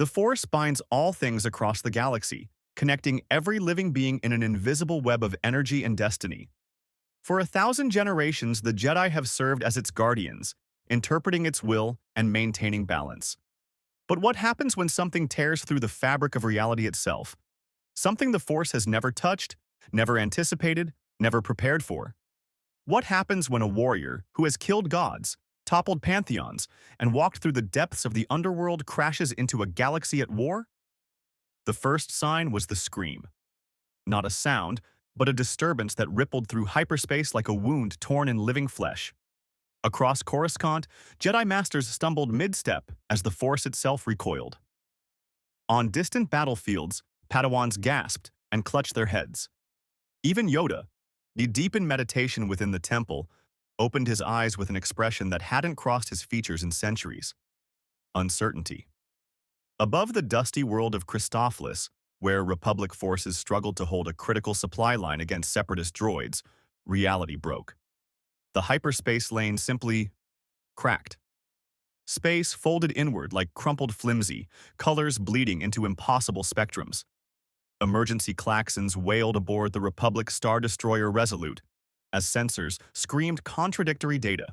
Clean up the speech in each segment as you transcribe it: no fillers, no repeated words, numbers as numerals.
The Force binds all things across the galaxy, connecting every living being in an invisible web of energy and destiny. For 1,000 generations, the Jedi have served as its guardians, interpreting its will and maintaining balance. But what happens when something tears through the fabric of reality itself? Something the Force has never touched, never anticipated, never prepared for. What happens when a warrior who has killed gods, toppled pantheons, and walked through the depths of the underworld crashes into a galaxy at war? The first sign was the scream. Not a sound, but a disturbance that rippled through hyperspace like a wound torn in living flesh. Across Coruscant, Jedi Masters stumbled mid-step as the Force itself recoiled. On distant battlefields, Padawans gasped and clutched their heads. Even Yoda, deep in meditation within the temple, opened his eyes with an expression that hadn't crossed his features in centuries. Uncertainty. Above the dusty world of Christophilus, where Republic forces struggled to hold a critical supply line against separatist droids, reality broke. The hyperspace lane simply cracked. Space folded inward like crumpled flimsy, colors bleeding into impossible spectrums. Emergency klaxons wailed aboard the Republic Star Destroyer Resolute, as sensors screamed contradictory data.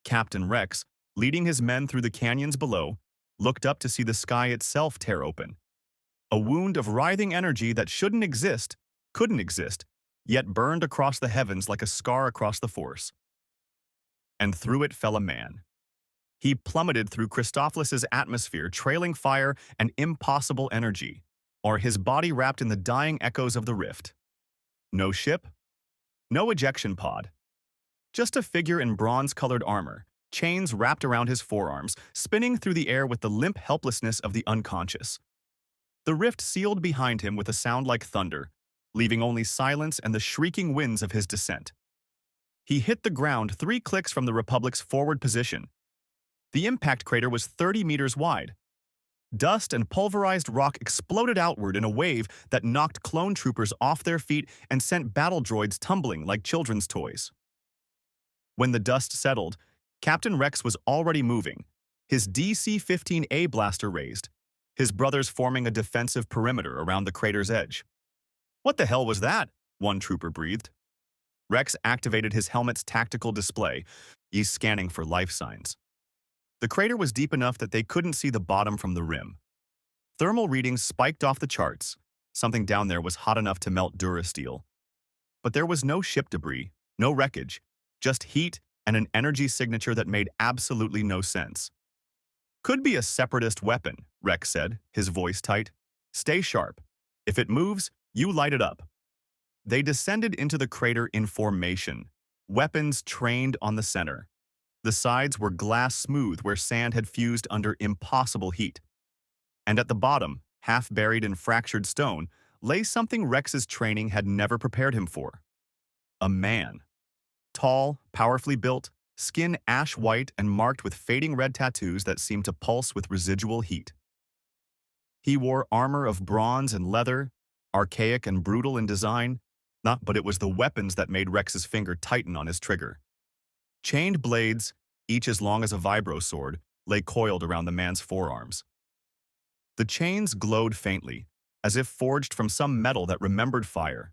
Captain Rex, leading his men through the canyons below, looked up to see the sky itself tear open. A wound of writhing energy that shouldn't exist, couldn't exist, yet burned across the heavens like a scar across the Force. And through it fell a man. He plummeted through Christophilus's atmosphere, trailing fire and impossible energy, or his body wrapped in the dying echoes of the rift. No ship, no ejection pod. Just a figure in bronze-colored armor, chains wrapped around his forearms, spinning through the air with the limp helplessness of the unconscious. The rift sealed behind him with a sound like thunder, leaving only silence and the shrieking winds of his descent. He hit the ground 3 clicks from the Republic's forward position. The impact crater was 30 meters wide. Dust and pulverized rock exploded outward in a wave that knocked clone troopers off their feet and sent battle droids tumbling like children's toys. When the dust settled, Captain Rex was already moving, his DC-15A blaster raised, his brothers forming a defensive perimeter around the crater's edge. "What the hell was that?" one trooper breathed. Rex activated his helmet's tactical display, he's scanning for life signs. The crater was deep enough that they couldn't see the bottom from the rim. Thermal readings spiked off the charts. Something down there was hot enough to melt durasteel. But there was no ship debris, no wreckage, just heat and an energy signature that made absolutely no sense. "Could be a separatist weapon," Rex said, his voice tight. "Stay sharp. If it moves, you light it up." They descended into the crater in formation, weapons trained on the center. The sides were glass smooth where sand had fused under impossible heat. And at the bottom, half buried in fractured stone, lay something Rex's training had never prepared him for. A man. Tall, powerfully built, skin ash white and marked with fading red tattoos that seemed to pulse with residual heat. He wore armor of bronze and leather, archaic and brutal in design, but it was the weapons that made Rex's finger tighten on his trigger. Chained blades, each as long as a vibro sword, lay coiled around the man's forearms. The chains glowed faintly, as if forged from some metal that remembered fire.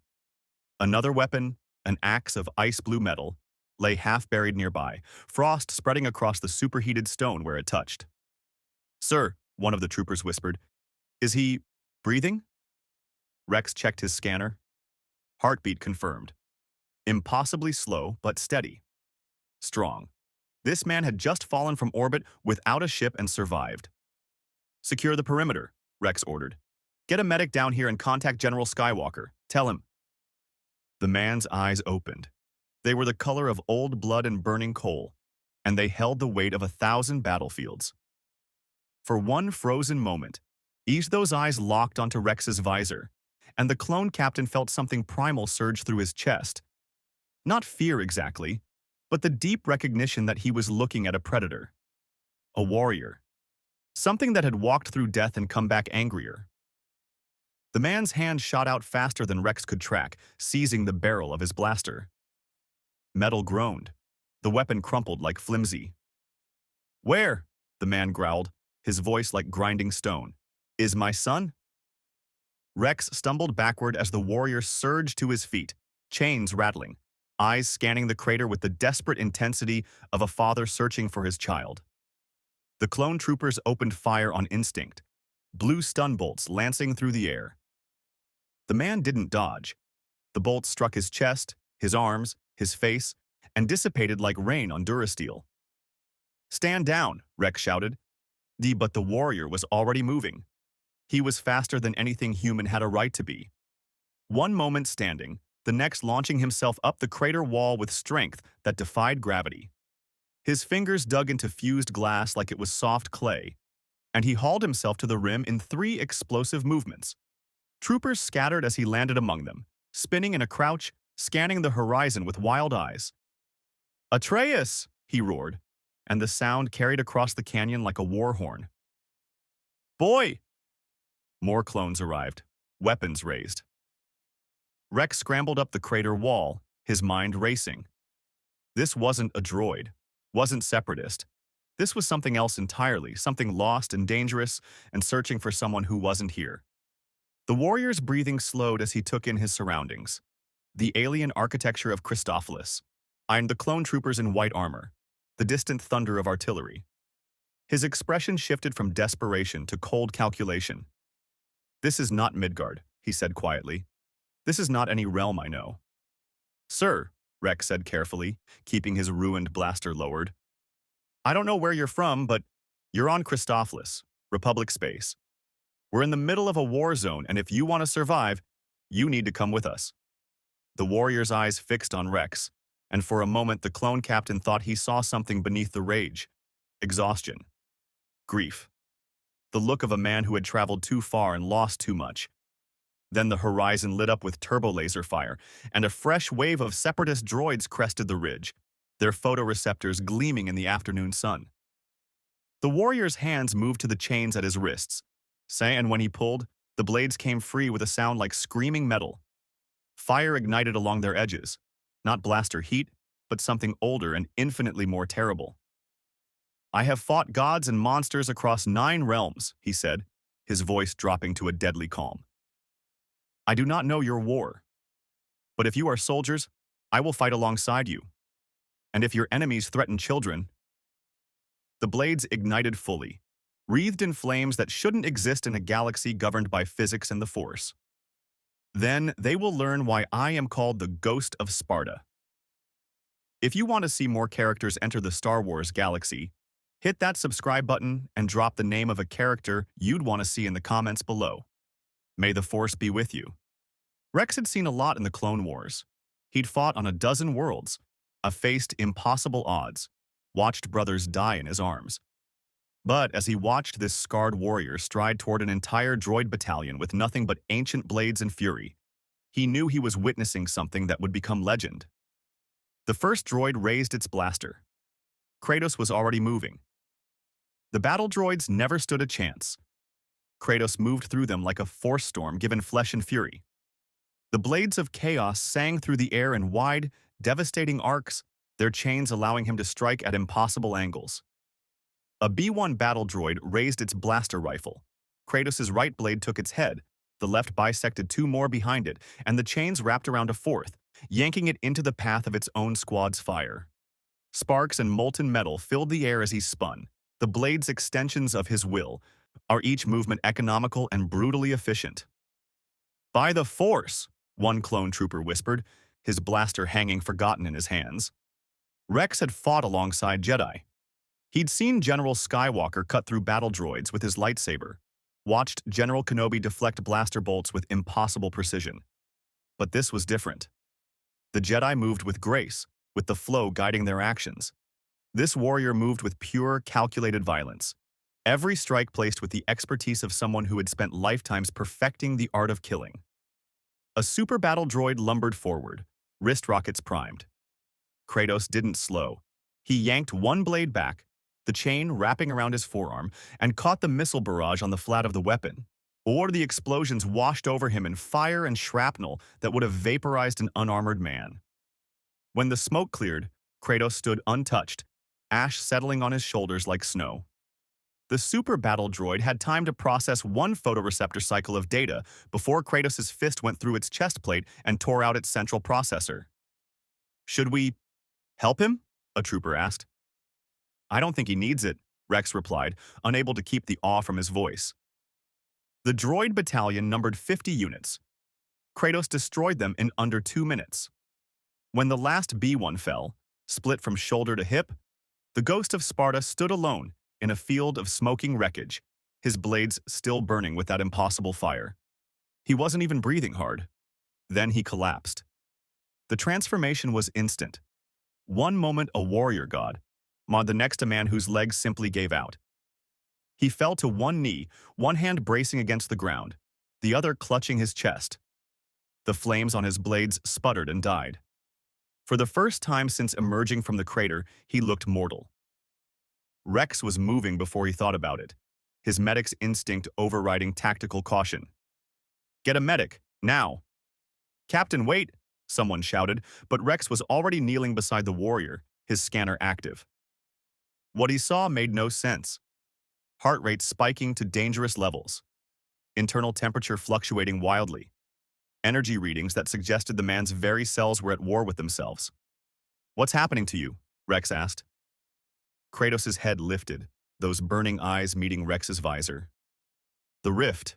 Another weapon, an axe of ice-blue metal, lay half-buried nearby, frost spreading across the superheated stone where it touched. "Sir," one of the troopers whispered, "is he breathing?" Rex checked his scanner. Heartbeat confirmed. Impossibly slow, but steady. Strong. This man had just fallen from orbit without a ship and survived. "Secure the perimeter," Rex ordered. "Get a medic down here and contact General Skywalker. Tell him." The man's eyes opened. They were the color of old blood and burning coal, and they held the weight of 1,000 battlefields. For one frozen moment, each those eyes locked onto Rex's visor, and the clone captain felt something primal surge through his chest. Not fear exactly, but the deep recognition that he was looking at a predator. A warrior. Something that had walked through death and come back angrier. The man's hand shot out faster than Rex could track, seizing the barrel of his blaster. Metal groaned. The weapon crumpled like flimsy. "Where?" the man growled, his voice like grinding stone. Is my son? Rex stumbled backward as the warrior surged to his feet, chains rattling, eyes scanning the crater with the desperate intensity of a father searching for his child. The clone troopers opened fire on instinct, blue stun bolts lancing through the air. The man didn't dodge. The bolts struck his chest, his arms, his face, and dissipated like rain on Durasteel. "Stand down," Rex shouted. But the warrior was already moving. He was faster than anything human had a right to be. One moment standing, the next launching himself up the crater wall with strength that defied gravity. His fingers dug into fused glass like it was soft clay, and he hauled himself to the rim in 3 explosive movements. Troopers scattered as he landed among them, spinning in a crouch, scanning the horizon with wild eyes. "Atreus!" he roared, and the sound carried across the canyon like a war horn. "Boy!" More clones arrived, weapons raised. Rex scrambled up the crater wall, his mind racing. This wasn't a droid, wasn't separatist. This was something else entirely, something lost and dangerous and searching for someone who wasn't here. The warrior's breathing slowed as he took in his surroundings. The alien architecture of Christophilus, and the clone troopers in white armor, the distant thunder of artillery. His expression shifted from desperation to cold calculation. "This is not Midgard," he said quietly. "This is not any realm I know." "Sir," Rex said carefully, keeping his ruined blaster lowered. "I don't know where you're from, but you're on Christophilus, Republic space. We're in the middle of a war zone, and if you want to survive, you need to come with us." The warrior's eyes fixed on Rex, and for a moment the clone captain thought he saw something beneath the rage. Exhaustion. Grief. The look of a man who had traveled too far and lost too much. Then the horizon lit up with turbo-laser fire, and a fresh wave of separatist droids crested the ridge, their photoreceptors gleaming in the afternoon sun. The warrior's hands moved to the chains at his wrists, and when he pulled, the blades came free with a sound like screaming metal. Fire ignited along their edges, not blaster heat, but something older and infinitely more terrible. "I have fought gods and monsters across 9 realms," he said, his voice dropping to a deadly calm. "I do not know your war. But if you are soldiers, I will fight alongside you. And if your enemies threaten children..." The blades ignited fully, wreathed in flames that shouldn't exist in a galaxy governed by physics and the Force. Then they will learn why I am called the Ghost of Sparta. If you want to see more characters enter the Star Wars galaxy, hit that subscribe button and drop the name of a character you'd want to see in the comments below. May the Force be with you. Rex had seen a lot in the Clone Wars. He'd fought on a dozen worlds, faced impossible odds, watched brothers die in his arms. But as he watched this scarred warrior stride toward an entire droid battalion with nothing but ancient blades and fury, he knew he was witnessing something that would become legend. The first droid raised its blaster. Kratos was already moving. The battle droids never stood a chance. Kratos moved through them like a force storm given flesh and fury. The blades of chaos sang through the air in wide, devastating arcs, their chains allowing him to strike at impossible angles. A B-1 battle droid raised its blaster rifle. Kratos' right blade took its head, the left bisected 2 more behind it, and the chains wrapped around a fourth, yanking it into the path of its own squad's fire. Sparks and molten metal filled the air as he spun, the blades extensions of his will, are each movement economical and brutally efficient. "By the Force," one clone trooper whispered, his blaster hanging forgotten in his hands. Rex had fought alongside Jedi. He'd seen General Skywalker cut through battle droids with his lightsaber, watched General Kenobi deflect blaster bolts with impossible precision. But this was different. The Jedi moved with grace, with the flow guiding their actions. This warrior moved with pure, calculated violence. Every strike placed with the expertise of someone who had spent lifetimes perfecting the art of killing. A super battle droid lumbered forward, wrist rockets primed. Kratos didn't slow. He yanked one blade back, the chain wrapping around his forearm, and caught the missile barrage on the flat of the weapon. Or the explosions washed over him in fire and shrapnel that would have vaporized an unarmored man. When the smoke cleared, Kratos stood untouched, ash settling on his shoulders like snow. The super battle droid had time to process one photoreceptor cycle of data before Kratos' fist went through its chest plate and tore out its central processor. Should we help him? A trooper asked. I don't think he needs it, Rex replied, unable to keep the awe from his voice. The droid battalion numbered 50 units. Kratos destroyed them in under 2 minutes. When the last B-1 fell, split from shoulder to hip, the ghost of Sparta stood alone in a field of smoking wreckage, his blades still burning with that impossible fire. He wasn't even breathing hard. Then he collapsed. The transformation was instant. One moment a warrior god, the next a man whose legs simply gave out. He fell to one knee, one hand bracing against the ground, the other clutching his chest. The flames on his blades sputtered and died. For the first time since emerging from the crater, he looked mortal. Rex was moving before he thought about it, his medic's instinct overriding tactical caution. Get a medic, now! Captain, wait! Someone shouted, but Rex was already kneeling beside the warrior, his scanner active. What he saw made no sense. Heart rate spiking to dangerous levels. Internal temperature fluctuating wildly. Energy readings that suggested the man's very cells were at war with themselves. What's happening to you? Rex asked. Kratos' head lifted, those burning eyes meeting Rex's visor. The rift.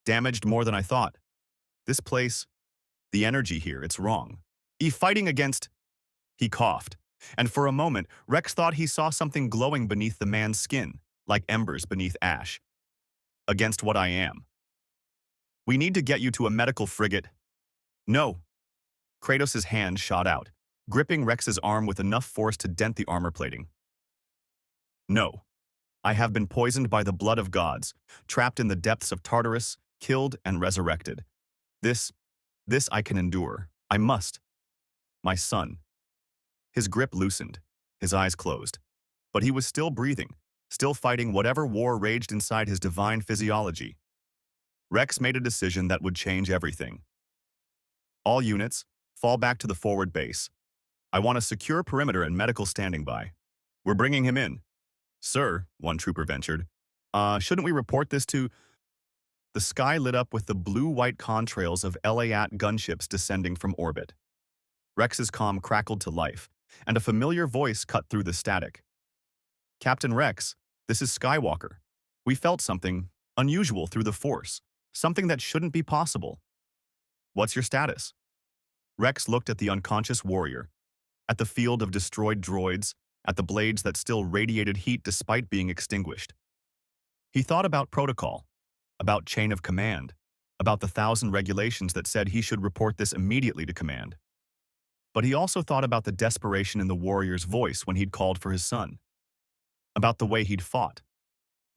Damaged more than I thought. This place, the energy here, it's wrong. Fighting against... He coughed, and for a moment, Rex thought he saw something glowing beneath the man's skin, like embers beneath ash. Against what I am. We need to get you to a medical frigate. No. Kratos' hand shot out, gripping Rex's arm with enough force to dent the armor plating. No. I have been poisoned by the blood of gods, trapped in the depths of Tartarus, killed and resurrected. This I can endure. I must. My son. His grip loosened, his eyes closed. But he was still breathing, still fighting whatever war raged inside his divine physiology. Rex made a decision that would change everything. All units, fall back to the forward base. I want a secure perimeter and medical standing by. We're bringing him in. Sir, one trooper ventured, shouldn't we report this to... The sky lit up with the blue-white contrails of LAAT gunships descending from orbit. Rex's comm crackled to life, and a familiar voice cut through the static. Captain Rex, this is Skywalker. We felt something unusual through the Force, something that shouldn't be possible. What's your status? Rex looked at the unconscious warrior, at the field of destroyed droids, at the blades that still radiated heat despite being extinguished. He thought about protocol, about chain of command, about the 1,000 regulations that said he should report this immediately to command. But he also thought about the desperation in the warrior's voice when he'd called for his son. About the way he'd fought.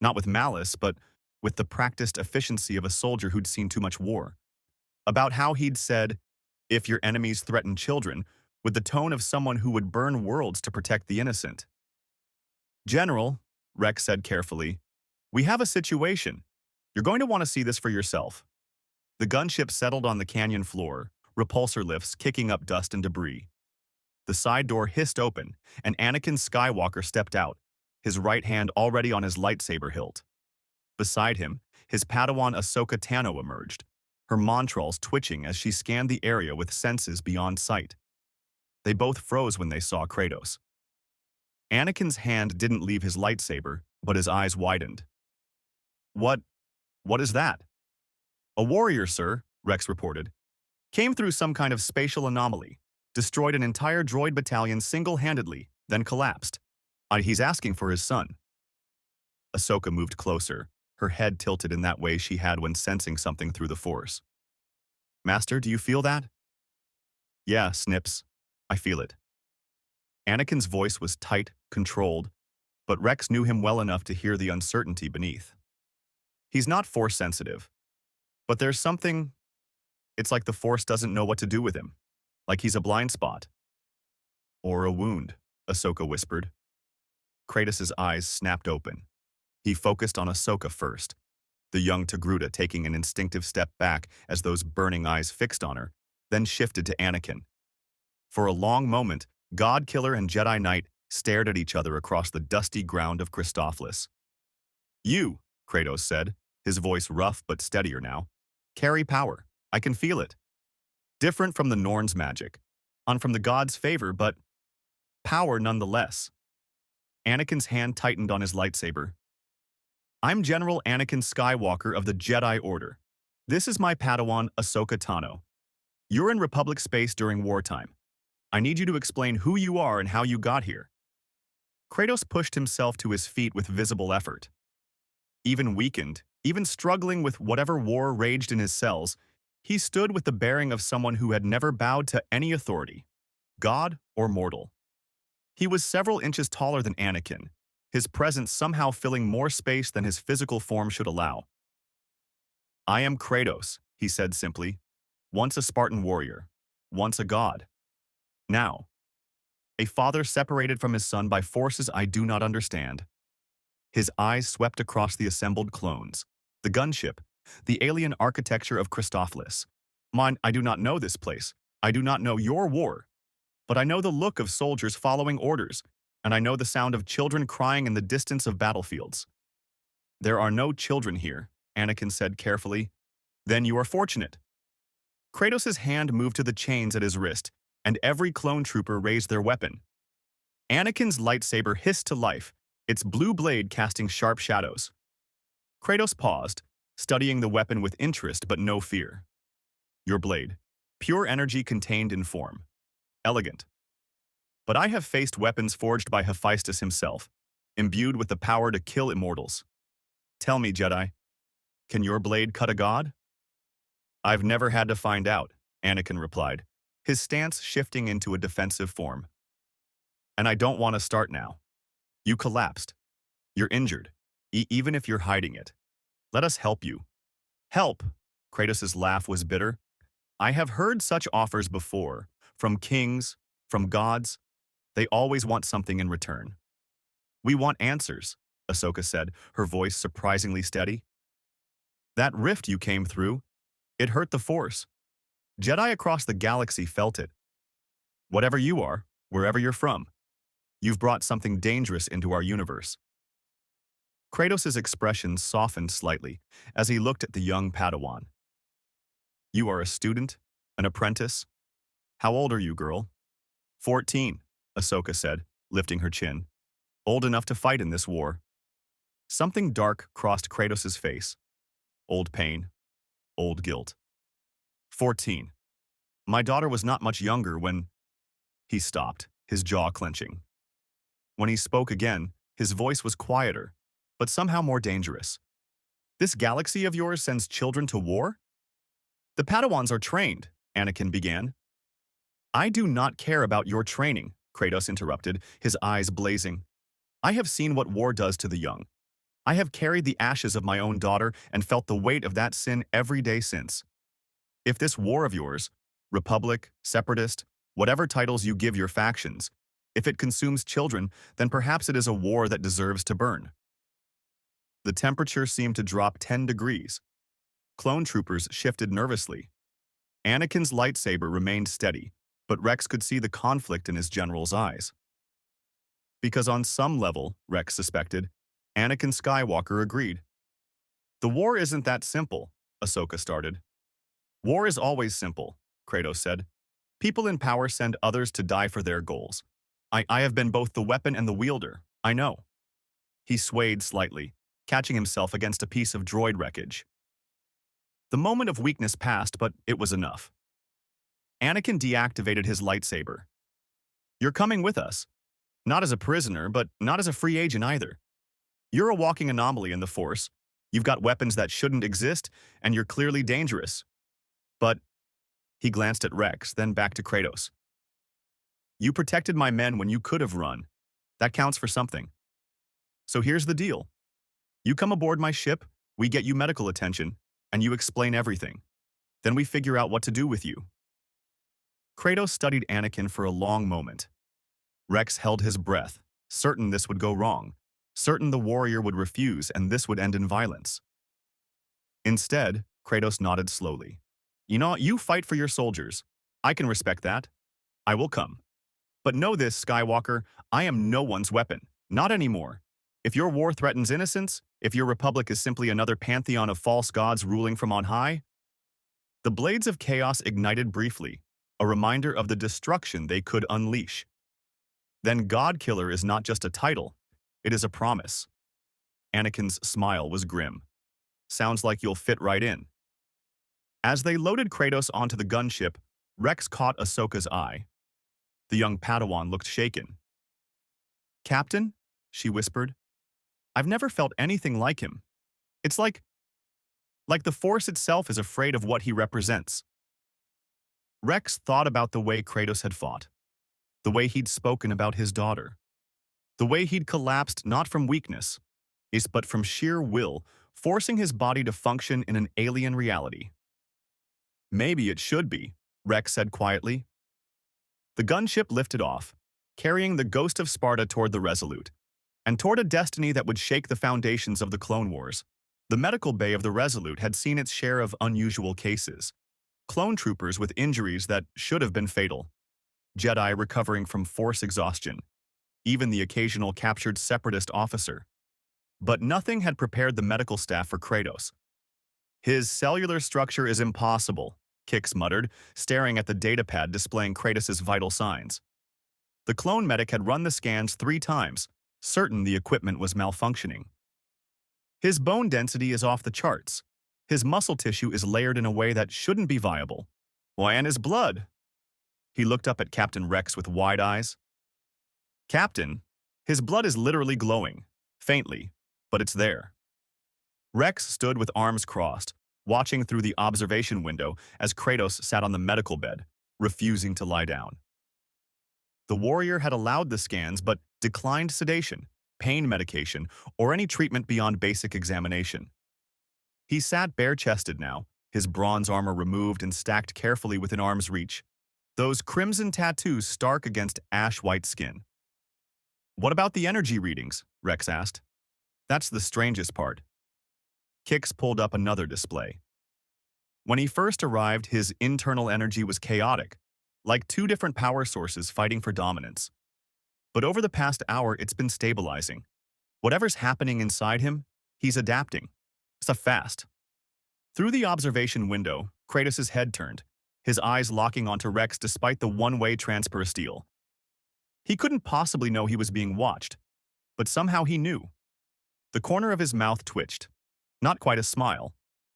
Not with malice, but with the practiced efficiency of a soldier who'd seen too much war. About how he'd said, if your enemies threaten children, with the tone of someone who would burn worlds to protect the innocent. General, Rex said carefully, we have a situation. You're going to want to see this for yourself. The gunship settled on the canyon floor, repulsor lifts kicking up dust and debris. The side door hissed open, and Anakin Skywalker stepped out, his right hand already on his lightsaber hilt. Beside him, his Padawan Ahsoka Tano emerged, her montrals twitching as she scanned the area with senses beyond sight. They both froze when they saw Kratos. Anakin's hand didn't leave his lightsaber, but his eyes widened. What is that? A warrior, sir, Rex reported. Came through some kind of spatial anomaly, destroyed an entire droid battalion single-handedly, then collapsed. He's asking for his son. Ahsoka moved closer, her head tilted in that way she had when sensing something through the Force. Master, do you feel that? Yeah, Snips. I feel it. Anakin's voice was tight, controlled, but Rex knew him well enough to hear the uncertainty beneath. He's not Force-sensitive, but there's something... It's like the Force doesn't know what to do with him, like he's a blind spot. Or a wound, Ahsoka whispered. Kratos' eyes snapped open. He focused on Ahsoka first, the young Togruta taking an instinctive step back as those burning eyes fixed on her, then shifted to Anakin. For a long moment, God Killer and Jedi Knight stared at each other across the dusty ground of Christophlis. You, Kratos said, his voice rough but steadier now, carry power. I can feel it. Different from the Norn's magic, on from the gods' favor, but power nonetheless. Anakin's hand tightened on his lightsaber. I'm General Anakin Skywalker of the Jedi Order. This is my Padawan, Ahsoka Tano. You're in Republic space during wartime. I need you to explain who you are and how you got here. Kratos pushed himself to his feet with visible effort. Even weakened, even struggling with whatever war raged in his cells, he stood with the bearing of someone who had never bowed to any authority, god or mortal. He was several inches taller than Anakin, his presence somehow filling more space than his physical form should allow. I am Kratos, he said simply, once a Spartan warrior, once a god. Now, a father separated from his son by forces I do not understand. His eyes swept across the assembled clones, the gunship, the alien architecture of Christophilus. Mine, I do not know this place. I do not know your war. But I know the look of soldiers following orders, and I know the sound of children crying in the distance of battlefields. There are no children here, Anakin said carefully. Then you are fortunate. Kratos' hand moved to the chains at his wrist, and every clone trooper raised their weapon. Anakin's lightsaber hissed to life, its blue blade casting sharp shadows. Kratos paused, studying the weapon with interest but no fear. Your blade, pure energy contained in form. Elegant. But I have faced weapons forged by Hephaestus himself, imbued with the power to kill immortals. Tell me, Jedi, can your blade cut a god? I've never had to find out, Anakin replied, his stance shifting into a defensive form. And I don't want to start now. You collapsed. You're injured, even if you're hiding it. Let us help you. Help! Kratos' laugh was bitter. I have heard such offers before, from kings, from gods. They always want something in return. We want answers, Ahsoka said, her voice surprisingly steady. That rift you came through, it hurt the Force. Jedi across the galaxy felt it. Whatever you are, wherever you're from, you've brought something dangerous into our universe. Kratos' expression softened slightly as he looked at the young Padawan. You are a student, an apprentice. How old are you, girl? 14, Ahsoka said, lifting her chin. Old enough to fight in this war. Something dark crossed Kratos' face. Old pain, old guilt. 14. My daughter was not much younger when... He stopped, his jaw clenching. When he spoke again, his voice was quieter, but somehow more dangerous. This galaxy of yours sends children to war? The Padawans are trained, Anakin began. I do not care about your training, Kratos interrupted, his eyes blazing. I have seen what war does to the young. I have carried the ashes of my own daughter and felt the weight of that sin every day since. If this war of yours, Republic, Separatist, whatever titles you give your factions, if it consumes children, then perhaps it is a war that deserves to burn. The temperature seemed to drop 10 degrees. Clone troopers shifted nervously. Anakin's lightsaber remained steady, but Rex could see the conflict in his general's eyes. Because on some level, Rex suspected, Anakin Skywalker agreed. The war isn't that simple, Ahsoka started. War is always simple, Kratos said. People in power send others to die for their goals. I have been both the weapon and the wielder, I know. He swayed slightly, catching himself against a piece of droid wreckage. The moment of weakness passed, but it was enough. Anakin deactivated his lightsaber. You're coming with us. Not as a prisoner, but not as a free agent either. You're a walking anomaly in the Force. You've got weapons that shouldn't exist, and you're clearly dangerous. But, he glanced at Rex, then back to Kratos. You protected my men when you could have run. That counts for something. So here's the deal. You come aboard my ship, we get you medical attention, and you explain everything. Then we figure out what to do with you. Kratos studied Anakin for a long moment. Rex held his breath, certain this would go wrong, certain the warrior would refuse and this would end in violence. Instead, Kratos nodded slowly. You know, you fight for your soldiers. I can respect that. I will come. But know this, Skywalker, I am no one's weapon. Not anymore. If your war threatens innocence, if your republic is simply another pantheon of false gods ruling from on high, the blades of chaos ignited briefly, a reminder of the destruction they could unleash. Then God Killer is not just a title, it is a promise. Anakin's smile was grim. Sounds like you'll fit right in. As they loaded Kratos onto the gunship, Rex caught Ahsoka's eye. The young Padawan looked shaken. "Captain," she whispered, "I've never felt anything like him. It's like the Force itself is afraid of what he represents." Rex thought about the way Kratos had fought, the way he'd spoken about his daughter, the way he'd collapsed not from weakness, but from sheer will, forcing his body to function in an alien reality. "Maybe it should be," Rex said quietly. The gunship lifted off, carrying the ghost of Sparta toward the Resolute, and toward a destiny that would shake the foundations of the Clone Wars. The medical bay of the Resolute had seen its share of unusual cases. Clone troopers with injuries that should have been fatal, Jedi recovering from Force exhaustion, even the occasional captured Separatist officer. But nothing had prepared the medical staff for Kratos. "His cellular structure is impossible," Kix muttered, staring at the datapad displaying Kratos' vital signs. The clone medic had run the scans 3 times, certain the equipment was malfunctioning. "His bone density is off the charts. His muscle tissue is layered in a way that shouldn't be viable. Why, and his blood?" He looked up at Captain Rex with wide eyes. "Captain, his blood is literally glowing, faintly, but it's there." Rex stood with arms crossed, watching through the observation window as Kratos sat on the medical bed, refusing to lie down. The warrior had allowed the scans but declined sedation, pain medication, or any treatment beyond basic examination. He sat bare-chested now, his bronze armor removed and stacked carefully within arm's reach, those crimson tattoos stark against ash-white skin. "What about the energy readings?" Rex asked. "That's the strangest part." Kix pulled up another display. When he first arrived, his internal energy was chaotic, like 2 different power sources fighting for dominance. But over the past hour, it's been stabilizing. Whatever's happening inside him, he's adapting. So fast. Through the observation window, Kratos' head turned, his eyes locking onto Rex despite the one-way transperisteel. He couldn't possibly know he was being watched, but somehow he knew. The corner of his mouth twitched. Not quite a smile,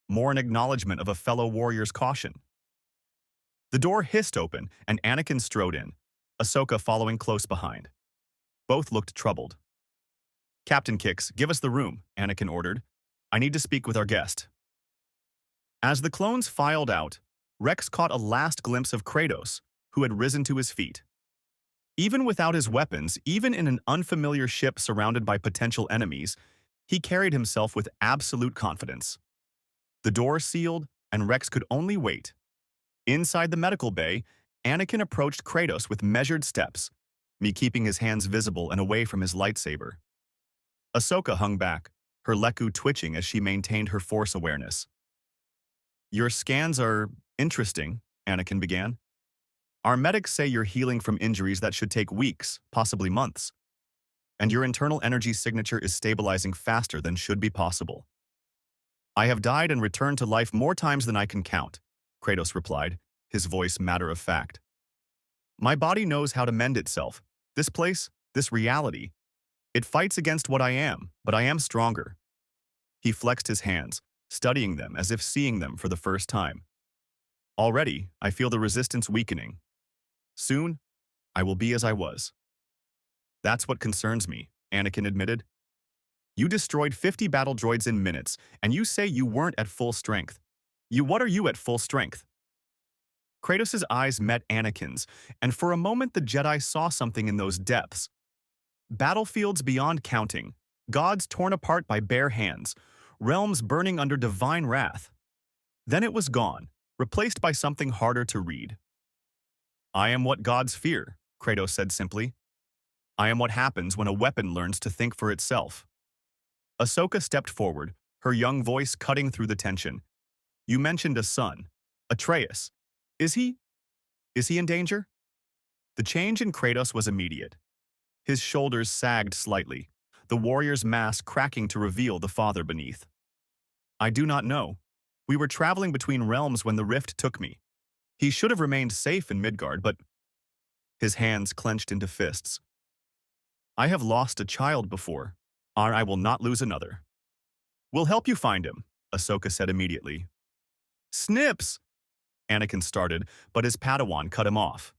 more an acknowledgement of a fellow warrior's caution. The door hissed open, and Anakin strode in, Ahsoka following close behind. Both looked troubled. "Captain Kix, give us the room," Anakin ordered. "I need to speak with our guest." As the clones filed out, Rex caught a last glimpse of Kratos, who had risen to his feet. Even without his weapons, even in an unfamiliar ship surrounded by potential enemies, he carried himself with absolute confidence. The door sealed, and Rex could only wait. Inside the medical bay, Anakin approached Kratos with measured steps, me keeping his hands visible and away from his lightsaber. Ahsoka hung back, her leku twitching as she maintained her Force awareness. "Your scans are interesting," Anakin began. "Our medics say you're healing from injuries that should take weeks, possibly months. And your internal energy signature is stabilizing faster than should be possible." "I have died and returned to life more times than I can count," Kratos replied, his voice matter-of-fact. "My body knows how to mend itself. This place, this reality, it fights against what I am, but I am stronger." He flexed his hands, studying them as if seeing them for the first time. "Already, I feel the resistance weakening. Soon, I will be as I was." "That's what concerns me," Anakin admitted. "You destroyed 50 battle droids in minutes, and you say you weren't at full strength. What are you at full strength?" Kratos' eyes met Anakin's, and for a moment the Jedi saw something in those depths. Battlefields beyond counting, gods torn apart by bare hands, realms burning under divine wrath. Then it was gone, replaced by something harder to read. "I am what gods fear," Kratos said simply. "I am what happens when a weapon learns to think for itself." Ahsoka stepped forward, her young voice cutting through the tension. "You mentioned a son, Atreus. Is he in danger?" The change in Kratos was immediate. His shoulders sagged slightly. the warrior's mask cracking to reveal the father beneath. I do not know. We were traveling between realms when the rift took me. He should have remained safe in Midgard, but his hands clenched into fists. I have lost a child before, and I will not lose another. We'll help you find him, Ahsoka said immediately. Snips! Anakin started, but his Padawan cut him off.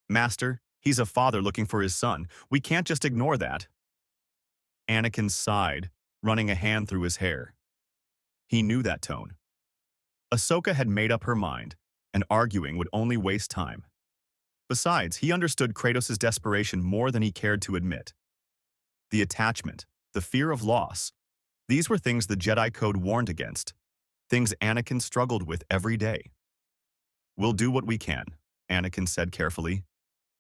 Master, he's a father looking for his son. We can't just ignore that. Anakin sighed, running a hand through his hair. He knew that tone. Ahsoka had made up her mind, and arguing would only waste time. Besides, he understood Kratos' desperation more than he cared to admit. The attachment, the fear of loss, these were things the Jedi Code warned against, things Anakin struggled with every day. We'll do what we can, Anakin said carefully.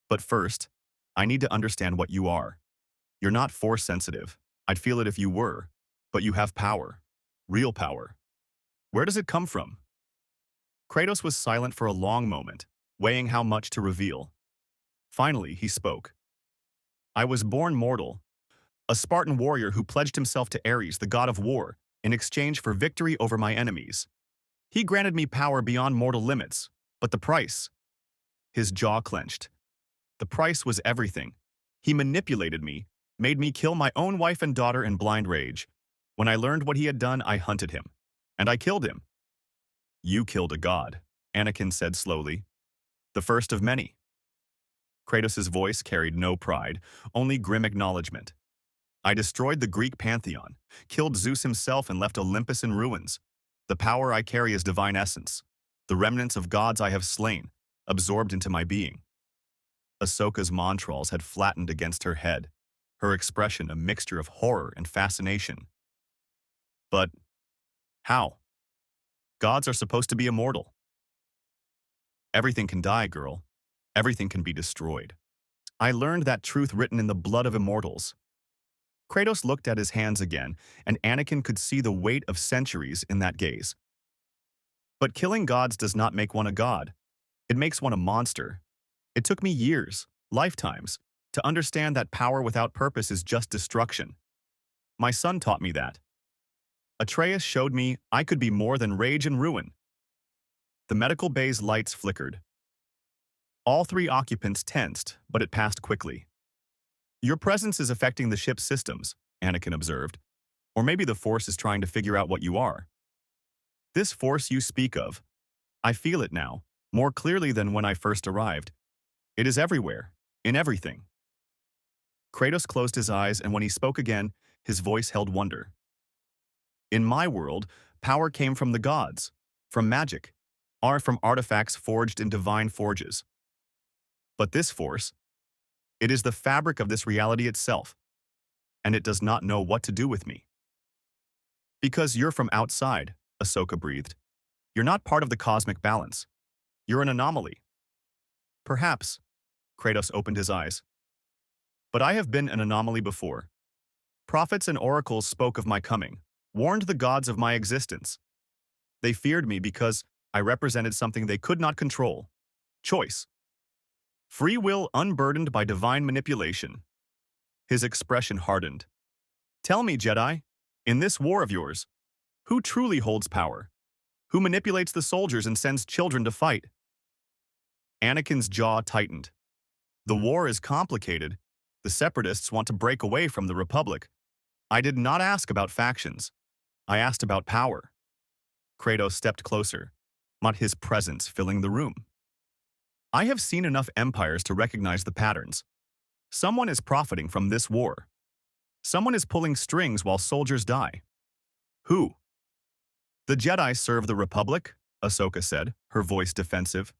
But first, I need to understand what you are. You're not Force-sensitive. I'd feel it if you were. But you have power. Real power. Where does it come from? Kratos was silent for a long moment, weighing how much to reveal. Finally, he spoke. I was born mortal, a Spartan warrior who pledged himself to Ares, the god of war, in exchange for victory over my enemies. He granted me power beyond mortal limits, but the price. His jaw clenched. The price was everything. He manipulated me, made me kill my own wife and daughter in blind rage. When I learned what he had done, I hunted him. And I killed him. You killed a god, Anakin said slowly. The first of many. Kratos' voice carried no pride, only grim acknowledgement. I destroyed the Greek pantheon, killed Zeus himself and left Olympus in ruins. The power I carry is divine essence. The remnants of gods I have slain, absorbed into my being. Ahsoka's montrals had flattened against her head, her expression a mixture of horror and fascination. But how? Gods are supposed to be immortal. Everything can die, girl. Everything can be destroyed. I learned that truth written in the blood of immortals. Kratos looked at his hands again, and Anakin could see the weight of centuries in that gaze. But killing gods does not make one a god. It makes one a monster. It took me years, lifetimes, to understand that power without purpose is just destruction. My son taught me that. Atreus showed me I could be more than rage and ruin. The medical bay's lights flickered. All three occupants tensed, but it passed quickly. Your presence is affecting the ship's systems, Anakin observed. Or maybe the Force is trying to figure out what you are. This Force you speak of, I feel it now, more clearly than when I first arrived. It is everywhere, in everything. Kratos closed his eyes, and when he spoke again, his voice held wonder. In my world, power came from the gods, from magic, or from artifacts forged in divine forges. But this Force, it is the fabric of this reality itself, and it does not know what to do with me. Because you're from outside, Ahsoka breathed. You're not part of the cosmic balance. You're an anomaly. Perhaps, Kratos opened his eyes. But I have been an anomaly before. Prophets and oracles spoke of my coming, warned the gods of my existence. They feared me because I represented something they could not control. Choice. Free will unburdened by divine manipulation. His expression hardened. Tell me, Jedi, in this war of yours, who truly holds power? Who manipulates the soldiers and sends children to fight? Anakin's jaw tightened. The war is complicated. The Separatists want to break away from the Republic. I did not ask about factions. I asked about power. Kratos stepped closer, not his presence filling the room. I have seen enough empires to recognize the patterns. Someone is profiting from this war. Someone is pulling strings while soldiers die. Who? The Jedi serve the Republic, Ahsoka said, her voice defensive.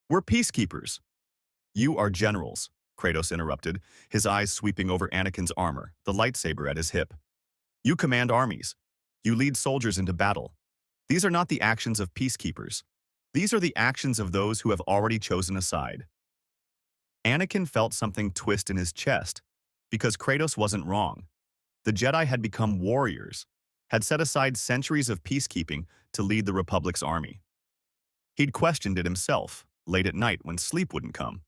We're peacekeepers. You are generals, Kratos interrupted, his eyes sweeping over Anakin's armor, the lightsaber at his hip. You command armies. You lead soldiers into battle. These are not the actions of peacekeepers. These are the actions of those who have already chosen a side. Anakin felt something twist in his chest, because Kratos wasn't wrong. The Jedi had become warriors, had set aside centuries of peacekeeping to lead the Republic's army. He'd questioned it himself, late at night when sleep wouldn't come.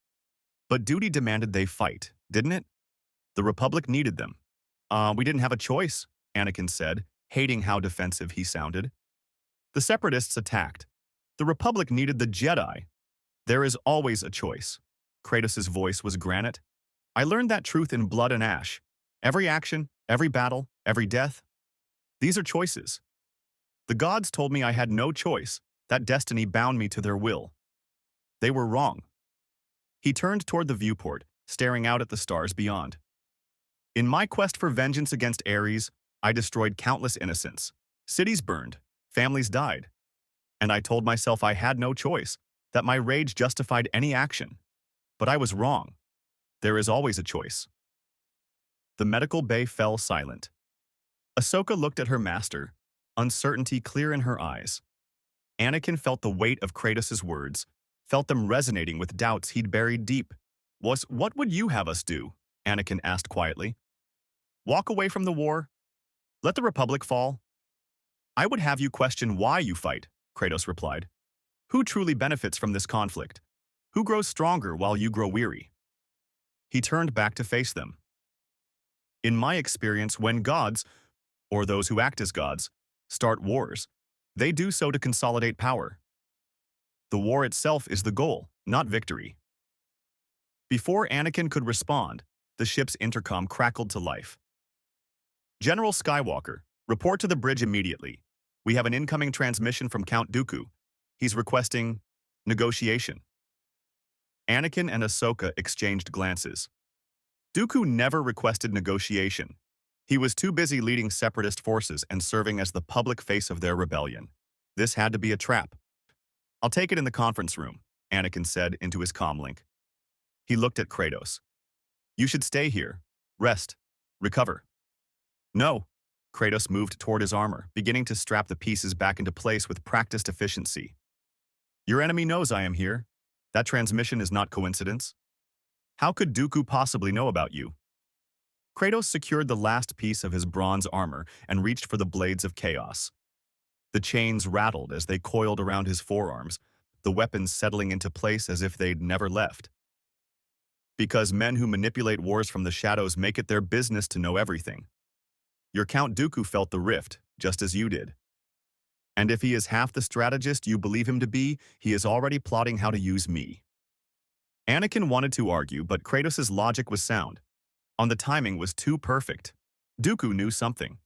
But duty demanded they fight, didn't it? The Republic needed them. We didn't have a choice, Anakin said, hating how defensive he sounded. The Separatists attacked. The Republic needed the Jedi. There is always a choice. Kratos' voice was granite. I learned that truth in blood and ash. Every action, every battle, every death. These are choices. The gods told me I had no choice, that destiny bound me to their will. They were wrong. He turned toward the viewport, staring out at the stars beyond. In my quest for vengeance against Ares, I destroyed countless innocents. Cities burned, families died. And I told myself I had no choice, that my rage justified any action. But I was wrong. There is always a choice. The medical bay fell silent. Ahsoka looked at her master, uncertainty clear in her eyes. Anakin felt the weight of Kratos' words, felt them resonating with doubts he'd buried deep. What would you have us do? Anakin asked quietly. Walk away from the war? Let the Republic fall? I would have you question why you fight, Kratos replied. Who truly benefits from this conflict? Who grows stronger while you grow weary? He turned back to face them. In my experience, when gods, or those who act as gods, start wars, they do so to consolidate power. The war itself is the goal, not victory. Before Anakin could respond, the ship's intercom crackled to life. General Skywalker, report to the bridge immediately. We have an incoming transmission from Count Dooku. He's requesting negotiation. Anakin and Ahsoka exchanged glances. Dooku never requested negotiation. He was too busy leading separatist forces and serving as the public face of their rebellion. This had to be a trap. I'll take it in the conference room, Anakin said into his comm link. He looked at Kratos. You should stay here. Rest. Recover. No. Kratos moved toward his armor, beginning to strap the pieces back into place with practiced efficiency. Your enemy knows I am here. That transmission is not coincidence. How could Dooku possibly know about you? Kratos secured the last piece of his bronze armor and reached for the blades of chaos. The chains rattled as they coiled around his forearms, the weapons settling into place as if they'd never left. Because men who manipulate wars from the shadows make it their business to know everything. Your Count Dooku felt the rift, just as you did. And if he is half the strategist you believe him to be, he is already plotting how to use me. Anakin wanted to argue, but Kratos' logic was sound. The timing was too perfect. Dooku knew something.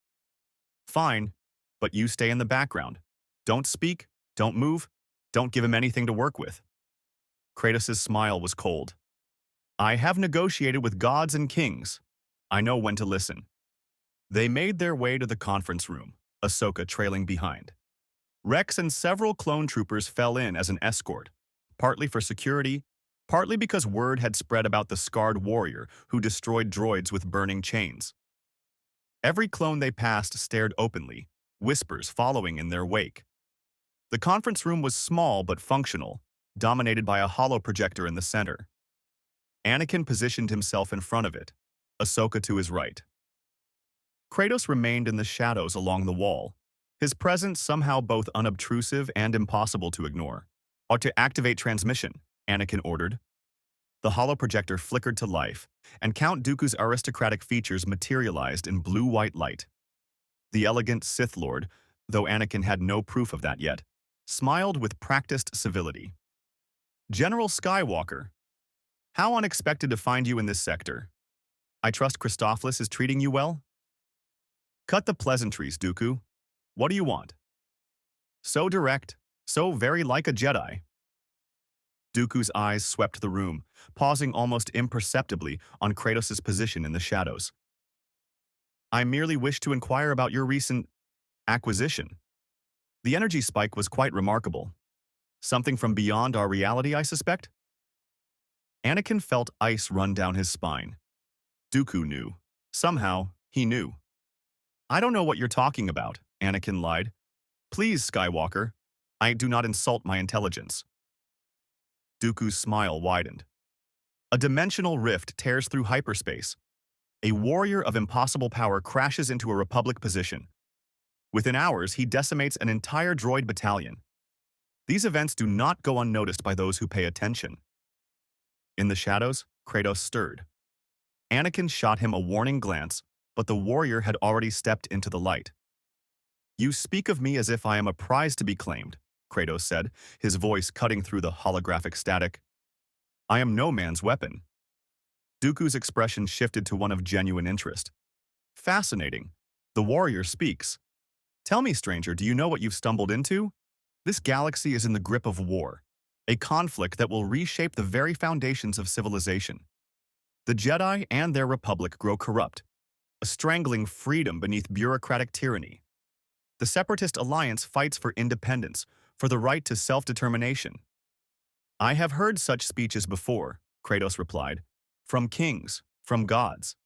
Fine, but you stay in the background. Don't speak, don't move, don't give him anything to work with. Kratos' smile was cold. I have negotiated with gods and kings. I know when to listen. They made their way to the conference room, Ahsoka trailing behind. Rex and several clone troopers fell in as an escort, partly for security, partly because word had spread about the scarred warrior who destroyed droids with burning chains. Every clone they passed stared openly, whispers following in their wake. The conference room was small but functional, dominated by a holo projector in the center. Anakin positioned himself in front of it, Ahsoka to his right. Kratos remained in the shadows along the wall, his presence somehow both unobtrusive and impossible to ignore. Ought to activate transmission, Anakin ordered. The holoprojector flickered to life, and Count Dooku's aristocratic features materialized in blue-white light. The elegant Sith Lord, though Anakin had no proof of that yet, smiled with practiced civility. General Skywalker, how unexpected to find you in this sector. I trust Christophilus is treating you well? Cut the pleasantries, Dooku. What do you want? So direct, so very like a Jedi. Dooku's eyes swept the room, pausing almost imperceptibly on Kratos' position in the shadows. I merely wish to inquire about your recent acquisition. The energy spike was quite remarkable. Something from beyond our reality, I suspect? Anakin felt ice run down his spine. Dooku knew. Somehow, he knew. I don't know what you're talking about, Anakin lied. Please, Skywalker, I do not insult my intelligence. Dooku's smile widened. A dimensional rift tears through hyperspace. A warrior of impossible power crashes into a Republic position. Within hours, he decimates an entire droid battalion. These events do not go unnoticed by those who pay attention. In the shadows, Kratos stirred. Anakin shot him a warning glance, but the warrior had already stepped into the light. "You speak of me as if I am a prize to be claimed," Kratos said, his voice cutting through the holographic static. "I am no man's weapon." Dooku's expression shifted to one of genuine interest. "Fascinating. The warrior speaks. Tell me, stranger, do you know what you've stumbled into? This galaxy is in the grip of war, a conflict that will reshape the very foundations of civilization. The Jedi and their republic grow corrupt, a strangling freedom beneath bureaucratic tyranny. The Separatist Alliance fights for independence, for the right to self-determination." "I have heard such speeches before," Kratos replied, "from kings, from gods.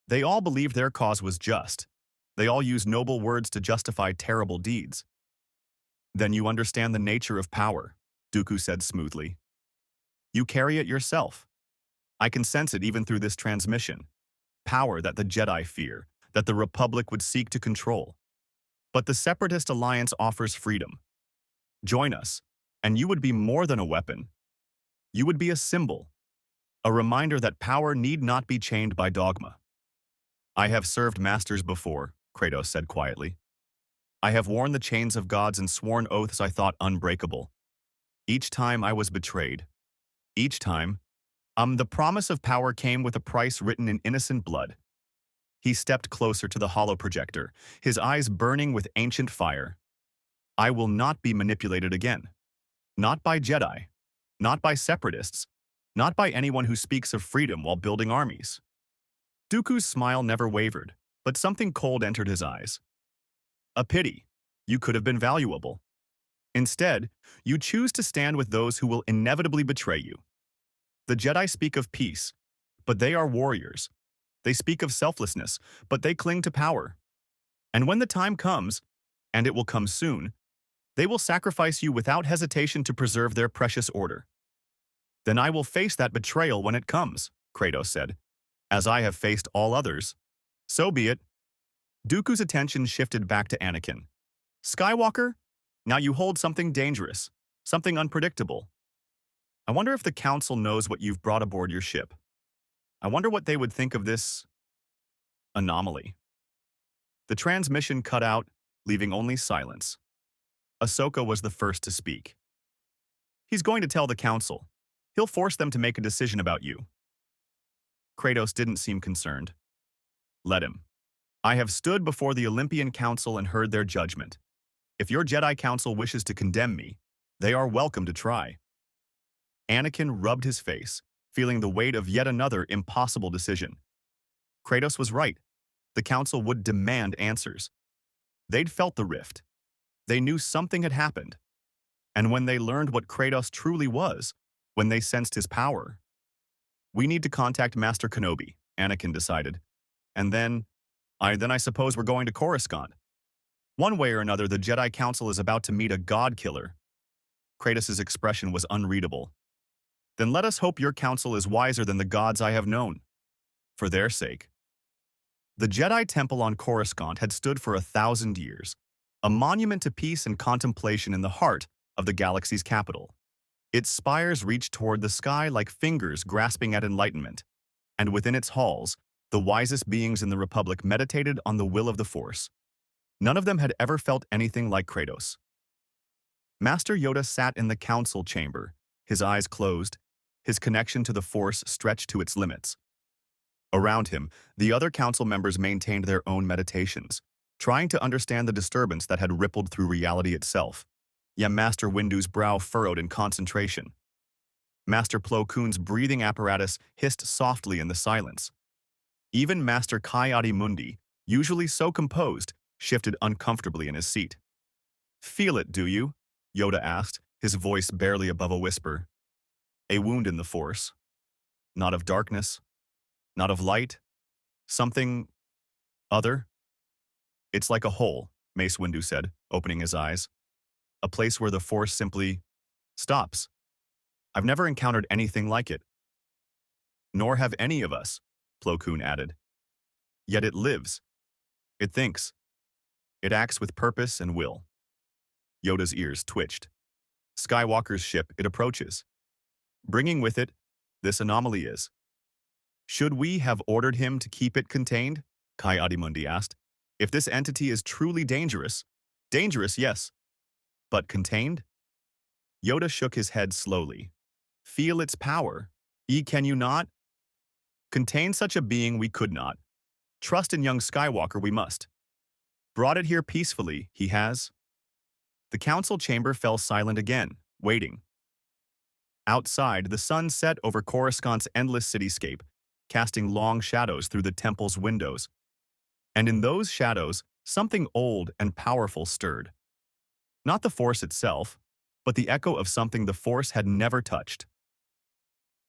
They all believed their cause was just. They all used noble words to justify terrible deeds." "Then you understand the nature of power," Dooku said smoothly. "You carry it yourself. I can sense it even through this transmission. Power that the Jedi fear, that the Republic would seek to control. But the Separatist Alliance offers freedom. Join us, and you would be more than a weapon. You would be a symbol, a reminder that power need not be chained by dogma." "I have served masters before," Kratos said quietly. "I have worn the chains of gods and sworn oaths I thought unbreakable. Each time I was betrayed. Each time, the promise of power came with a price written in innocent blood." He stepped closer to the holoprojector, his eyes burning with ancient fire. "I will not be manipulated again. Not by Jedi. Not by separatists. Not by anyone who speaks of freedom while building armies." Dooku's smile never wavered, but something cold entered his eyes. "A pity. You could have been valuable. Instead, you choose to stand with those who will inevitably betray you. The Jedi speak of peace, but they are warriors. They speak of selflessness, but they cling to power. And when the time comes, and it will come soon, they will sacrifice you without hesitation to preserve their precious order." "Then I will face that betrayal when it comes," Kratos said, "as I have faced all others." "So be it." Dooku's attention shifted back to Anakin. "Skywalker, now you hold something dangerous, something unpredictable. I wonder if the Council knows what you've brought aboard your ship. I wonder what they would think of this anomaly." The transmission cut out, leaving only silence. Ahsoka was the first to speak. "He's going to tell the Council. He'll force them to make a decision about you." Kratos didn't seem concerned. "Let him. I have stood before the Olympian Council and heard their judgment. If your Jedi Council wishes to condemn me, they are welcome to try." Anakin rubbed his face, feeling the weight of yet another impossible decision. Kratos was right. The Council would demand answers. They'd felt the rift. They knew something had happened. And when they learned what Kratos truly was, when they sensed his power, "We need to contact Master Kenobi," Anakin decided. "And then I suppose we're going to Coruscant. One way or another, the Jedi Council is about to meet a god killer." Kratos' expression was unreadable. "Then let us hope your council is wiser than the gods I have known. For their sake." The Jedi Temple on Coruscant had stood for 1,000 years, a monument to peace and contemplation in the heart of the galaxy's capital. Its spires reached toward the sky like fingers grasping at enlightenment, and within its halls, the wisest beings in the Republic meditated on the will of the Force. None of them had ever felt anything like Kratos. Master Yoda sat in the council chamber, his eyes closed, his connection to the Force stretched to its limits. Around him, the other council members maintained their own meditations, trying to understand the disturbance that had rippled through reality itself. Yet Master Windu's brow furrowed in concentration. Master Plo Koon's breathing apparatus hissed softly in the silence. Even Master Ki-Adi-Mundi, usually so composed, shifted uncomfortably in his seat. "Feel it, do you?" Yoda asked, his voice barely above a whisper. "A wound in the Force. Not of darkness. Not of light. Something other?" "It's like a hole," Mace Windu said, opening his eyes. "A place where the Force simply stops. I've never encountered anything like it." "Nor have any of us," Plo Koon added. "Yet it lives. It thinks. It acts with purpose and will." Yoda's ears twitched. "Skywalker's ship, it approaches. Bringing with it, this anomaly is. Should we have ordered him to keep it contained? Kai Adimundi asked. If this entity is truly dangerous, yes, but contained? Yoda shook his head slowly. Feel its power. Can you not? Contain such a being we could not. Trust in young Skywalker we must. Brought it here peacefully, he has. The council chamber fell silent again, waiting. Outside, the sun set over Coruscant's endless cityscape, casting long shadows through the temple's windows. And in those shadows, something old and powerful stirred. Not the Force itself, but the echo of something the Force had never touched.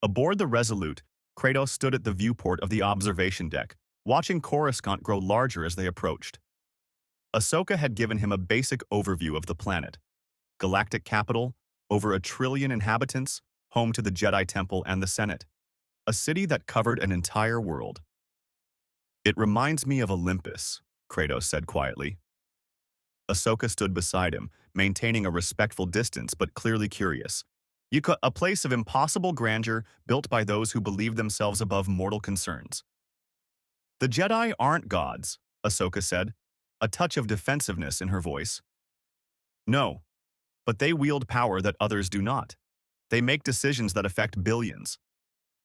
Aboard the Resolute, Kratos stood at the viewport of the observation deck, watching Coruscant grow larger as they approached. Ahsoka had given him a basic overview of the planet. Galactic capital, over 1 trillion inhabitants, home to the Jedi Temple and the Senate. A city that covered an entire world. It reminds me of Olympus, Kratos said quietly. Ahsoka stood beside him, maintaining a respectful distance but clearly curious. A place of impossible grandeur built by those who believe themselves above mortal concerns. The Jedi aren't gods, Ahsoka said, a touch of defensiveness in her voice. No, but they wield power that others do not. They make decisions that affect billions.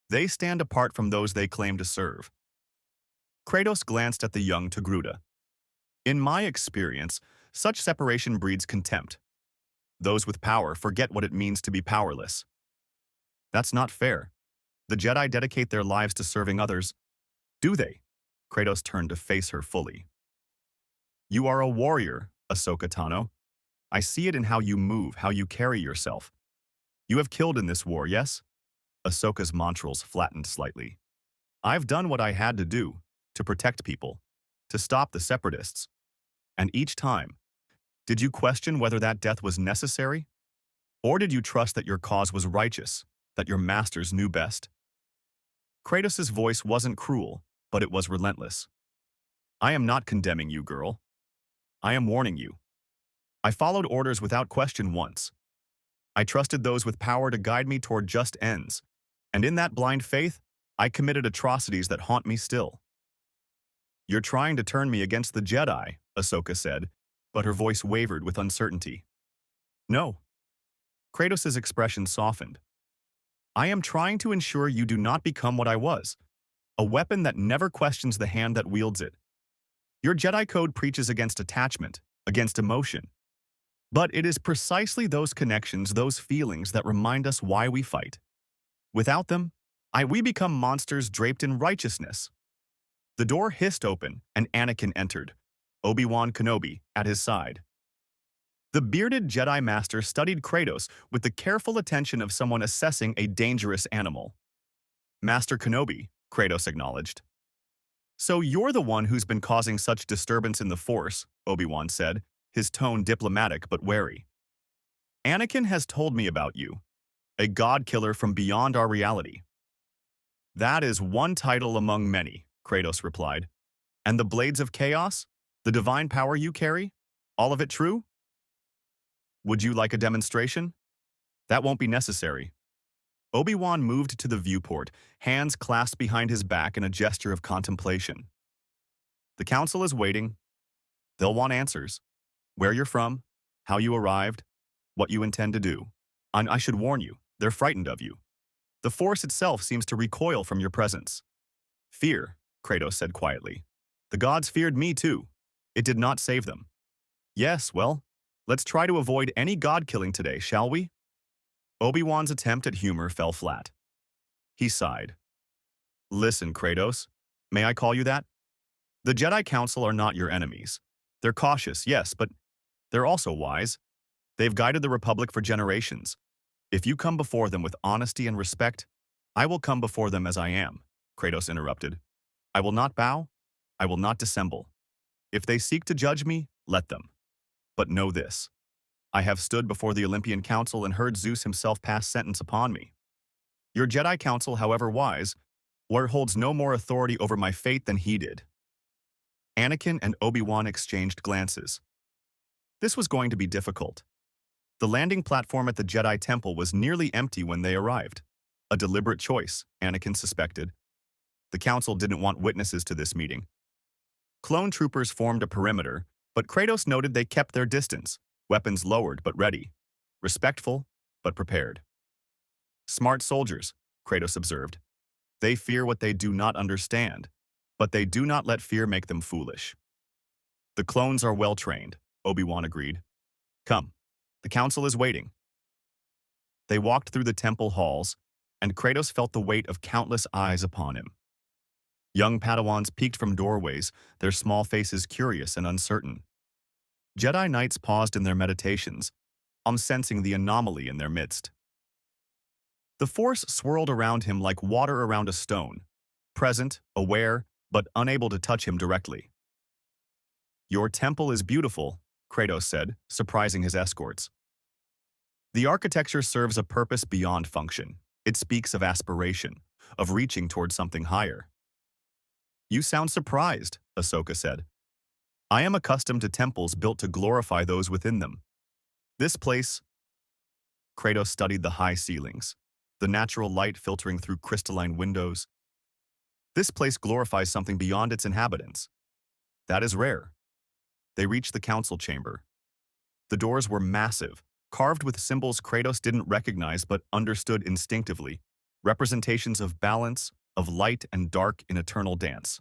They stand apart from those they claim to serve. Kratos glanced at the young Togruta. In my experience, such separation breeds contempt. Those with power forget what it means to be powerless. That's not fair. The Jedi dedicate their lives to serving others. Do they? Kratos turned to face her fully. You are a warrior, Ahsoka Tano. I see it in how you move, how you carry yourself. You have killed in this war, yes? Ahsoka's montrals flattened slightly. I've done what I had to do, to protect people, to stop the separatists. And each time, did you question whether that death was necessary? Or did you trust that your cause was righteous, that your masters knew best? Kratos' voice wasn't cruel, but it was relentless. I am not condemning you, girl. I am warning you. I followed orders without question once. I trusted those with power to guide me toward just ends, and in that blind faith, I committed atrocities that haunt me still. You're trying to turn me against the Jedi, Ahsoka said, but her voice wavered with uncertainty. No. Kratos' expression softened. I am trying to ensure you do not become what I was, a weapon that never questions the hand that wields it. Your Jedi Code preaches against attachment, against emotion. But it is precisely those connections, those feelings that remind us why we fight. Without them, we become monsters draped in righteousness. The door hissed open and Anakin entered, Obi-Wan Kenobi at his side. The bearded Jedi Master studied Kratos with the careful attention of someone assessing a dangerous animal. Master Kenobi, Kratos acknowledged. So you're the one who's been causing such disturbance in the Force, Obi-Wan said, his tone diplomatic but wary. Anakin has told me about you, a god-killer from beyond our reality. That is one title among many, Kratos replied. And the Blades of Chaos? The divine power you carry? All of it true? Would you like a demonstration? That won't be necessary. Obi-Wan moved to the viewport, hands clasped behind his back in a gesture of contemplation. The council is waiting. They'll want answers. Where you're from, how you arrived, what you intend to do. And I should warn you, they're frightened of you. The Force itself seems to recoil from your presence. Fear, Kratos said quietly. The gods feared me too. It did not save them. Yes, well, let's try to avoid any god-killing today, shall we? Obi-Wan's attempt at humor fell flat. He sighed. Listen, Kratos, may I call you that? The Jedi Council are not your enemies. They're cautious, yes, but they're also wise. They've guided the Republic for generations. If you come before them with honesty and respect, I will come before them as I am, Kratos interrupted. I will not bow. I will not dissemble. If they seek to judge me, let them. But know this. I have stood before the Olympian Council and heard Zeus himself pass sentence upon me. Your Jedi Council, however wise, holds no more authority over my fate than he did. Anakin and Obi-Wan exchanged glances. This was going to be difficult. The landing platform at the Jedi Temple was nearly empty when they arrived. A deliberate choice, Anakin suspected. The Council didn't want witnesses to this meeting. Clone troopers formed a perimeter, but Kratos noted they kept their distance, weapons lowered but ready, respectful but prepared. Smart soldiers, Kratos observed. They fear what they do not understand, but they do not let fear make them foolish. The clones are well trained, Obi-Wan agreed. Come, the council is waiting. They walked through the temple halls, and Kratos felt the weight of countless eyes upon him. Young Padawans peeked from doorways, their small faces curious and uncertain. Jedi Knights paused in their meditations, sensing the anomaly in their midst. The Force swirled around him like water around a stone, present, aware, but unable to touch him directly. Your temple is beautiful, Kratos said, surprising his escorts. The architecture serves a purpose beyond function. It speaks of aspiration, of reaching toward something higher. You sound surprised, Ahsoka said. I am accustomed to temples built to glorify those within them. This place... Kratos studied the high ceilings, the natural light filtering through crystalline windows. This place glorifies something beyond its inhabitants. That is rare. They reached the council chamber. The doors were massive, carved with symbols Kratos didn't recognize but understood instinctively, representations of balance, of light and dark in eternal dance.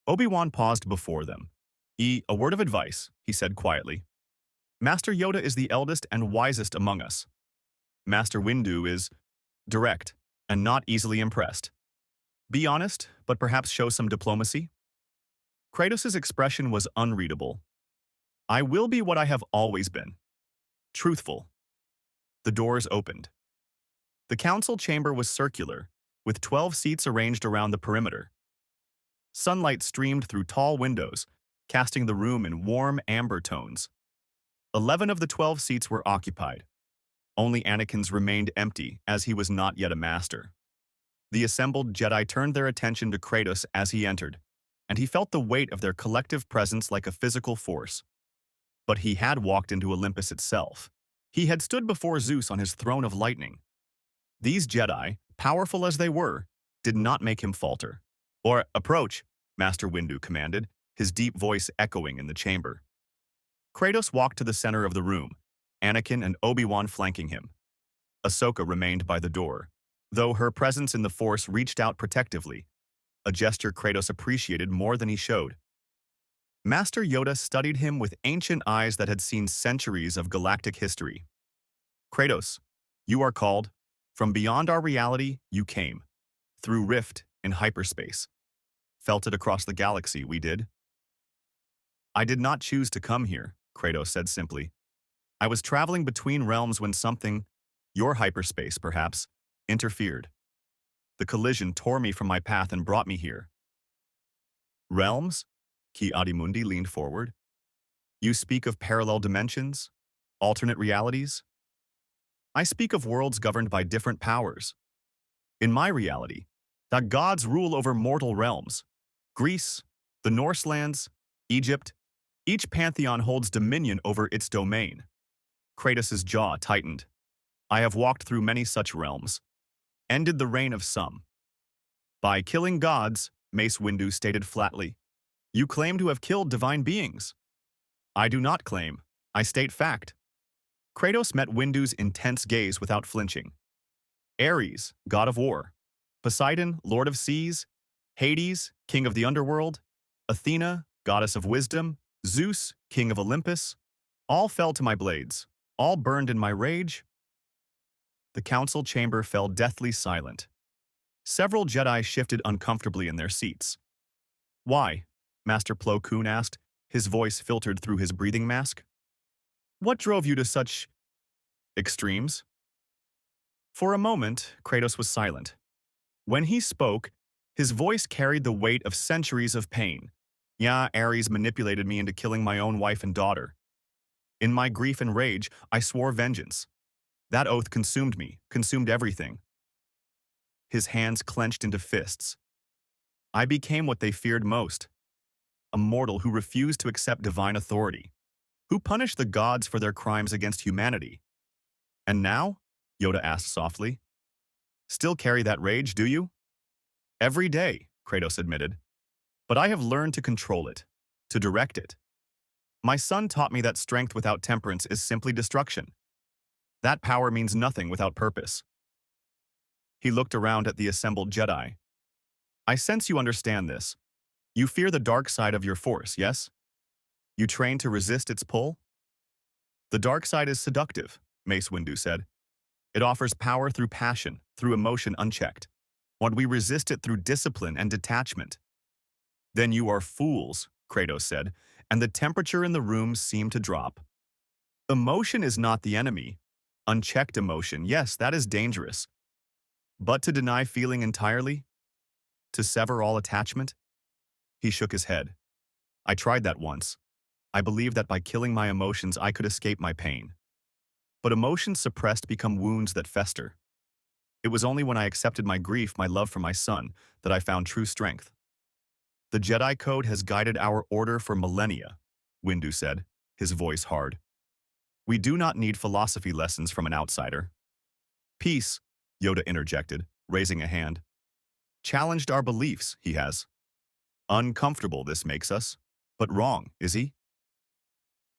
Obi-Wan paused before them. A word of advice, he said quietly. Master Yoda is the eldest and wisest among us. Master Windu is direct and not easily impressed. Be honest, but perhaps show some diplomacy. Kratos' expression was unreadable. I will be what I have always been. Truthful. The doors opened. The council chamber was circular, with 12 seats arranged around the perimeter. Sunlight streamed through tall windows, casting the room in warm amber tones. 11 of the 12 seats were occupied. Only Anakin's remained empty, as he was not yet a master. The assembled Jedi turned their attention to Kratos as he entered, and he felt the weight of their collective presence like a physical force. But he had walked into Olympus itself. He had stood before Zeus on his throne of lightning. These Jedi, powerful as they were, did not make him falter. Or approach, Master Windu commanded, his deep voice echoing in the chamber. Kratos walked to the center of the room, Anakin and Obi-Wan flanking him. Ahsoka remained by the door, though her presence in the Force reached out protectively, a gesture Kratos appreciated more than he showed. Master Yoda studied him with ancient eyes that had seen centuries of galactic history. Kratos, you are called. From beyond our reality, you came. Through rift in hyperspace. Felt it across the galaxy, we did. I did not choose to come here, Kratos said simply. I was traveling between realms when something, your hyperspace perhaps, interfered. The collision tore me from my path and brought me here. Realms? Ki Adimundi leaned forward. You speak of parallel dimensions? Alternate realities? I speak of worlds governed by different powers. In my reality, that gods rule over mortal realms. Greece, the Norse lands, Egypt, each pantheon holds dominion over its domain. Kratos' jaw tightened. I have walked through many such realms. Ended the reign of some. By killing gods, Mace Windu stated flatly. You claim to have killed divine beings. I do not claim. I state fact. Kratos met Windu's intense gaze without flinching. Ares, god of war. Poseidon, lord of seas. Hades, king of the underworld. Athena, goddess of wisdom. Zeus, king of Olympus. All fell to my blades. All burned in my rage. The council chamber fell deathly silent. Several Jedi shifted uncomfortably in their seats. Why? Master Plo Koon asked, his voice filtered through his breathing mask. What drove you to such extremes? For a moment, Kratos was silent. When he spoke, his voice carried the weight of centuries of pain. Yeah, Ares manipulated me into killing my own wife and daughter. In my grief and rage, I swore vengeance. That oath consumed me, consumed everything. His hands clenched into fists. I became what they feared most. A mortal who refused to accept divine authority, who punished the gods for their crimes against humanity. And now? Yoda asked softly. Still carry that rage, do you? Every day, Kratos admitted. but I have learned to control it, to direct it. My son taught me that strength without temperance is simply destruction. That power means nothing without purpose. He looked around at the assembled Jedi. I sense you understand this. You fear the dark side of your force, yes? You train to resist its pull? The dark side is seductive, Mace Windu said. It offers power through passion, through emotion unchecked. When we resist it through discipline and detachment. Then you are fools, Kratos said, and the temperature in the room seemed to drop. Emotion is not the enemy. Unchecked emotion, yes, that is dangerous. But to deny feeling entirely? To sever all attachment? He shook his head. I tried that once. I believed that by killing my emotions I could escape my pain. But emotions suppressed become wounds that fester. It was only when I accepted my grief, my love for my son, that I found true strength. The Jedi Code has guided our order for millennia, Windu said, his voice hard. We do not need philosophy lessons from an outsider. Peace, Yoda interjected, raising a hand. Challenged our beliefs, he has. Uncomfortable this makes us, but wrong, is he?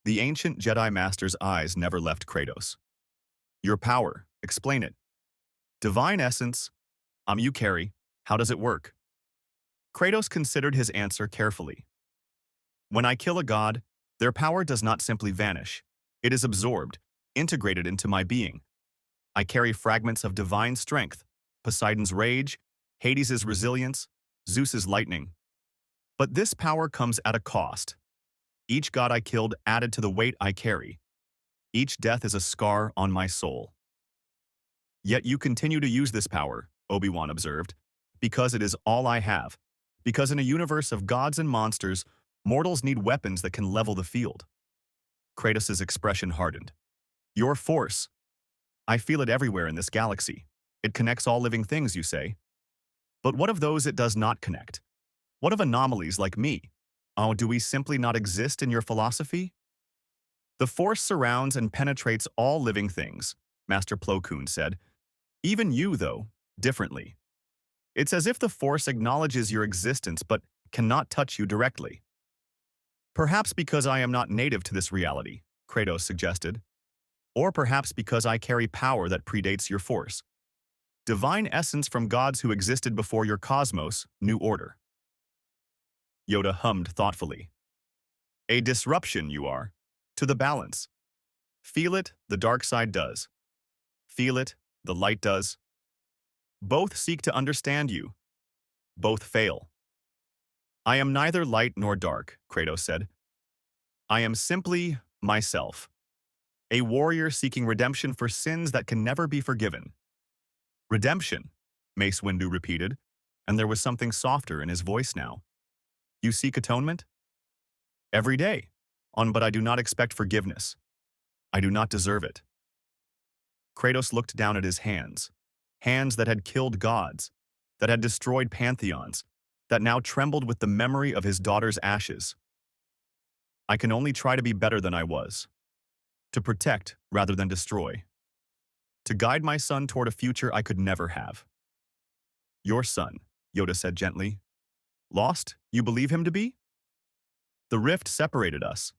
The ancient Jedi Master's eyes never left Kratos. Your power, explain it. Divine essence, you carry, how does it work? Kratos considered his answer carefully. When I kill a god, their power does not simply vanish. It is absorbed, integrated into my being. I carry fragments of divine strength, Poseidon's rage, Hades' resilience, Zeus's lightning. But this power comes at a cost. Each god I killed added to the weight I carry. Each death is a scar on my soul. Yet you continue to use this power, Obi-Wan observed, because it is all I have. Because in a universe of gods and monsters, mortals need weapons that can level the field. Kratos' expression hardened. Your force. I feel it everywhere in this galaxy. It connects all living things, you say. But what of those it does not connect? What of anomalies like me? Oh, do we simply not exist in your philosophy? The force surrounds and penetrates all living things, Master Plo Koon said. Even you, though, differently. It's as if the force acknowledges your existence but cannot touch you directly. Perhaps because I am not native to this reality, Kratos suggested. Or perhaps because I carry power that predates your force. Divine essence from gods who existed before your cosmos, new order. Yoda hummed thoughtfully. A disruption, you are, to the balance. Feel it, the dark side does. Feel it, the light does. Both seek to understand you. Both fail. I am neither light nor dark, Kratos said. I am simply myself. A warrior seeking redemption for sins that can never be forgiven. Redemption, Mace Windu repeated, and there was something softer in his voice now. You seek atonement? Every day, but I do not expect forgiveness. I do not deserve it. Kratos looked down at his hands, hands that had killed gods, that had destroyed pantheons, that now trembled with the memory of his daughter's ashes. I can only try to be better than I was. To protect rather than destroy. To guide my son toward a future I could never have. Your son, Yoda said gently. Lost, you believe him to be? The rift separated us.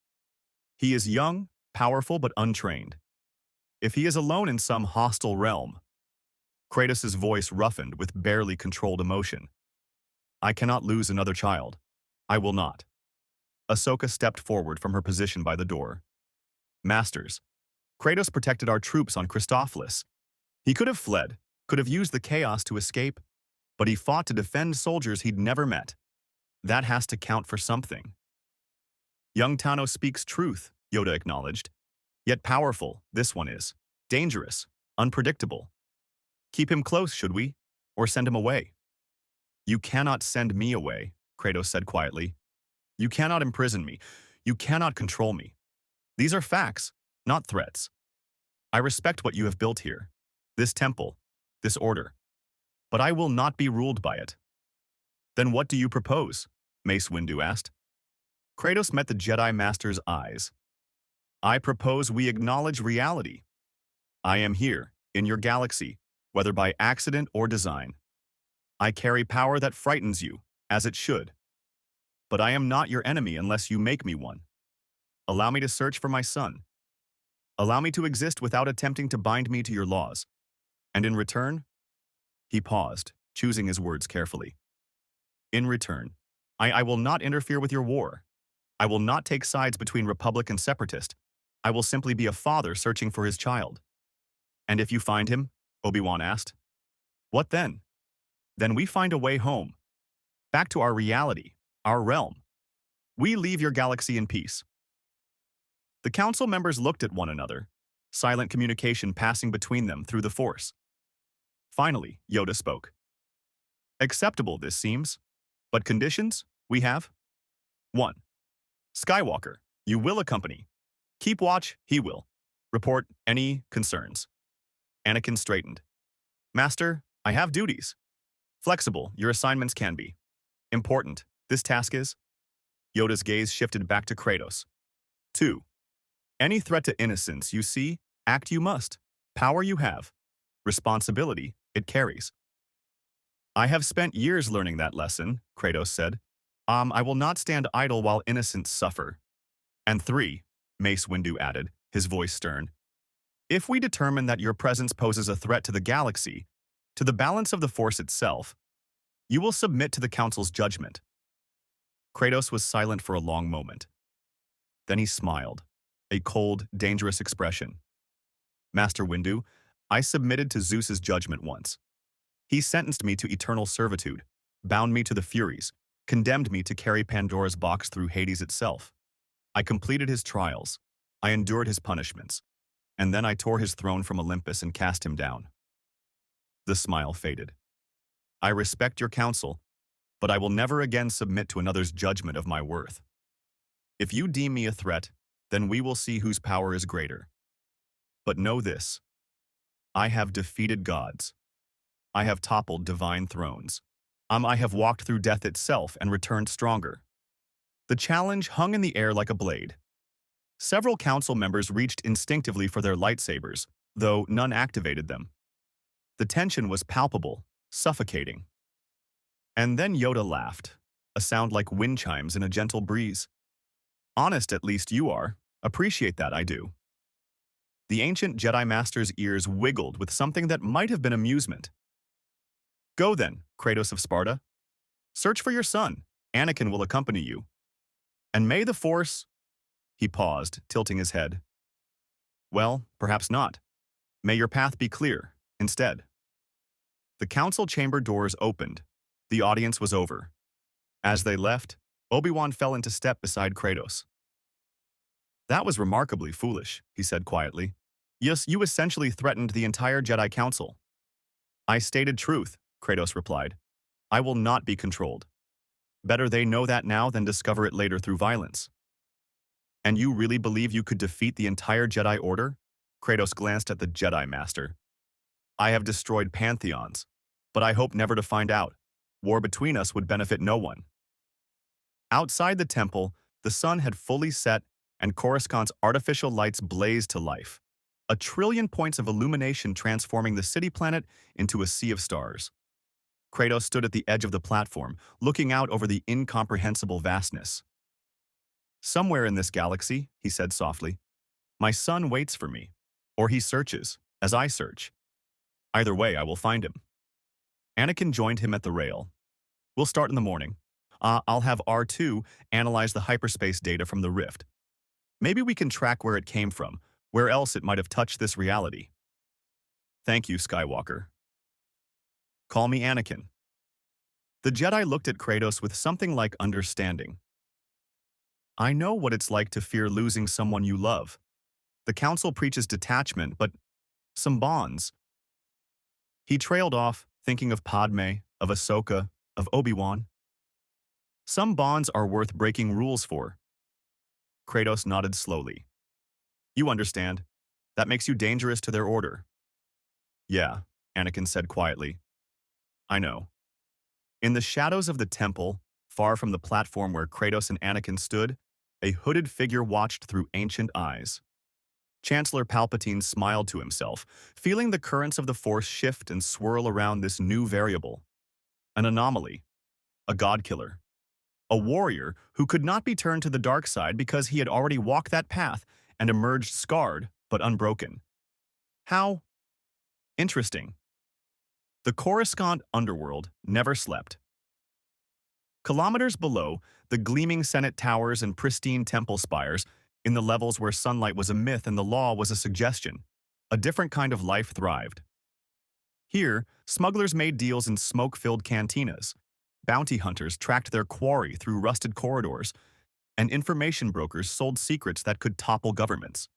He is young, powerful, but untrained. If he is alone in some hostile realm. Kratos' voice roughened with barely controlled emotion. I cannot lose another child. I will not. Ahsoka stepped forward from her position by the door. Masters, Kratos protected our troops on Christophlis. He could have fled, could have used the chaos to escape, but he fought to defend soldiers he'd never met. That has to count for something. Young Tano speaks truth, Yoda acknowledged. Yet powerful, this one is. Dangerous, unpredictable. Keep him close, should we? Or send him away? You cannot send me away, Kratos said quietly. You cannot imprison me. You cannot control me. These are facts, not threats. I respect what you have built here. This temple, this order. But I will not be ruled by it. Then what do you propose? Mace Windu asked. Kratos met the Jedi Master's eyes. I propose we acknowledge reality. I am here, in your galaxy, whether by accident or design. I carry power that frightens you, as it should. but I am not your enemy unless you make me one. Allow me to search for my son. Allow me to exist without attempting to bind me to your laws. And in return, he paused, choosing his words carefully. In return, I will not interfere with your war. I will not take sides between Republic and Separatist. I will simply be a father searching for his child. And if you find him, Obi-Wan asked, what then? Then we find a way home. Back to our reality, our realm. We leave your galaxy in peace. The council members looked at one another, silent communication passing between them through the Force. Finally, Yoda spoke. Acceptable, this seems. But conditions we have? 1. Skywalker, you will accompany. Keep watch, he will. Report any concerns. Anakin straightened. Master, I have duties. Flexible, your assignments can be. Important, this task is? Yoda's gaze shifted back to Kratos. 2. Any threat to innocence you see, act you must. Power you have. Responsibility it carries. I have spent years learning that lesson, Kratos said. I will not stand idle while innocents suffer. And 3, Mace Windu added, his voice stern. If we determine that your presence poses a threat to the galaxy, to the balance of the Force itself, you will submit to the Council's judgment. Kratos was silent for a long moment. Then he smiled, a cold, dangerous expression. Master Windu, I submitted to Zeus's judgment once. He sentenced me to eternal servitude, bound me to the Furies, condemned me to carry Pandora's box through Hades itself. I completed his trials. I endured his punishments. And then I tore his throne from Olympus and cast him down. The smile faded. I respect your counsel, but I will never again submit to another's judgment of my worth. If you deem me a threat, then we will see whose power is greater. But know this. I have defeated gods. I have toppled divine thrones. I have walked through death itself and returned stronger. The challenge hung in the air like a blade. Several council members reached instinctively for their lightsabers, though none activated them. The tension was palpable, suffocating. And then Yoda laughed, a sound like wind chimes in a gentle breeze. Honest at least you are. Appreciate that, I do. The ancient Jedi Master's ears wiggled with something that might have been amusement. Go then, Kratos of Sparta. Search for your son. Anakin will accompany you. And may the Force... He paused, tilting his head. Well, perhaps not. May your path be clear, instead. The council chamber doors opened. The audience was over. As they left, Obi-Wan fell into step beside Kratos. That was remarkably foolish, he said quietly. Yes, you essentially threatened the entire Jedi Council. I stated truth, Kratos replied. I will not be controlled. Better they know that now than discover it later through violence. And you really believe you could defeat the entire Jedi Order? Kratos glanced at the Jedi Master. I have destroyed pantheons, but I hope never to find out. War between us would benefit no one. Outside the temple, the sun had fully set and Coruscant's artificial lights blazed to life. 1 trillion points of illumination transforming the city planet into a sea of stars. Kratos stood at the edge of the platform, looking out over the incomprehensible vastness. Somewhere in this galaxy, he said softly, my son waits for me, or he searches, as I search. Either way, I will find him. Anakin joined him at the rail. We'll start in the morning. I'll have R2 analyze the hyperspace data from the rift. Maybe we can track where it came from, where else it might have touched this reality. Thank you, Skywalker. Call me Anakin. The Jedi looked at Kratos with something like understanding. I know what it's like to fear losing someone you love. The Council preaches detachment, but some bonds. He trailed off, thinking of Padme, of Ahsoka, of Obi-Wan. Some bonds are worth breaking rules for. Kratos nodded slowly. You understand. That makes you dangerous to their order. Yeah, Anakin said quietly. I know. In the shadows of the temple, far from the platform where Kratos and Anakin stood, a hooded figure watched through ancient eyes. Chancellor Palpatine smiled to himself, feeling the currents of the Force shift and swirl around this new variable. An anomaly. A god-killer. a warrior who could not be turned to the dark side because he had already walked that path and emerged scarred but unbroken. How interesting. The Coruscant underworld never slept. Kilometers below, the gleaming Senate towers and pristine temple spires, in the levels where sunlight was a myth and the law was a suggestion, a different kind of life thrived. Here, smugglers made deals in smoke-filled cantinas, bounty hunters tracked their quarry through rusted corridors, and information brokers sold secrets that could topple governments.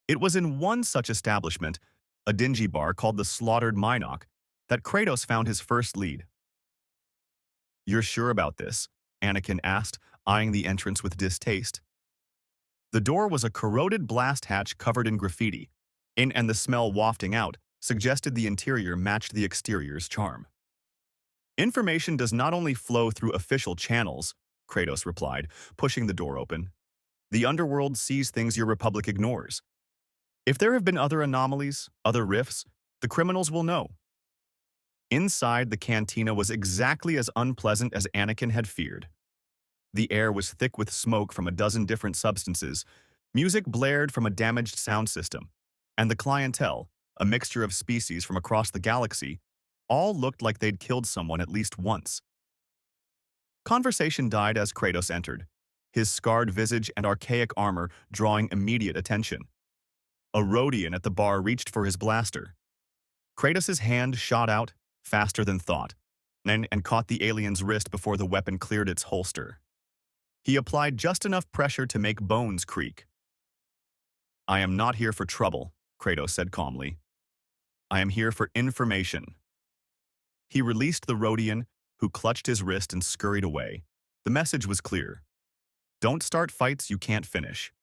It was in one such establishment, a dingy bar called the Slaughtered Minoc, that Kratos found his first lead. "You're sure about this?" Anakin asked, eyeing the entrance with distaste. The door was a corroded blast hatch covered in graffiti, and the smell wafting out suggested the interior matched the exterior's charm. "Information does not only flow through official channels," Kratos replied, pushing the door open. "The underworld sees things your republic ignores. If there have been other anomalies, other rifts, the criminals will know." Inside, the cantina was exactly as unpleasant as Anakin had feared. The air was thick with smoke from a dozen different substances, music blared from a damaged sound system, and the clientele, a mixture of species from across the galaxy, all looked like they'd killed someone at least once. Conversation died as Kratos entered, his scarred visage and archaic armor drawing immediate attention. A Rhodian at the bar reached for his blaster. Kratos' hand shot out, faster than thought, and caught the alien's wrist before the weapon cleared its holster. He applied just enough pressure to make bones creak. "I am not here for trouble," Kratos said calmly. "I am here for information." He released the Rhodian, who clutched his wrist and scurried away. The message was clear. Don't start fights you can't finish.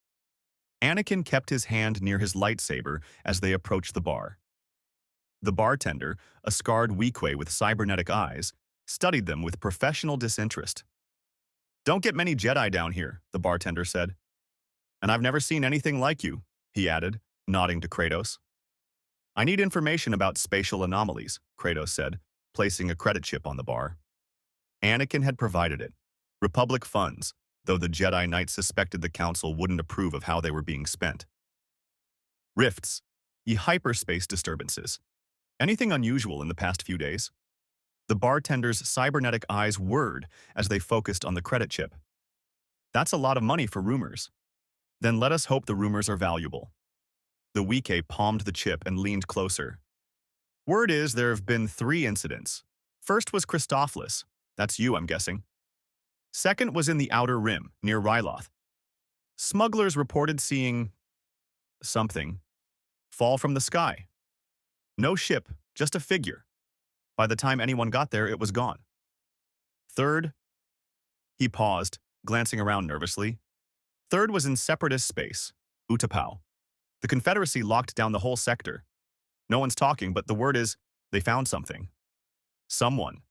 Anakin kept his hand near his lightsaber as they approached the bar. The bartender, a scarred Weequay with cybernetic eyes, studied them with professional disinterest. "Don't get many Jedi down here," the bartender said. "And I've never seen anything like you," he added, nodding to Kratos. "I need information about spatial anomalies," Kratos said, placing a credit chip on the bar. Anakin had provided it. Republic funds, though the Jedi Knights suspected the Council wouldn't approve of how they were being spent. "Rifts, hyperspace disturbances. Anything unusual in the past few days?" The bartender's cybernetic eyes whirred as they focused on the credit chip. "That's a lot of money for rumors." "Then let us hope the rumors are valuable." The Weequay palmed the chip and leaned closer. "Word is there have been 3 incidents. First was Christophilus. That's you, I'm guessing. Second was in the Outer Rim, near Ryloth. Smugglers reported seeing something fall from the sky. No ship, just a figure. By the time anyone got there, it was gone. Third," he paused, glancing around nervously. "Third was in separatist space, Utapau. The Confederacy locked down the whole sector. No one's talking, but the word is they found something. Someone."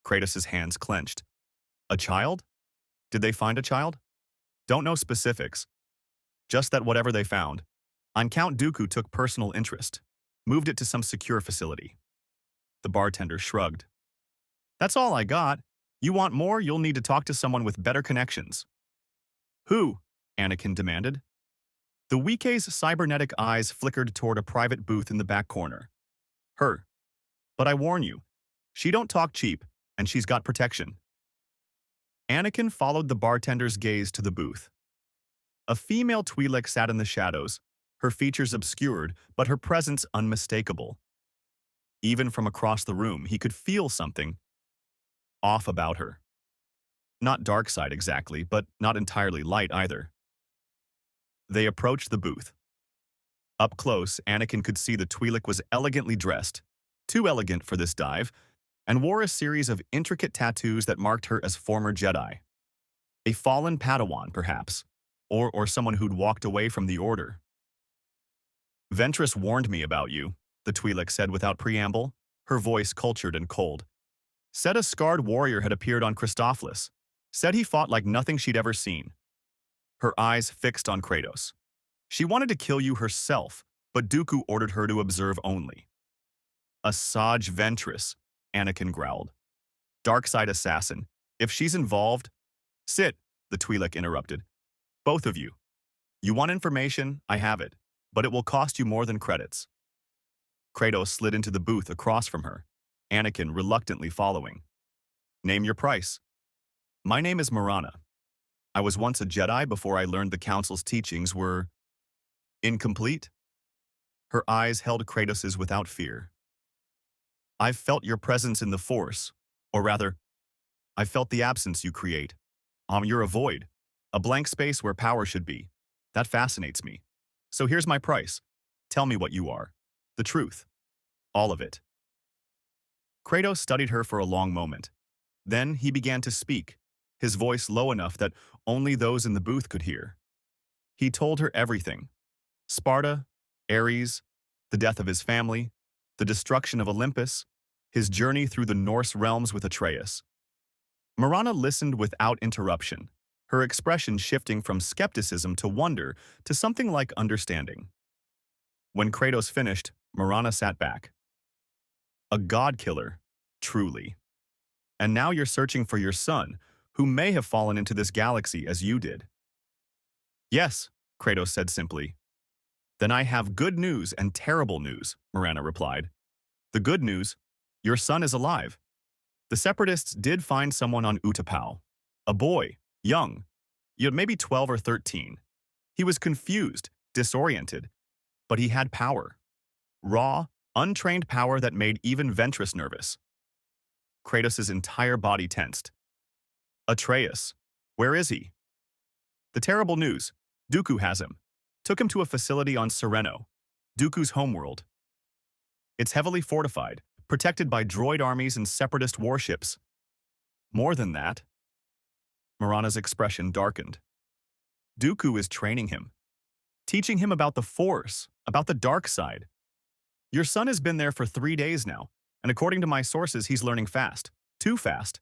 Kratos' hands clenched. "A child? Did they find a child?" "Don't know specifics. Just that whatever they found, Count Dooku took personal interest, moved it to some secure facility." The bartender shrugged. "That's all I got. You want more, you'll need to talk to someone with better connections." "Who?" Anakin demanded. The Weekay's cybernetic eyes flickered toward a private booth in the back corner. "Her. But I warn you, she don't talk cheap, and she's got protection." Anakin followed the bartender's gaze to the booth. A female Twi'lek sat in the shadows, her features obscured, but her presence unmistakable. Even from across the room, he could feel something off about her. Not dark side exactly, but not entirely light either. They approached the booth. Up close, Anakin could see the Twi'lek was elegantly dressed, too elegant for this dive, and wore a series of intricate tattoos that marked her as former Jedi. A fallen Padawan, perhaps, or someone who'd walked away from the Order. "Ventress warned me about you," the Twi'lek said without preamble, her voice cultured and cold. "Said a scarred warrior had appeared on Christophilus. Said he fought like nothing she'd ever seen." Her eyes fixed on Kratos. "She wanted to kill you herself, but Dooku ordered her to observe only." "A Saj Ventress," Anakin growled. "Dark side assassin. If she's involved, sit, the Twi'lek interrupted. Both of you. You want information? I have it. But it will cost you more than credits. Kratos slid into the booth across from her, Anakin reluctantly following. Name your price. My name is Marana. I was once a Jedi before I learned the Council's teachings were incomplete. Her eyes held Kratos's without fear. I've felt your presence in the Force, or rather, I felt the absence you create. You're a void, a blank space where power should be. That fascinates me. So here's my price. Tell me what you are. The truth. All of it. Kratos studied her for a long moment. Then he began to speak, his voice low enough that only those in the booth could hear. He told her everything. Sparta, Ares, the death of his family, the destruction of Olympus, his journey through the Norse realms with Atreus. Marana listened without interruption, her expression shifting from skepticism to wonder to something like understanding. When Kratos finished, Marana sat back. A god killer, truly. And now you're searching for your son, who may have fallen into this galaxy as you did. Yes, Kratos said simply. Then I have good news and terrible news, Marana replied. The good news, your son is alive. The Separatists did find someone on Utapau. A boy, young, yet maybe 12 or 13. He was confused, disoriented, but he had power. Raw, untrained power that made even Ventress nervous. Kratos' entire body tensed. Atreus, where is he? The terrible news, Dooku has him. Took him to a facility on Sereno, Dooku's homeworld. It's heavily fortified, protected by droid armies and separatist warships. More than that, Marana's expression darkened. Dooku is training him, teaching him about the Force, about the dark side. Your son has been there for 3 days now, and according to my sources, he's learning fast. Too fast.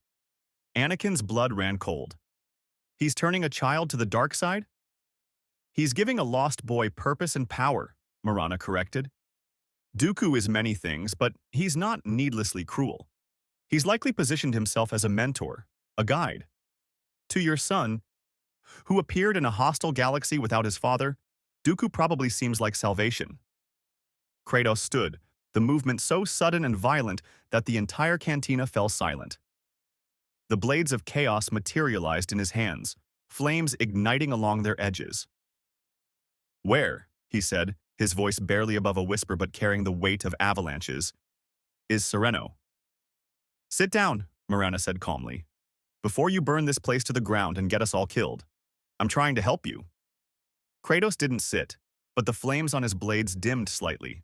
Anakin's blood ran cold. He's turning a child to the dark side? He's giving a lost boy purpose and power, Marana corrected. Dooku is many things, but he's not needlessly cruel. He's likely positioned himself as a mentor, a guide. To your son, who appeared in a hostile galaxy without his father, Dooku probably seems like salvation. Kratos stood, the movement so sudden and violent that the entire cantina fell silent. The blades of chaos materialized in his hands, flames igniting along their edges. Where, he said, his voice barely above a whisper but carrying the weight of avalanches, is Sereno? Sit down, Marana said calmly. Before you burn this place to the ground and get us all killed. I'm trying to help you. Kratos didn't sit, but the flames on his blades dimmed slightly.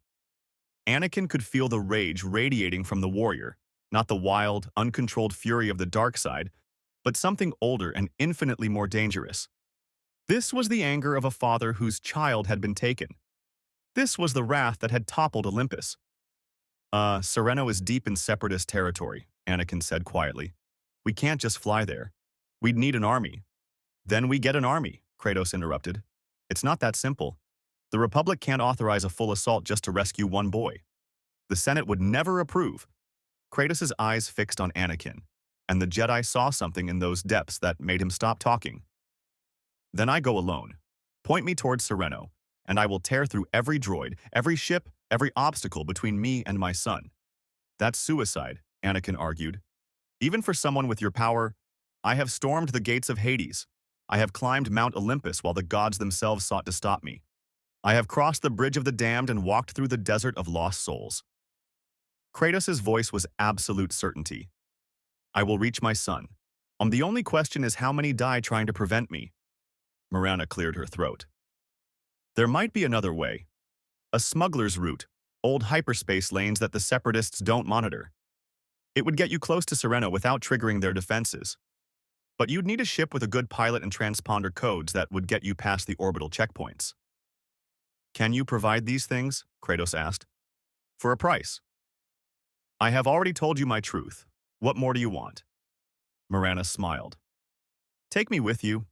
Anakin could feel the rage radiating from the warrior, not the wild, uncontrolled fury of the dark side, but something older and infinitely more dangerous. This was the anger of a father whose child had been taken. This was the wrath that had toppled Olympus. Sereno is deep in Separatist territory, Anakin said quietly. We can't just fly there. We'd need an army. Then we get an army, Kratos interrupted. It's not that simple. The Republic can't authorize a full assault just to rescue one boy. The Senate would never approve. Kratos' eyes fixed on Anakin, and the Jedi saw something in those depths that made him stop talking. Then I go alone. Point me towards Sereno, and I will tear through every droid, every ship, every obstacle between me and my son. That's suicide, Anakin argued. Even for someone with your power, I have stormed the gates of Hades. I have climbed Mount Olympus while the gods themselves sought to stop me. I have crossed the bridge of the damned and walked through the desert of lost souls. Kratos' voice was absolute certainty. I will reach my son. The only question is how many die trying to prevent me. Marana cleared her throat. There might be another way. A smuggler's route, old hyperspace lanes that the Separatists don't monitor. It would get you close to Sereno without triggering their defenses. But you'd need a ship with a good pilot and transponder codes that would get you past the orbital checkpoints. Can you provide these things? Kratos asked. For a price. I have already told you my truth. What more do you want? Marana smiled. Take me with you.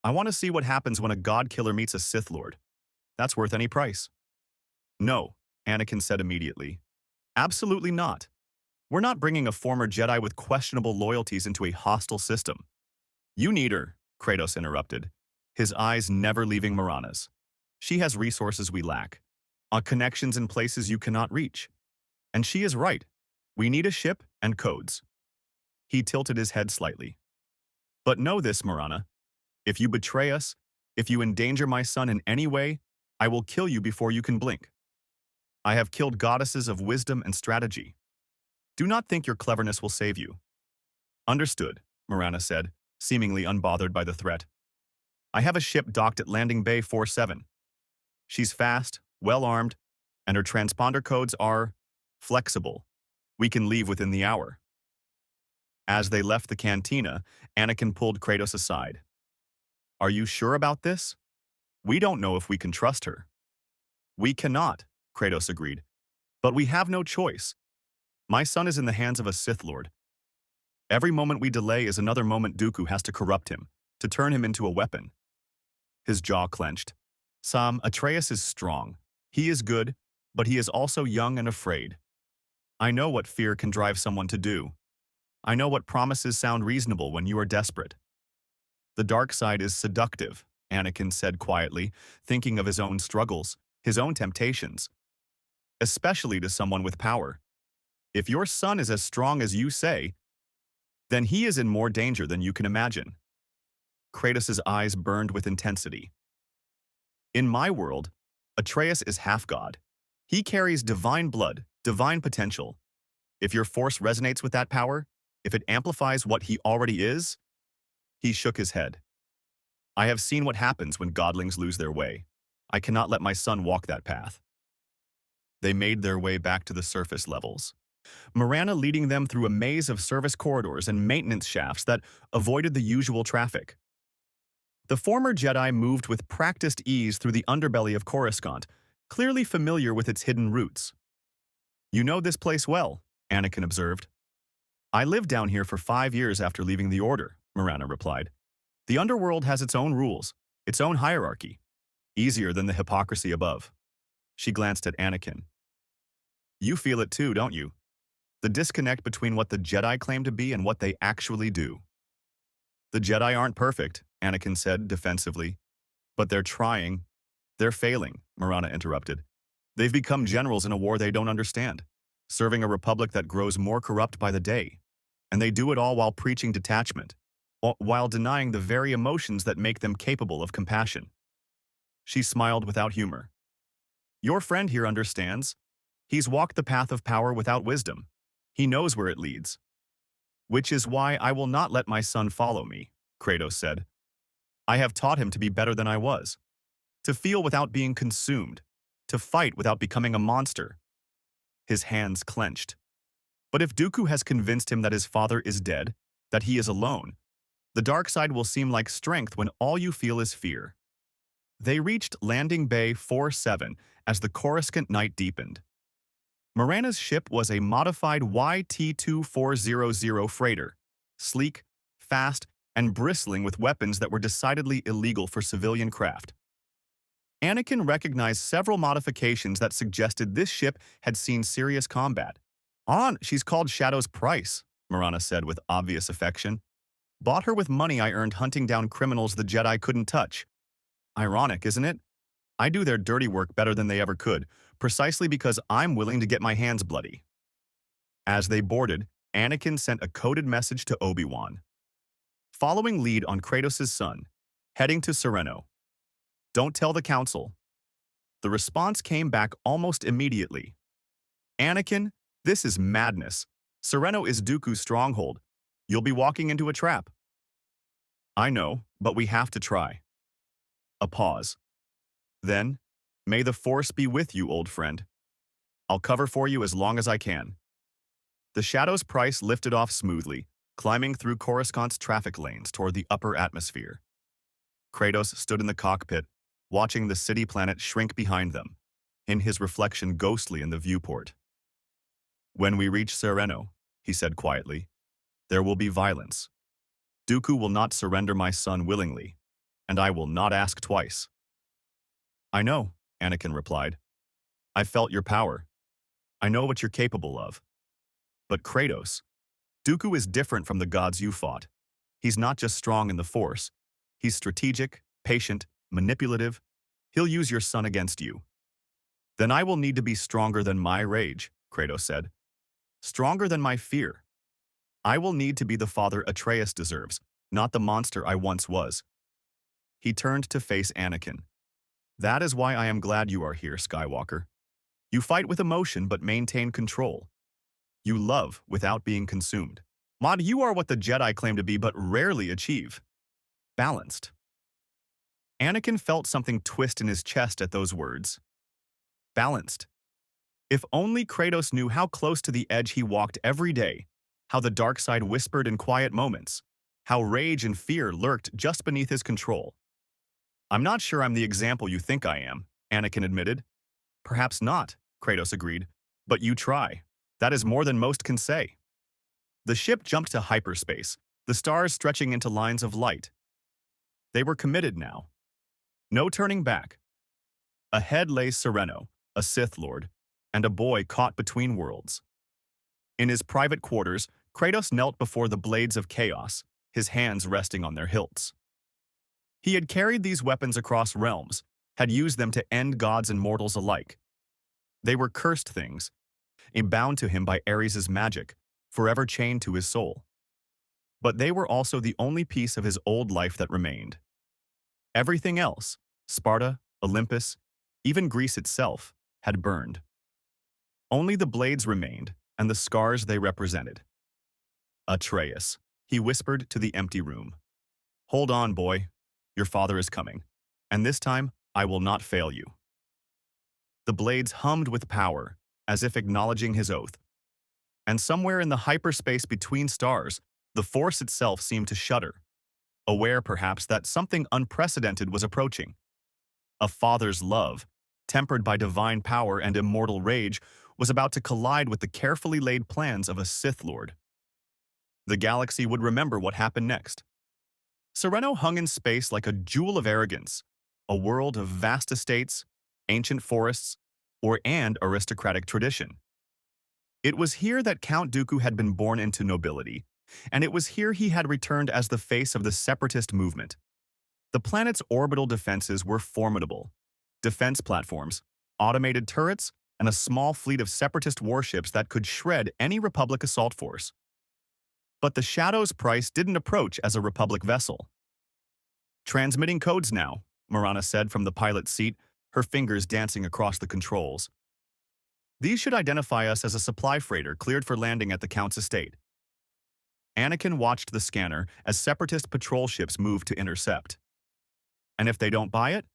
I want to see what happens when a god killer meets a Sith Lord. That's worth any price. No, Anakin said immediately. Absolutely not. We're not bringing a former Jedi with questionable loyalties into a hostile system. You need her, Kratos interrupted, his eyes never leaving Marana's. She has resources we lack, connections in places you cannot reach. And she is right. We need a ship and codes. He tilted his head slightly. But know this, Marana. If you betray us, if you endanger my son in any way, I will kill you before you can blink. I have killed goddesses of wisdom and strategy. Do not think your cleverness will save you. Understood, Marana said, seemingly unbothered by the threat. I have a ship docked at Landing Bay 47. She's fast, well-armed, and her transponder codes are flexible. We can leave within the hour. As they left the cantina, Anakin pulled Kratos aside. Are you sure about this? We don't know if we can trust her. We cannot, Kratos agreed. But we have no choice. My son is in the hands of a Sith Lord. Every moment we delay is another moment Dooku has to corrupt him, to turn him into a weapon. His jaw clenched. Sam, Atreus is strong. He is good, but he is also young and afraid. I know what fear can drive someone to do. I know what promises sound reasonable when you are desperate. The dark side is seductive, Anakin said quietly, thinking of his own struggles, his own temptations. Especially to someone with power. If your son is as strong as you say, then he is in more danger than you can imagine. Kratos' eyes burned with intensity. In my world, Atreus is half-god. He carries divine blood, divine potential. If your force resonates with that power, if it amplifies what he already is, he shook his head. I have seen what happens when godlings lose their way. I cannot let my son walk that path. They made their way back to the surface levels, Marana leading them through a maze of service corridors and maintenance shafts that avoided the usual traffic. The former Jedi moved with practiced ease through the underbelly of Coruscant, clearly familiar with its hidden routes. You know this place well, Anakin observed. I lived down here for 5 years after leaving the Order, Marana replied. The underworld has its own rules, its own hierarchy. Easier than the hypocrisy above. She glanced at Anakin. You feel it too, don't you? The disconnect between what the Jedi claim to be and what they actually do. The Jedi aren't perfect, Anakin said defensively. But they're trying. They're failing, Marana interrupted. They've become generals in a war they don't understand, serving a republic that grows more corrupt by the day. And they do it all while preaching detachment, while denying the very emotions that make them capable of compassion. She smiled without humor. Your friend here understands. He's walked the path of power without wisdom. He knows where it leads. Which is why I will not let my son follow me, Kratos said. I have taught him to be better than I was, to feel without being consumed, to fight without becoming a monster. His hands clenched. But if Dooku has convinced him that his father is dead, that he is alone, the dark side will seem like strength when all you feel is fear. They reached Landing Bay 47 as the Coruscant night deepened. Marana's ship was a modified YT-2400 freighter, sleek, fast, and bristling with weapons that were decidedly illegal for civilian craft. Anakin recognized several modifications that suggested this ship had seen serious combat. She's called Shadow's Price, Marana said with obvious affection. Bought her with money I earned hunting down criminals the Jedi couldn't touch. Ironic, isn't it? I do their dirty work better than they ever could, precisely because I'm willing to get my hands bloody. As they boarded, Anakin sent a coded message to Obi-Wan. Following lead on Kratos' son, heading to Sereno. Don't tell the Council. The response came back almost immediately. Anakin, this is madness. Sereno is Dooku's stronghold. You'll be walking into a trap. I know, but we have to try. A pause. Then, may the Force be with you, old friend. I'll cover for you as long as I can. The Shadow's Price lifted off smoothly, climbing through Coruscant's traffic lanes toward the upper atmosphere. Kratos stood in the cockpit, watching the city planet shrink behind them, in his reflection ghostly in the viewport. When we reach Sereno, he said quietly, there will be violence. Dooku will not surrender my son willingly, and I will not ask twice. I know, Anakin replied. I felt your power. I know what you're capable of. But Kratos, Dooku is different from the gods you fought. He's not just strong in the Force. He's strategic, patient, manipulative. He'll use your son against you. Then I will need to be stronger than my rage, Kratos said. Stronger than my fear. I will need to be the father Atreus deserves, not the monster I once was. He turned to face Anakin. That is why I am glad you are here, Skywalker. You fight with emotion but maintain control. You love without being consumed. Maud, you are what the Jedi claim to be but rarely achieve. Balanced. Anakin felt something twist in his chest at those words. Balanced. If only Kratos knew how close to the edge he walked every day, how the dark side whispered in quiet moments, how rage and fear lurked just beneath his control. I'm not sure I'm the example you think I am, Anakin admitted. Perhaps not, Kratos agreed, but you try. That is more than most can say. The ship jumped to hyperspace, the stars stretching into lines of light. They were committed now. No turning back. Ahead lay Sereno, a Sith Lord, and a boy caught between worlds. In his private quarters, Kratos knelt before the blades of chaos, his hands resting on their hilts. He had carried these weapons across realms, had used them to end gods and mortals alike. They were cursed things, bound to him by Ares' magic, forever chained to his soul. But they were also the only piece of his old life that remained. Everything else, Sparta, Olympus, even Greece itself, had burned. Only the blades remained, and the scars they represented. Atreus, he whispered to the empty room. Hold on, boy. Your father is coming, and this time I will not fail you. The blades hummed with power, as if acknowledging his oath. And somewhere in the hyperspace between stars, the Force itself seemed to shudder, aware perhaps that something unprecedented was approaching. A father's love, tempered by divine power and immortal rage, was about to collide with the carefully laid plans of a Sith Lord. The galaxy would remember what happened next. Sereno hung in space like a jewel of arrogance, a world of vast estates, ancient forests, and aristocratic tradition. It was here that Count Dooku had been born into nobility, and it was here he had returned as the face of the separatist movement. The planet's orbital defenses were formidable. Defense platforms, automated turrets, and a small fleet of separatist warships that could shred any Republic assault force. But the Shadow's price didn't approach as a Republic vessel. Transmitting codes now, Marana said from the pilot's seat, her fingers dancing across the controls. These should identify us as a supply freighter cleared for landing at the Count's estate. Anakin watched the scanner as separatist patrol ships moved to intercept. And if they don't buy it?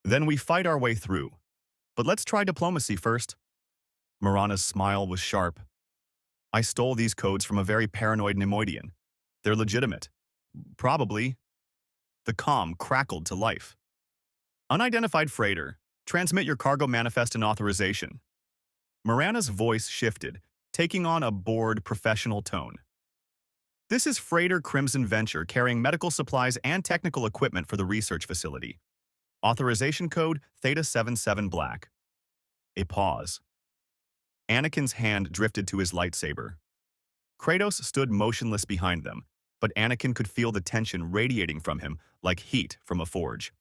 Then we fight our way through. But let's try diplomacy first. Marana's smile was sharp. I stole these codes from a very paranoid Nemoidian. They're legitimate. Probably. The comm crackled to life. Unidentified freighter, transmit your cargo manifest and authorization. Marana's voice shifted, taking on a bored, professional tone. This is Freighter Crimson Venture carrying medical supplies and technical equipment for the research facility. Authorization code Theta-77 Black. A pause. Anakin's hand drifted to his lightsaber. Kratos stood motionless behind them, but Anakin could feel the tension radiating from him like heat from a forge.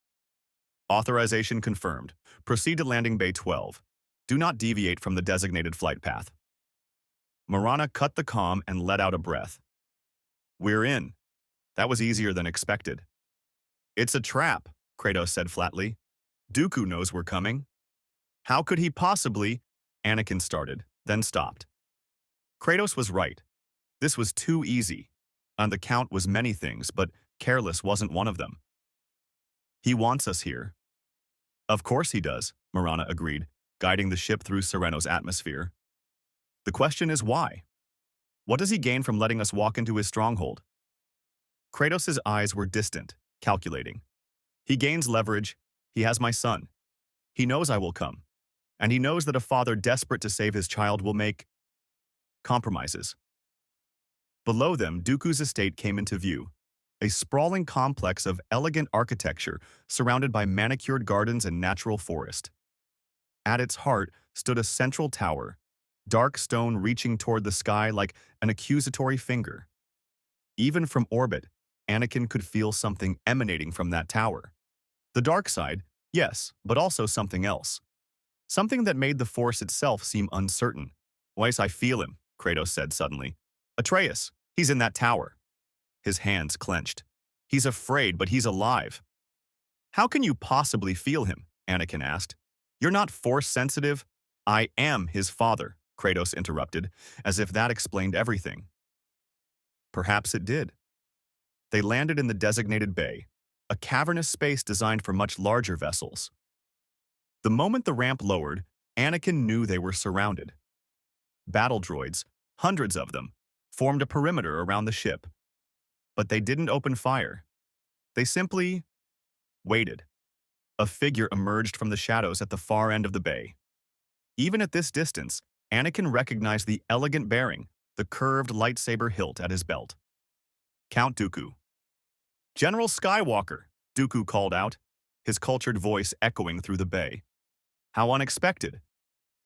Authorization confirmed. Proceed to landing bay 12. Do not deviate from the designated flight path. Marana cut the comm and let out a breath. We're in. That was easier than expected. It's a trap, Kratos said flatly. Dooku knows we're coming. How could he possibly? Anakin started, then stopped. Kratos was right. This was too easy. And the Count was many things, but careless wasn't one of them. He wants us here. Of course he does, Marana agreed, guiding the ship through Sereno's atmosphere. The question is why? What does he gain from letting us walk into his stronghold? Kratos' eyes were distant, calculating. He gains leverage. He has my son. He knows I will come. And he knows that a father desperate to save his child will make compromises. Below them, Dooku's estate came into view, a sprawling complex of elegant architecture surrounded by manicured gardens and natural forest. At its heart stood a central tower, dark stone reaching toward the sky like an accusatory finger. Even from orbit, Anakin could feel something emanating from that tower. The dark side, yes, but also something else. Something that made the Force itself seem uncertain. Weiss, I feel him, Kratos said suddenly. Atreus, he's in that tower. His hands clenched. He's afraid, but he's alive. How can you possibly feel him? Anakin asked. You're not Force-sensitive. I am his father, Kratos interrupted, as if that explained everything. Perhaps it did. They landed in the designated bay, a cavernous space designed for much larger vessels. The moment the ramp lowered, Anakin knew they were surrounded. Battle droids, hundreds of them, formed a perimeter around the ship. But they didn't open fire. They simply waited. A figure emerged from the shadows at the far end of the bay. Even at this distance, Anakin recognized the elegant bearing, the curved lightsaber hilt at his belt. Count Dooku. General Skywalker, Dooku called out, his cultured voice echoing through the bay. How unexpected.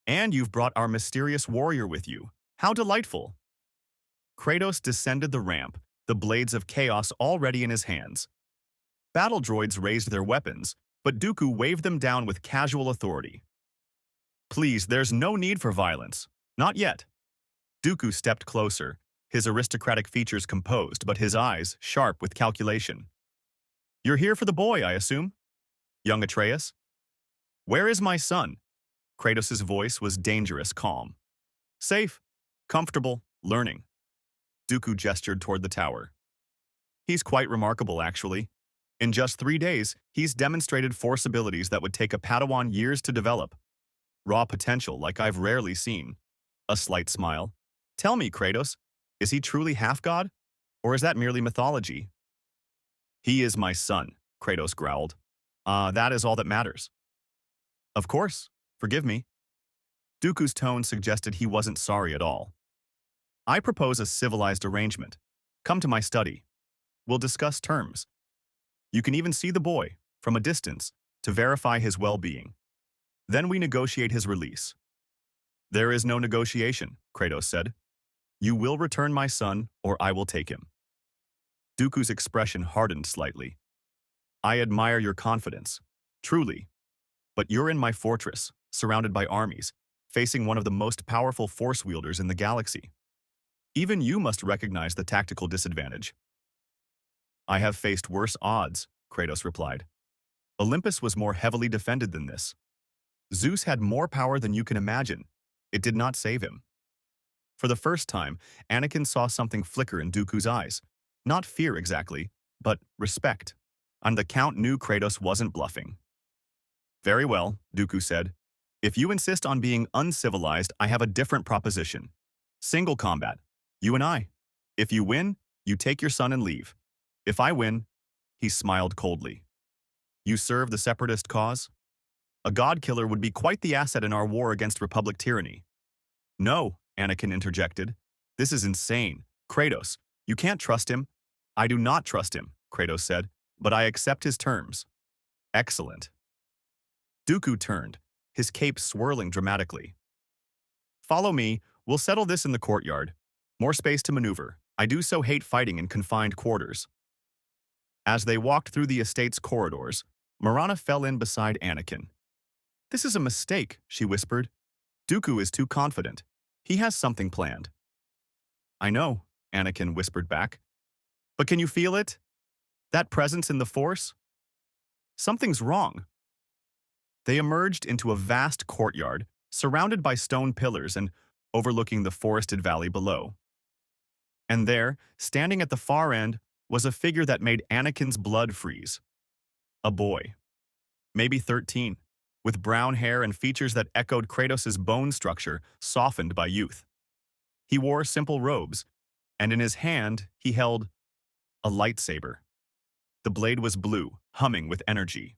And you've brought our mysterious warrior with you. How delightful. Kratos descended the ramp, the blades of chaos already in his hands. Battle droids raised their weapons, but Dooku waved them down with casual authority. Please, there's no need for violence. Not yet. Dooku stepped closer, his aristocratic features composed, but his eyes sharp with calculation. You're here for the boy, I assume? Young Atreus? Where is my son? Kratos' voice was dangerous calm. Safe, comfortable, learning. Dooku gestured toward the tower. He's quite remarkable, actually. In just 3 days, he's demonstrated Force abilities that would take a Padawan years to develop. Raw potential like I've rarely seen. A slight smile. Tell me, Kratos, is he truly half-god? Or is that merely mythology? He is my son, Kratos growled. That is all that matters. Of course. Forgive me. Dooku's tone suggested he wasn't sorry at all. I propose a civilized arrangement. Come to my study. We'll discuss terms. You can even see the boy, from a distance, to verify his well-being. Then we negotiate his release. There is no negotiation, Kratos said. You will return my son, or I will take him. Dooku's expression hardened slightly. I admire your confidence, truly. But you're in my fortress, surrounded by armies, facing one of the most powerful Force wielders in the galaxy. Even you must recognize the tactical disadvantage. I have faced worse odds, Kratos replied. Olympus was more heavily defended than this. Zeus had more power than you can imagine. It did not save him. For the first time, Anakin saw something flicker in Dooku's eyes. Not fear exactly, but respect. And the Count knew Kratos wasn't bluffing. Very well, Dooku said. If you insist on being uncivilized, I have a different proposition. Single combat. You and I. If you win, you take your son and leave. If I win, he smiled coldly. You serve the separatist cause? A god-killer would be quite the asset in our war against Republic tyranny. No, Anakin interjected. This is insane. Kratos, you can't trust him. I do not trust him, Kratos said, but I accept his terms. Excellent. Dooku turned, his cape swirling dramatically. Follow me, we'll settle this in the courtyard. More space to maneuver. I do so hate fighting in confined quarters. As they walked through the estate's corridors, Marana fell in beside Anakin. This is a mistake, she whispered. Dooku is too confident. He has something planned. I know, Anakin whispered back. But can you feel it? That presence in the Force? Something's wrong. They emerged into a vast courtyard, surrounded by stone pillars and overlooking the forested valley below. And there, standing at the far end, was a figure that made Anakin's blood freeze. A boy. Maybe 13, with brown hair and features that echoed Kratos' bone structure, softened by youth. He wore simple robes, and in his hand he held a lightsaber. The blade was blue, humming with energy.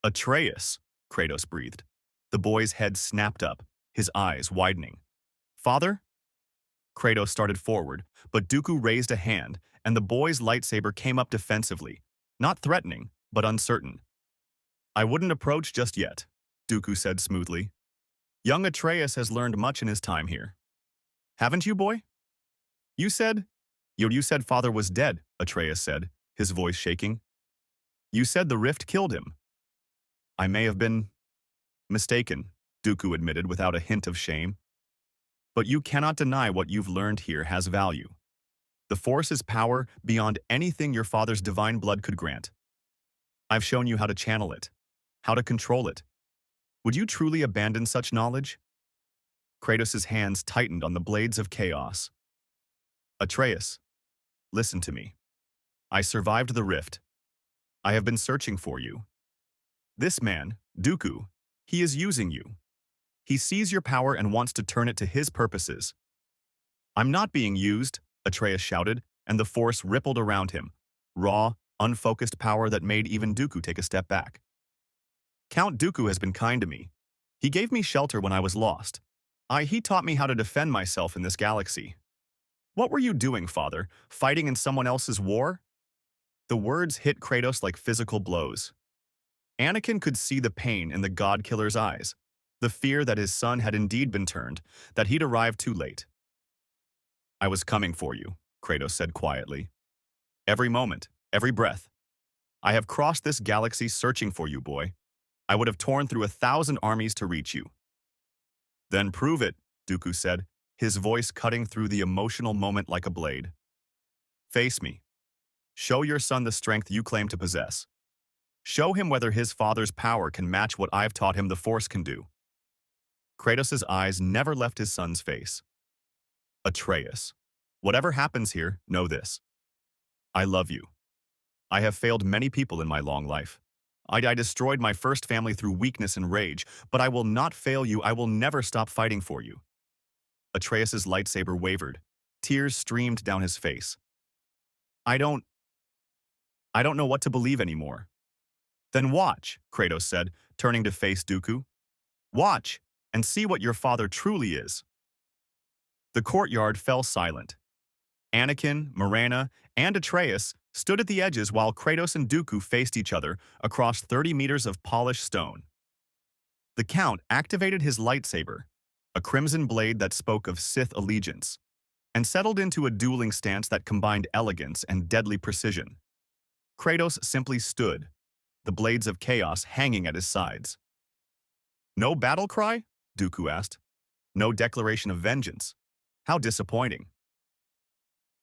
Atreus, Kratos breathed. The boy's head snapped up, his eyes widening. Father? Kratos started forward, but Dooku raised a hand, and the boy's lightsaber came up defensively, not threatening, but uncertain. I wouldn't approach just yet, Dooku said smoothly. Young Atreus has learned much in his time here. Haven't you, boy? You said? You said father was dead, Atreus said, his voice shaking. You said the rift killed him. I may have been mistaken, Dooku admitted without a hint of shame. But you cannot deny what you've learned here has value. The Force is power beyond anything your father's divine blood could grant. I've shown you how to channel it, how to control it. Would you truly abandon such knowledge? Kratos' hands tightened on the blades of chaos. Atreus, listen to me. I survived the rift. I have been searching for you. This man, Dooku, he is using you. He sees your power and wants to turn it to his purposes. I'm not being used, Atreus shouted, and the Force rippled around him. Raw, unfocused power that made even Dooku take a step back. Count Dooku has been kind to me. He gave me shelter when I was lost. He taught me how to defend myself in this galaxy. What were you doing, father? Fighting in someone else's war? The words hit Kratos like physical blows. Anakin could see the pain in the God-killer's eyes, the fear that his son had indeed been turned, that he'd arrived too late. I was coming for you, Kratos said quietly. Every moment, every breath. I have crossed this galaxy searching for you, boy. I would have torn through 1,000 armies to reach you. Then prove it, Dooku said, his voice cutting through the emotional moment like a blade. Face me. Show your son the strength you claim to possess. Show him whether his father's power can match what I've taught him the Force can do. Kratos' eyes never left his son's face. Atreus, whatever happens here, know this. I love you. I have failed many people in my long life. I destroyed my first family through weakness and rage, but I will not fail you. I will never stop fighting for you. Atreus' lightsaber wavered. Tears streamed down his face. I don't know what to believe anymore. Then watch, Kratos said, turning to face Dooku. Watch, and see what your father truly is. The courtyard fell silent. Anakin, Morana, and Atreus stood at the edges while Kratos and Dooku faced each other across 30 meters of polished stone. The Count activated his lightsaber, a crimson blade that spoke of Sith allegiance, and settled into a dueling stance that combined elegance and deadly precision. Kratos simply stood, the blades of chaos hanging at his sides. No battle cry? Dooku asked. No declaration of vengeance. How disappointing.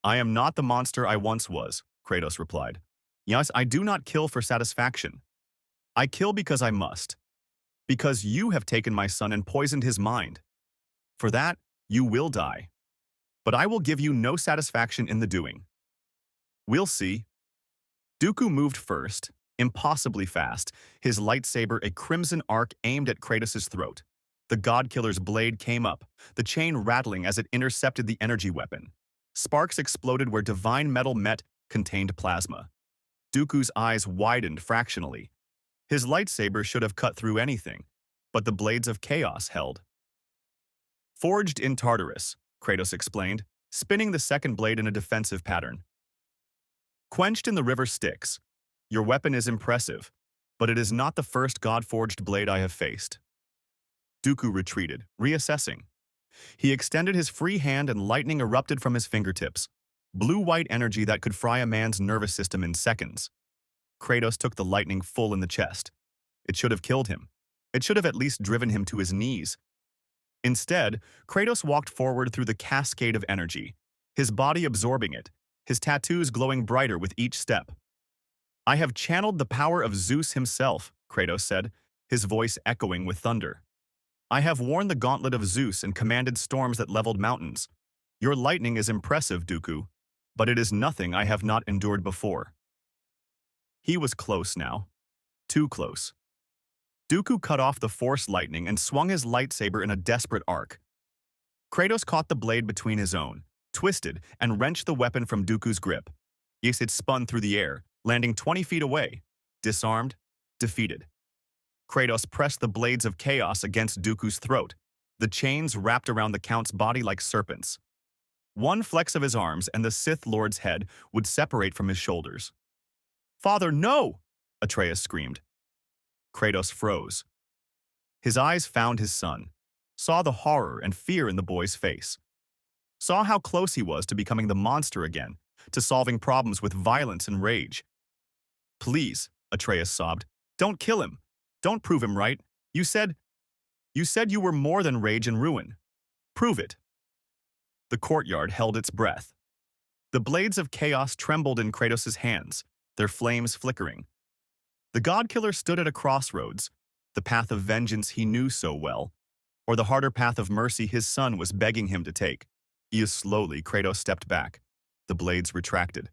I am not the monster I once was, Kratos replied. Yes, I do not kill for satisfaction. I kill because I must. Because you have taken my son and poisoned his mind. For that, you will die. But I will give you no satisfaction in the doing. We'll see. Dooku moved first, impossibly fast, his lightsaber a crimson arc aimed at Kratos' throat. The God-killer's blade came up, the chain rattling as it intercepted the energy weapon. Sparks exploded where divine metal met contained plasma. Dooku's eyes widened fractionally. His lightsaber should have cut through anything, but the blades of chaos held. Forged in Tartarus, Kratos explained, spinning the second blade in a defensive pattern. Quenched in the river Styx, your weapon is impressive, but it is not the first God-forged blade I have faced. Dooku retreated, reassessing. He extended his free hand and lightning erupted from his fingertips, blue-white energy that could fry a man's nervous system in seconds. Kratos took the lightning full in the chest. It should have killed him. It should have at least driven him to his knees. Instead, Kratos walked forward through the cascade of energy, his body absorbing it, his tattoos glowing brighter with each step. I have channeled the power of Zeus himself, Kratos said, his voice echoing with thunder. I have worn the gauntlet of Zeus and commanded storms that leveled mountains. Your lightning is impressive, Dooku, but it is nothing I have not endured before. He was close now. Too close. Dooku cut off the Force lightning and swung his lightsaber in a desperate arc. Kratos caught the blade between his own, twisted, and wrenched the weapon from Dooku's grip. Yes, it spun through the air, landing 20 feet away, disarmed, defeated. Kratos pressed the blades of chaos against Dooku's throat, the chains wrapped around the Count's body like serpents. One flex of his arms and the Sith Lord's head would separate from his shoulders. Father, no! Atreus screamed. Kratos froze. His eyes found his son. saw the horror and fear in the boy's face, saw how close he was to becoming the monster again, to solving problems with violence and rage. "Please," Atreus sobbed, "don't kill him. Don't prove him right. You said, you said you were more than rage and ruin. Prove it." The courtyard held its breath. The blades of chaos trembled in Kratos' hands, their flames flickering. The god-killer stood at a crossroads, the path of vengeance he knew so well, or the harder path of mercy his son was begging him to take. Slowly, Kratos stepped back. The blades retracted.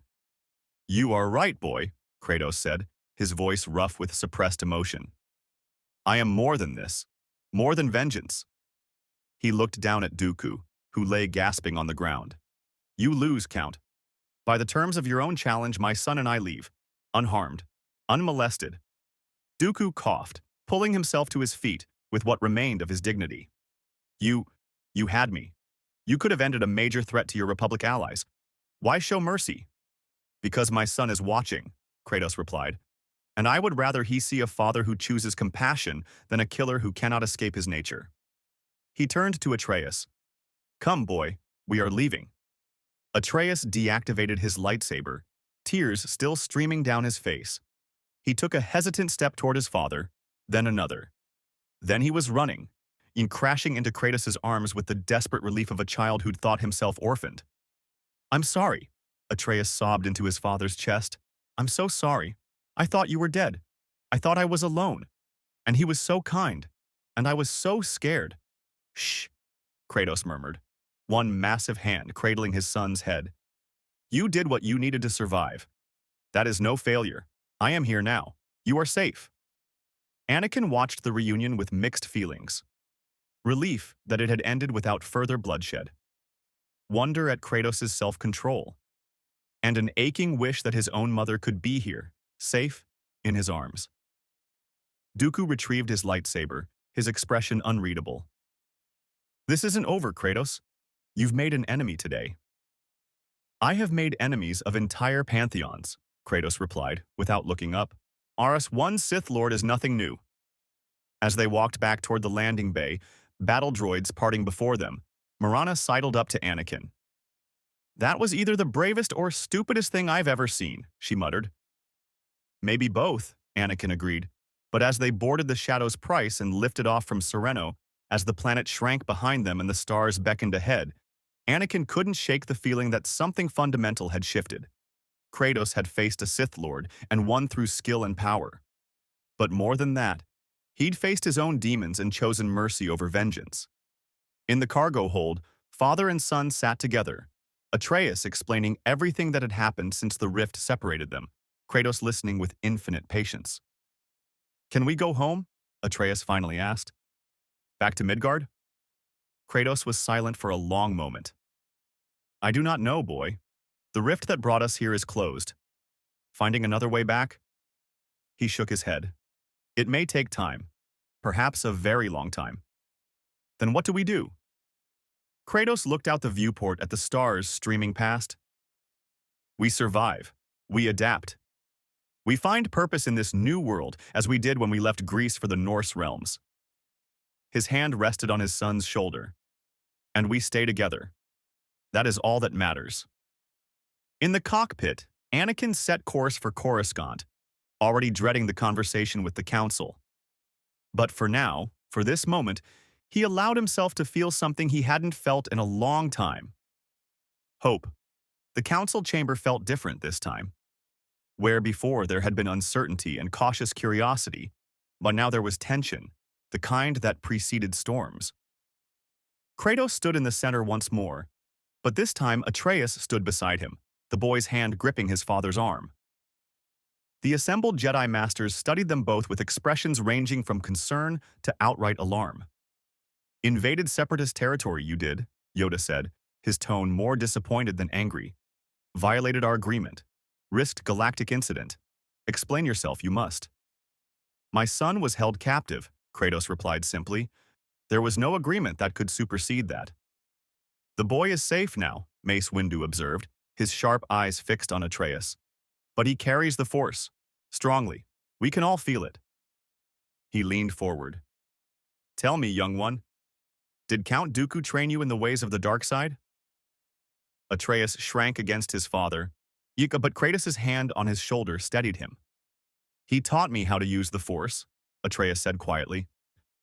"You are right, boy," Kratos said, his voice rough with suppressed emotion. "I am more than this, more than vengeance." He looked down at Dooku, who lay gasping on the ground. "You lose, Count. By the terms of your own challenge, my son and I leave, unharmed, unmolested." Dooku coughed, pulling himself to his feet with what remained of his dignity. You had me. You could have ended a major threat to your Republic allies. Why show mercy?" "Because my son is watching," Kratos replied, "and I would rather he see a father who chooses compassion than a killer who cannot escape his nature." He turned to Atreus. "Come, boy, we are leaving." Atreus deactivated his lightsaber, tears still streaming down his face. He took a hesitant step toward his father, then another. Then he was running, crashing into Kratos' arms with the desperate relief of a child who'd thought himself orphaned. "I'm sorry," Atreus sobbed into his father's chest. "I'm so sorry. I thought you were dead. I thought I was alone. And he was so kind. And I was so scared." "Shh," Kratos murmured, one massive hand cradling his son's head. "You did what you needed to survive. That is no failure. I am here now. You are safe." Anakin watched the reunion with mixed feelings. Relief that it had ended without further bloodshed. Wonder at Kratos' self-control. And an aching wish that his own mother could be here, safe, in his arms. Dooku retrieved his lightsaber, his expression unreadable. "This isn't over, Kratos. You've made an enemy today." "I have made enemies of entire pantheons," Kratos replied, without looking up. "One Sith Lord is nothing new." As they walked back toward the landing bay, battle droids parting before them, Marana sidled up to Anakin. "That was either the bravest or stupidest thing I've ever seen," she muttered. "Maybe both," Anakin agreed, but as they boarded the Shadow's Price and lifted off from Sereno, as the planet shrank behind them and the stars beckoned ahead, Anakin couldn't shake the feeling that something fundamental had shifted. Kratos had faced a Sith Lord and won through skill and power. But more than that, he'd faced his own demons and chosen mercy over vengeance. In the cargo hold, father and son sat together, Atreus explaining everything that had happened since the rift separated them, Kratos listening with infinite patience. "Can we go home?" Atreus finally asked. "Back to Midgard?" Kratos was silent for a long moment. "I do not know, boy. The rift that brought us here is closed. Finding another way back?" He shook his head. "It may take time. Perhaps a very long time." "Then what do we do?" Kratos looked out the viewport at the stars streaming past. "We survive. We adapt. We find purpose in this new world as we did when we left Greece for the Norse realms." His hand rested on his son's shoulder. "And we stay together. That is all that matters." In the cockpit, Anakin set course for Coruscant, already dreading the conversation with the Council. But for now, for this moment, he allowed himself to feel something he hadn't felt in a long time. Hope. The Council chamber felt different this time. Where before there had been uncertainty and cautious curiosity, but now there was tension, the kind that preceded storms. Kratos stood in the center once more, but this time Atreus stood beside him, the boy's hand gripping his father's arm. The assembled Jedi Masters studied them both with expressions ranging from concern to outright alarm. "Invaded Separatist territory, you did," Yoda said, his tone more disappointed than angry. "Violated our agreement. Risked galactic incident. Explain yourself, you must." "My son was held captive," Kratos replied simply. "There was no agreement that could supersede that." "The boy is safe now," Mace Windu observed, his sharp eyes fixed on Atreus. "But he carries the Force. Strongly. We can all feel it." He leaned forward. "Tell me, young one, Did Count Dooku train you in the ways of the dark side? Atreus shrank against his father, but Kratos' hand on his shoulder steadied him. He taught me how to use the Force, Atreus said quietly,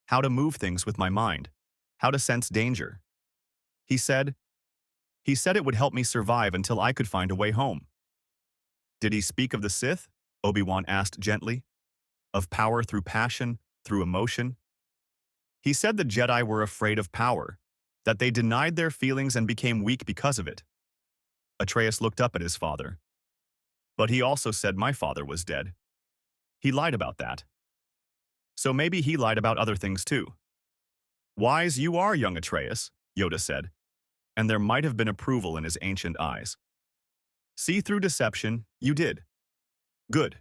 how to move things with my mind, how to sense danger. He said it would help me survive until I could find a way home. Did he speak of the Sith? Obi-Wan asked gently. Of power through passion, through emotion? He said the Jedi were afraid of power, that they denied their feelings and became weak because of it. Atreus looked up at his father. But he also said my father was dead. He lied about that. So maybe he lied about other things too. Wise you are, young Atreus, Yoda said, and there might have been approval in his ancient eyes. See through deception, you did. Good.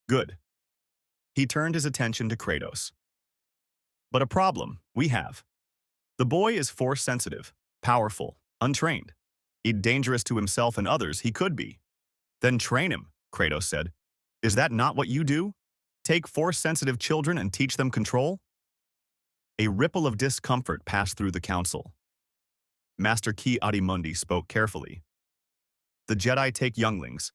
Good. He turned his attention to Kratos. But a problem we have. The boy is force-sensitive, powerful, untrained. Dangerous to himself and others he could be. Then train him, Kratos said. Is that not what you do? Take force-sensitive children and teach them control? A ripple of discomfort passed through the council. Master Ki-Adi-Mundi spoke carefully. The Jedi take younglings,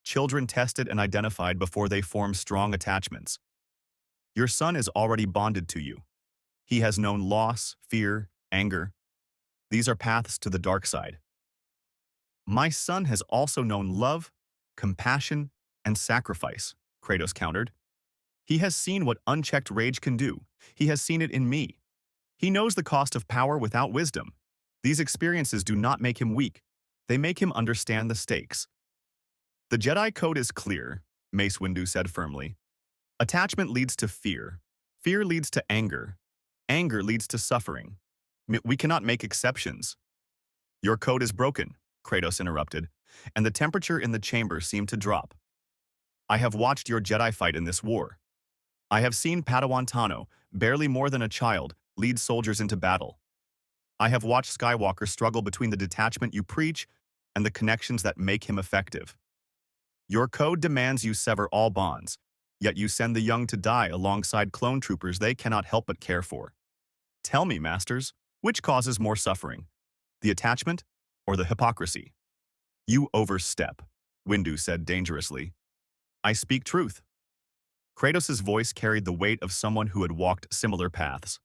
children tested and identified before they form strong attachments. Your son is already bonded to you. He has known loss, fear, anger. These are paths to the dark side. My son has also known love, compassion, and sacrifice, Kratos countered. He has seen what unchecked rage can do. He has seen it in me. He knows the cost of power without wisdom. These experiences do not make him weak. They make him understand the stakes. The Jedi Code is clear, Mace Windu said firmly. Attachment leads to fear. Fear leads to anger. Anger leads to suffering. We cannot make exceptions. Your code is broken, Kratos interrupted, and the temperature in the chamber seemed to drop. I have watched your Jedi fight in this war. I have seen Padawan Tano, barely more than a child, lead soldiers into battle. I have watched Skywalker struggle between the detachment you preach and the connections that make him effective. Your code demands you sever all bonds, yet you send the young to die alongside clone troopers they cannot help but care for. Tell me, masters, which causes more suffering? The attachment or the hypocrisy? You overstep, Windu said dangerously. I speak truth. Kratos' voice carried the weight of someone who had walked similar paths.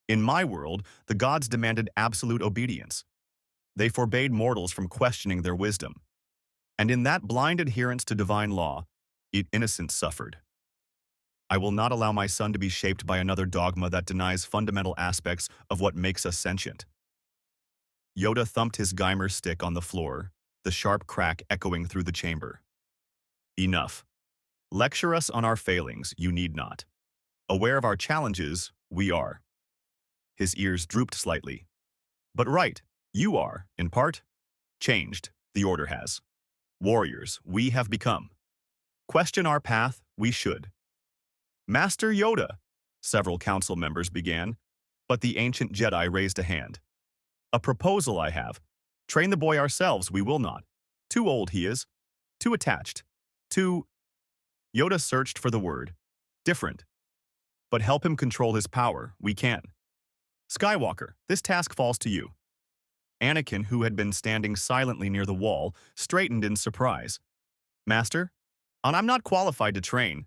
In my world, the gods demanded absolute obedience. They forbade mortals from questioning their wisdom. And in that blind adherence to divine law, innocence suffered. I will not allow my son to be shaped by another dogma that denies fundamental aspects of what makes us sentient. Yoda thumped his Geimer stick on the floor, the sharp crack echoing through the chamber. Enough. Lecture us on our failings, you need not. Aware of our challenges, we are. His ears drooped slightly. But right, you are, in part. Changed, the Order has. Warriors, we have become. Question our path, we should. Master Yoda, several council members began, but the ancient Jedi raised a hand. A proposal I have. Train the boy ourselves, we will not. Too old he is. Too attached. Too... Yoda searched for the word. Different. But help him control his power, we can. Skywalker, this task falls to you. Anakin, who had been standing silently near the wall, straightened in surprise. Master? I'm not qualified to train.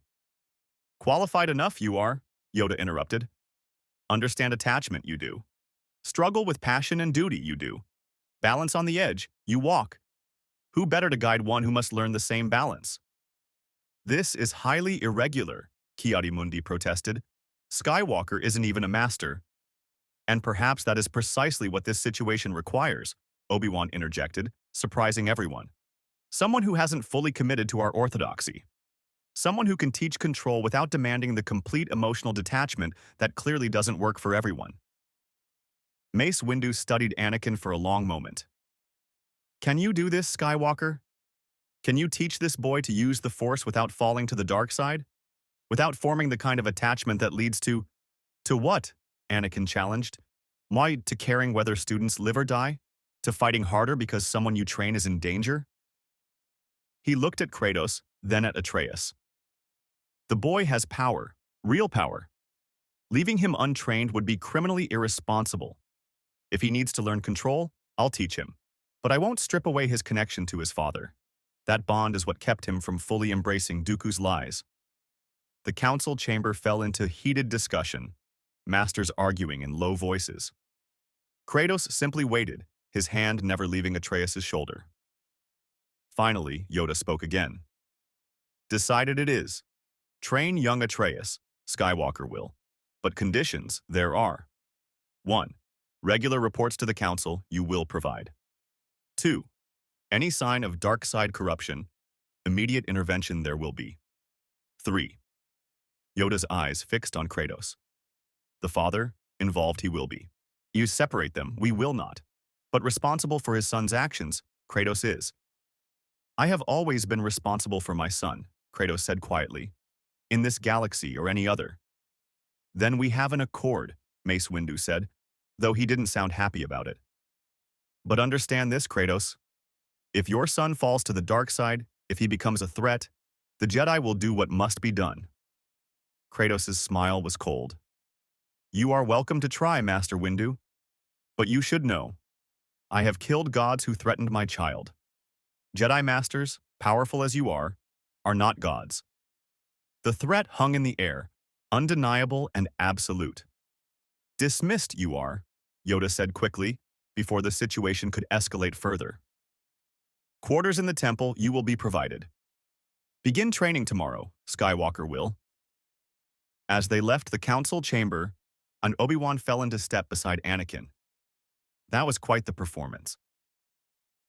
Qualified enough you are, Yoda interrupted. Understand attachment you do. Struggle with passion and duty you do. Balance on the edge, you walk. Who better to guide one who must learn the same balance? This is highly irregular, Ki-Adi-Mundi protested. Skywalker isn't even a master. And perhaps that is precisely what this situation requires, Obi-Wan interjected, surprising everyone. Someone who hasn't fully committed to our orthodoxy. Someone who can teach control without demanding the complete emotional detachment that clearly doesn't work for everyone. Mace Windu studied Anakin for a long moment. Can you do this, Skywalker? Can you teach this boy to use the Force without falling to the dark side? Without forming the kind of attachment that leads to... To what? Anakin challenged. Why, to caring whether students live or die? To fighting harder because someone you train is in danger? He looked at Kratos, then at Atreus. The boy has power, real power. Leaving him untrained would be criminally irresponsible. If he needs to learn control, I'll teach him. But I won't strip away his connection to his father. That bond is what kept him from fully embracing Dooku's lies. The council chamber fell into heated discussion, masters arguing in low voices. Kratos simply waited, his hand never leaving Atreus' shoulder. Finally, Yoda spoke again. Decided it is. Train young Atreus, Skywalker will. But conditions there are. 1. Regular reports to the council you will provide. 2. Any sign of dark side corruption, immediate intervention there will be. 3. Yoda's eyes fixed on Kratos. The father, involved he will be. You separate them, we will not. But responsible for his son's actions, Kratos is. I have always been responsible for my son, Kratos said quietly. In this galaxy or any other. Then we have an accord, Mace Windu said, though he didn't sound happy about it. But understand this, Kratos. If your son falls to the dark side, if he becomes a threat, the Jedi will do what must be done. Kratos' smile was cold. You are welcome to try, Master Windu. But you should know, I have killed gods who threatened my child. Jedi Masters, powerful as you are not gods. The threat hung in the air, undeniable and absolute. Dismissed you are, Yoda said quickly, before the situation could escalate further. Quarters in the temple you will be provided. Begin training tomorrow, Skywalker will. As they left the council chamber, Obi-Wan fell into step beside Anakin. That was quite the performance.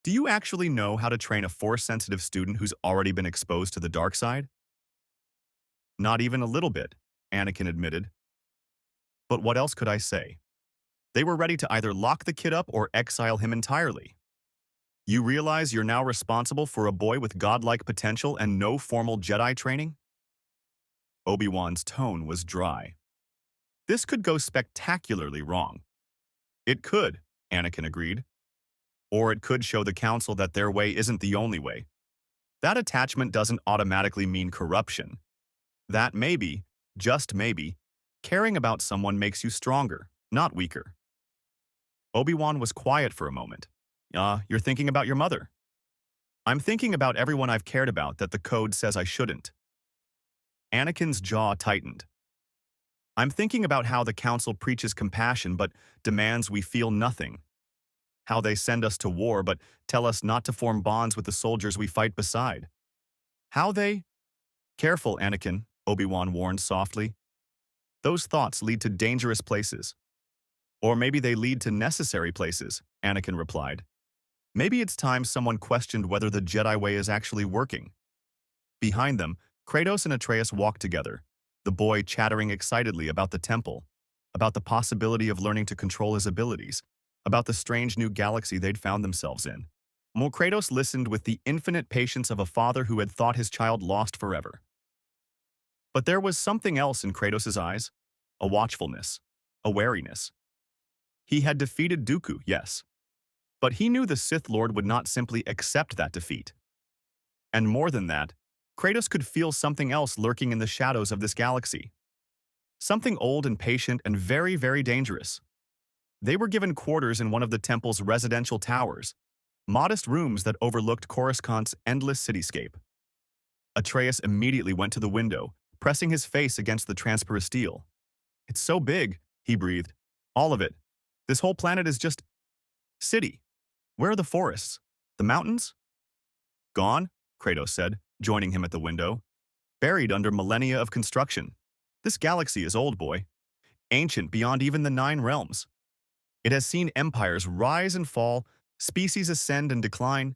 Do you actually know how to train a Force-sensitive student who's already been exposed to the dark side? Not even a little bit, Anakin admitted. But what else could I say? They were ready to either lock the kid up or exile him entirely. You realize you're now responsible for a boy with godlike potential and no formal Jedi training? Obi-Wan's tone was dry. This could go spectacularly wrong. It could, Anakin agreed. Or it could show the council that their way isn't the only way. That attachment doesn't automatically mean corruption. That maybe, just maybe, caring about someone makes you stronger, not weaker. Obi-Wan was quiet for a moment. You're thinking about your mother. I'm thinking about everyone I've cared about that the code says I shouldn't. Anakin's jaw tightened. I'm thinking about how the council preaches compassion but demands we feel nothing. How they send us to war but tell us not to form bonds with the soldiers we fight beside. How they— Careful, Anakin, Obi-Wan warned softly. Those thoughts lead to dangerous places. Or maybe they lead to necessary places, Anakin replied. Maybe it's time someone questioned whether the Jedi way is actually working. Behind them, Kratos and Atreus walked together, the boy chattering excitedly about the temple, about the possibility of learning to control his abilities, about the strange new galaxy they'd found themselves in. While Kratos listened with the infinite patience of a father who had thought his child lost forever. But there was something else in Kratos' eyes, a watchfulness, a wariness. He had defeated Dooku, yes, but he knew the Sith Lord would not simply accept that defeat. And more than that, Kratos could feel something else lurking in the shadows of this galaxy. Something old and patient and very, very dangerous. They were given quarters in one of the temple's residential towers, modest rooms that overlooked Coruscant's endless cityscape. Atreus immediately went to the window, pressing his face against the transparent steel. It's so big, he breathed. All of it. This whole planet is just— city. Where are the forests? The mountains? Gone, Kratos said, joining him at the window. Buried under millennia of construction. This galaxy is old, boy. Ancient beyond even the 9 realms. It has seen empires rise and fall, species ascend and decline.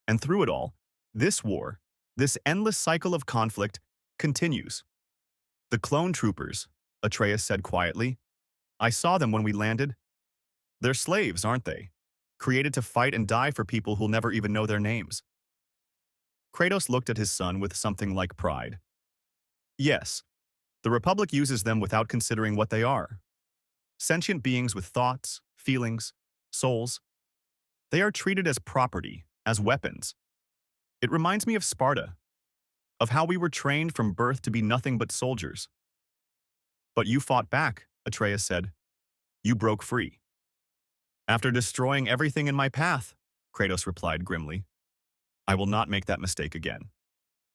And through it all, this war, this endless cycle of conflict, continues. The clone troopers, Atreus said quietly. I saw them when we landed. They're slaves, aren't they? Created to fight and die for people who'll never even know their names. Kratos looked at his son with something like pride. Yes, the Republic uses them without considering what they are. Sentient beings with thoughts, feelings, souls. They are treated as property, as weapons. It reminds me of Sparta, of how we were trained from birth to be nothing but soldiers. But you fought back, Atreus said. You broke free. After destroying everything in my path, Kratos replied grimly. I will not make that mistake again.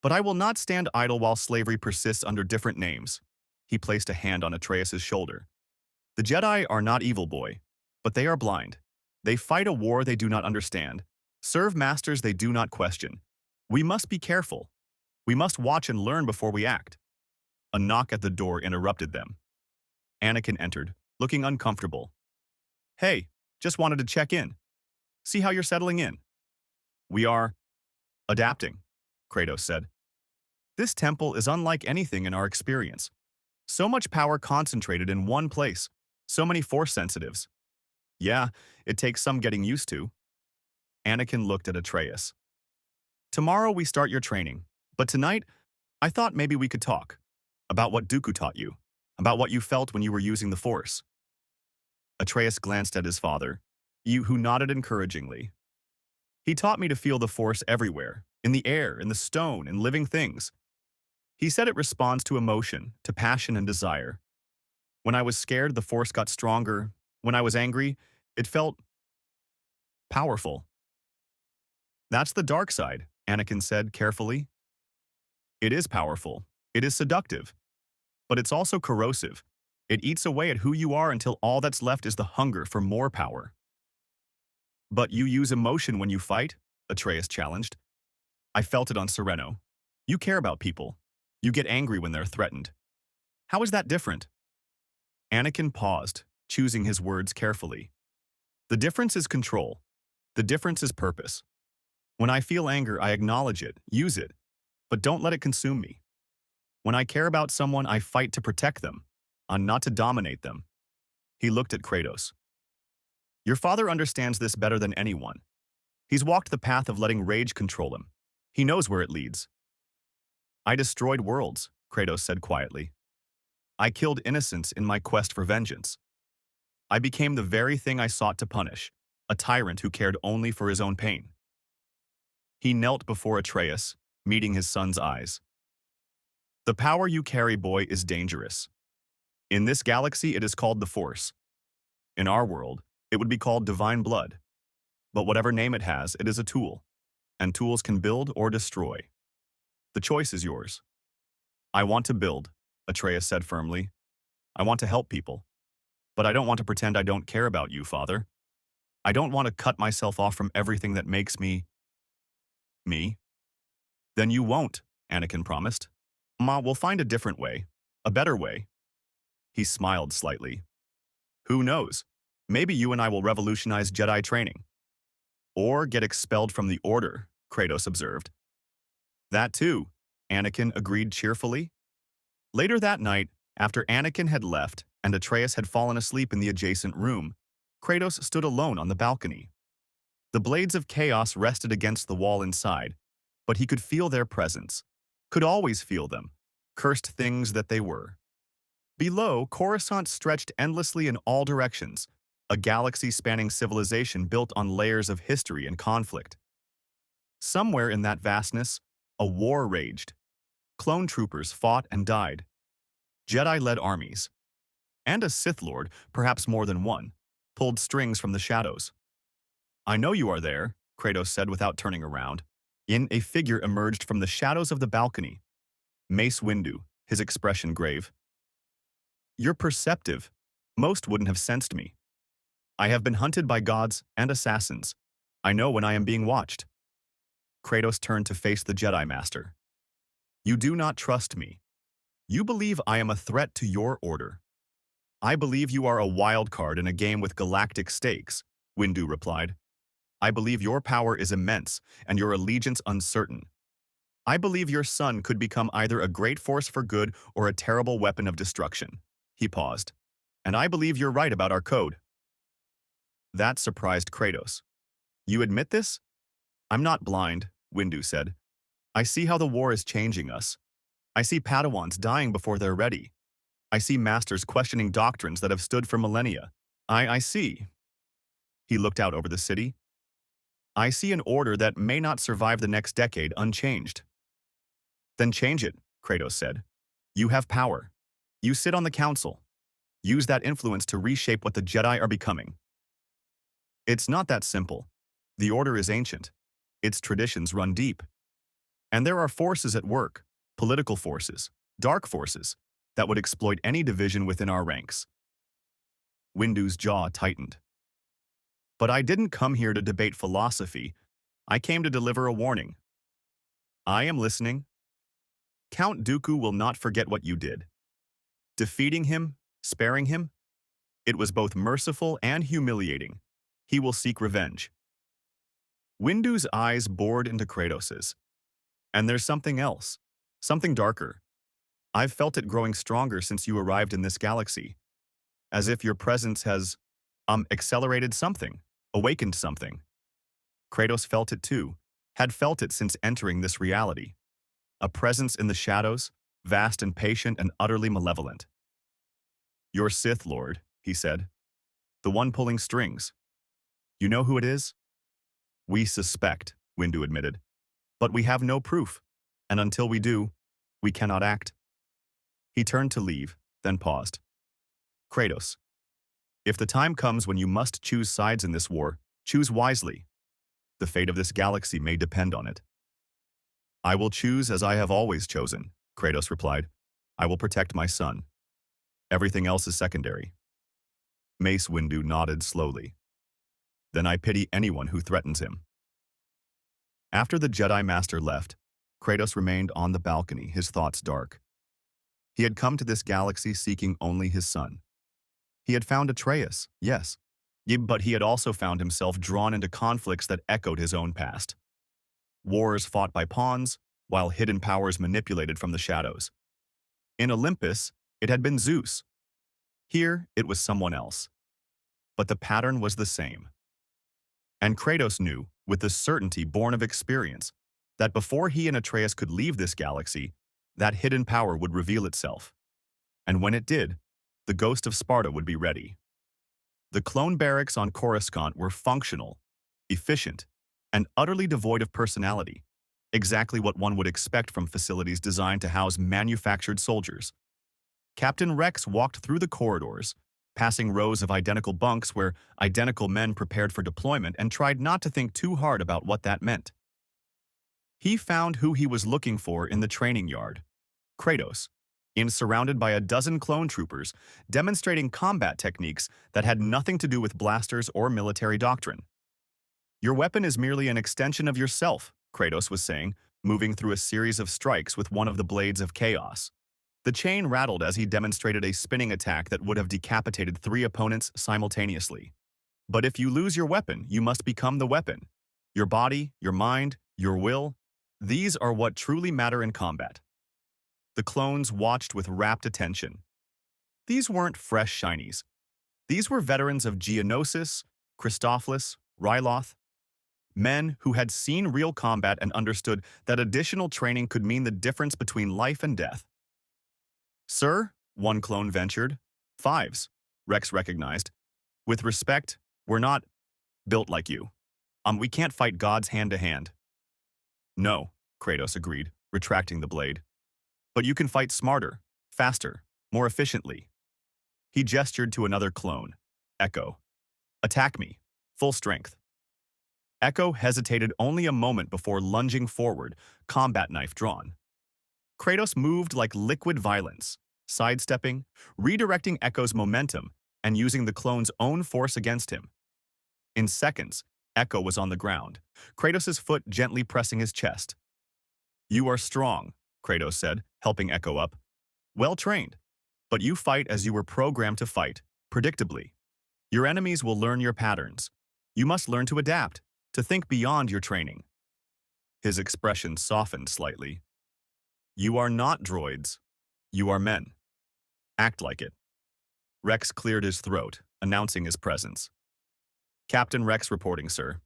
But I will not stand idle while slavery persists under different names. He placed a hand on Atreus' shoulder. The Jedi are not evil, boy, but they are blind. They fight a war they do not understand, serve masters they do not question. We must be careful. We must watch and learn before we act. A knock at the door interrupted them. Anakin entered, looking uncomfortable. Hey, just wanted to check in. See how you're settling in. We are adapting, Kratos said. This temple is unlike anything in our experience. So much power concentrated in one place, so many force sensitives. Yeah, it takes some getting used to. Anakin looked at Atreus. Tomorrow we start your training, but tonight, I thought maybe we could talk. About what Dooku taught you, about what you felt when you were using the Force. Atreus glanced at his father, who nodded encouragingly. He taught me to feel the Force everywhere, in the air, in the stone, in living things. He said it responds to emotion, to passion and desire. When I was scared, the Force got stronger. When I was angry, it felt powerful. That's the dark side, Anakin said carefully. It is powerful. It is seductive. But it's also corrosive. It eats away at who you are until all that's left is the hunger for more power. But you use emotion when you fight? Atreus challenged. I felt it on Sereno. You care about people. You get angry when they're threatened. How is that different? Anakin paused, choosing his words carefully. The difference is control. The difference is purpose. When I feel anger, I acknowledge it, use it, but don't let it consume me. When I care about someone, I fight to protect them, not to dominate them. He looked at Kratos. Your father understands this better than anyone. He's walked the path of letting rage control him. He knows where it leads. I destroyed worlds, Kratos said quietly. I killed innocents in my quest for vengeance. I became the very thing I sought to punish, a tyrant who cared only for his own pain. He knelt before Atreus, meeting his son's eyes. The power you carry, boy, is dangerous. In this galaxy, it is called the Force. In our world, it would be called divine blood. But whatever name it has, it is a tool, and tools can build or destroy. The choice is yours. I want to build, Atreus said firmly. I want to help people. But I don't want to pretend I don't care about you, Father. I don't want to cut myself off from everything that makes me. Then you won't, Anakin promised. Ma, we'll find a different way, a better way. He smiled slightly. Who knows? Maybe you and I will revolutionize Jedi training. Or get expelled from the Order, Kratos observed. That too, Anakin agreed cheerfully. Later that night, after Anakin had left and Atreus had fallen asleep in the adjacent room, Kratos stood alone on the balcony. The blades of chaos rested against the wall inside, but he could feel their presence, could always feel them, cursed things that they were. Below, Coruscant stretched endlessly in all directions, a galaxy-spanning civilization built on layers of history and conflict. Somewhere in that vastness, a war raged. Clone troopers fought and died. Jedi led armies. And a Sith Lord, perhaps more than one, pulled strings from the shadows. I know you are there, Kratos said without turning around. A figure emerged from the shadows of the balcony. Mace Windu, his expression grave. You're perceptive. Most wouldn't have sensed me. I have been hunted by gods and assassins. I know when I am being watched. Kratos turned to face the Jedi Master. You do not trust me. You believe I am a threat to your order. I believe you are a wild card in a game with galactic stakes, Windu replied. I believe your power is immense and your allegiance uncertain. I believe your son could become either a great force for good or a terrible weapon of destruction. He paused. And I believe you're right about our code. That surprised Kratos. You admit this? I'm not blind, Windu said. I see how the war is changing us. I see Padawans dying before they're ready. I see masters questioning doctrines that have stood for millennia. I see. He looked out over the city. I see an order that may not survive the next decade unchanged. Then change it, Kratos said. You have power. You sit on the council. Use that influence to reshape what the Jedi are becoming. It's not that simple. The Order is ancient. Its traditions run deep. And there are forces at work, political forces, dark forces, that would exploit any division within our ranks. Windu's jaw tightened. But I didn't come here to debate philosophy. I came to deliver a warning. I am listening. Count Dooku will not forget what you did. Defeating him, sparing him, it was both merciful and humiliating. He will seek revenge. Windu's eyes bored into Kratos's. And there's something else, something darker. I've felt it growing stronger since you arrived in this galaxy. As if your presence has, accelerated something, awakened something. Kratos felt it too, had felt it since entering this reality. A presence in the shadows, vast and patient and utterly malevolent. Your Sith Lord, he said. The one pulling strings. You know who it is? We suspect, Windu admitted. But we have no proof, and until we do, we cannot act. He turned to leave, then paused. Kratos, if the time comes when you must choose sides in this war, choose wisely. The fate of this galaxy may depend on it. I will choose as I have always chosen, Kratos replied. I will protect my son. Everything else is secondary. Mace Windu nodded slowly. Then I pity anyone who threatens him. After the Jedi Master left, Kratos remained on the balcony, his thoughts dark. He had come to this galaxy seeking only his son. He had found Atreus, yes, but he had also found himself drawn into conflicts that echoed his own past. Wars fought by pawns, while hidden powers manipulated from the shadows. In Olympus, it had been Zeus. Here, it was someone else. But the pattern was the same. And Kratos knew, with the certainty born of experience, that before he and Atreus could leave this galaxy, that hidden power would reveal itself. And when it did, the ghost of Sparta would be ready. The clone barracks on Coruscant were functional, efficient, and utterly devoid of personality, exactly what one would expect from facilities designed to house manufactured soldiers. Captain Rex walked through the corridors, passing rows of identical bunks where identical men prepared for deployment and tried not to think too hard about what that meant. He found who he was looking for in the training yard, Kratos, surrounded by a dozen clone troopers demonstrating combat techniques that had nothing to do with blasters or military doctrine. Your weapon is merely an extension of yourself, Kratos was saying, moving through a series of strikes with one of the blades of chaos. The chain rattled as he demonstrated a spinning attack that would have decapitated 3 opponents simultaneously. But if you lose your weapon, you must become the weapon. Your body, your mind, your will, these are what truly matter in combat. The clones watched with rapt attention. These weren't fresh shinies. These were veterans of Geonosis, Christophilus, Ryloth, men who had seen real combat and understood that additional training could mean the difference between life and death. Sir, one clone ventured. 5s, Rex recognized. With respect, we're not built like you. We can't fight gods hand to hand. No, Kratos agreed, retracting the blade. But you can fight smarter, faster, more efficiently. He gestured to another clone, Echo. Attack me, full strength. Echo hesitated only a moment before lunging forward, combat knife drawn. Kratos moved like liquid violence, sidestepping, redirecting Echo's momentum, and using the clone's own force against him. In seconds, Echo was on the ground, Kratos' foot gently pressing his chest. You are strong, Kratos said, helping Echo up. Well trained, but you fight as you were programmed to fight, predictably. Your enemies will learn your patterns. You must learn to adapt, to think beyond your training. His expression softened slightly. You are not droids. You are men. Act like it. Rex cleared his throat, announcing his presence. Captain Rex reporting, sir.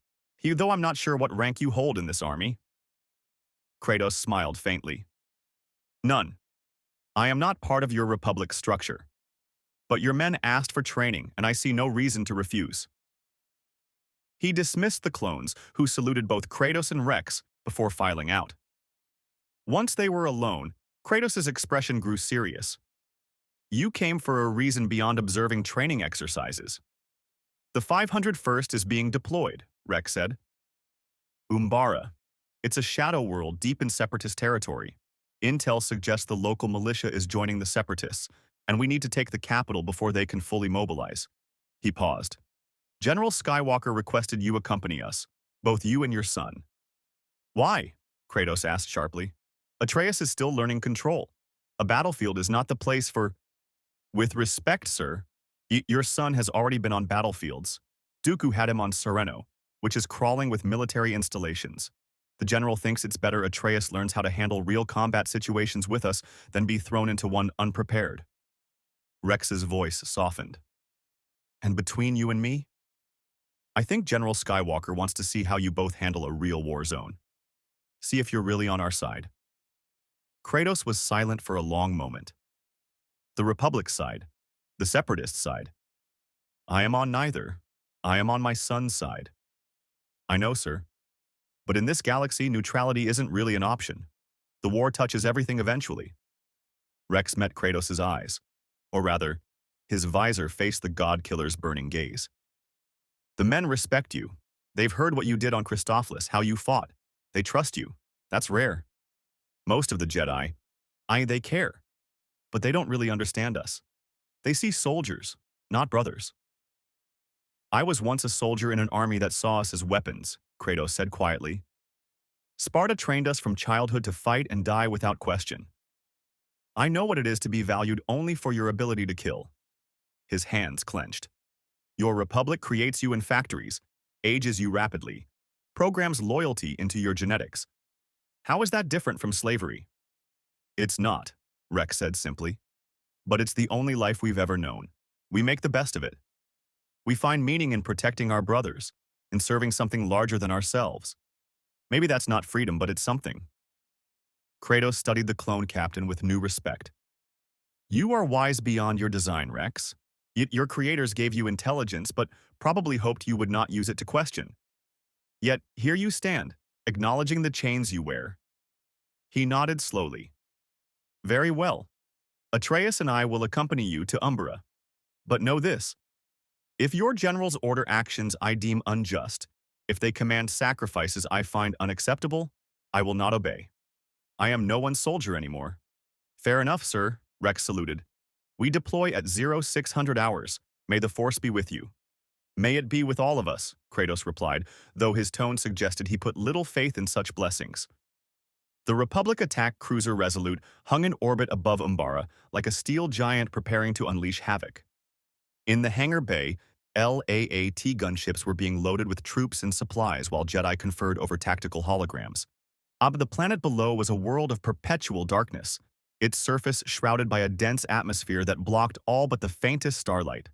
Though I'm not sure what rank you hold in this army. Kratos smiled faintly. None. I am not part of your Republic structure. But your men asked for training, and I see no reason to refuse. He dismissed the clones, who saluted both Kratos and Rex before filing out. Once they were alone, Kratos' expression grew serious. You came for a reason beyond observing training exercises. The 501st is being deployed, Rex said. Umbara. It's a shadow world deep in Separatist territory. Intel suggests the local militia is joining the Separatists, and we need to take the capital before they can fully mobilize. He paused. General Skywalker requested you accompany us, both you and your son. Why? Kratos asked sharply. Atreus is still learning control. A battlefield is not the place for... With respect, sir, your son has already been on battlefields. Dooku had him on Sereno, which is crawling with military installations. The general thinks it's better Atreus learns how to handle real combat situations with us than be thrown into one unprepared. Rex's voice softened. And between you and me? I think General Skywalker wants to see how you both handle a real war zone. See if you're really on our side. Kratos was silent for a long moment. The Republic's side. The Separatist side. I am on neither. I am on my son's side. I know, sir. But in this galaxy, neutrality isn't really an option. The war touches everything eventually. Rex met Kratos' eyes. Or rather, his visor faced the God-killer's burning gaze. The men respect you. They've heard what you did on Christophilus, how you fought. They trust you. That's rare. Most of the Jedi, they care. But they don't really understand us. They see soldiers, not brothers. I was once a soldier in an army that saw us as weapons, Kratos said quietly. Sparta trained us from childhood to fight and die without question. I know what it is to be valued only for your ability to kill. His hands clenched. Your republic creates you in factories, ages you rapidly, programs loyalty into your genetics. How is that different from slavery? It's not, Rex said simply. But it's the only life we've ever known. We make the best of it. We find meaning in protecting our brothers, in serving something larger than ourselves. Maybe that's not freedom, but it's something. Kratos studied the clone captain with new respect. You are wise beyond your design, Rex. Your creators gave you intelligence, but probably hoped you would not use it to question. Yet, here you stand, acknowledging the chains you wear. He nodded slowly. Very well. Atreus and I will accompany you to Umbra. But know this. If your generals order actions I deem unjust, if they command sacrifices I find unacceptable, I will not obey. I am no one's soldier anymore. Fair enough, sir, Rex saluted. We deploy at 0600 hours. May the Force be with you. May it be with all of us, Kratos replied, though his tone suggested he put little faith in such blessings. The Republic attack cruiser Resolute hung in orbit above Umbara like a steel giant preparing to unleash havoc. In the hangar bay, LAAT gunships were being loaded with troops and supplies while Jedi conferred over tactical holograms. The planet below was a world of perpetual darkness, its surface shrouded by a dense atmosphere that blocked all but the faintest starlight.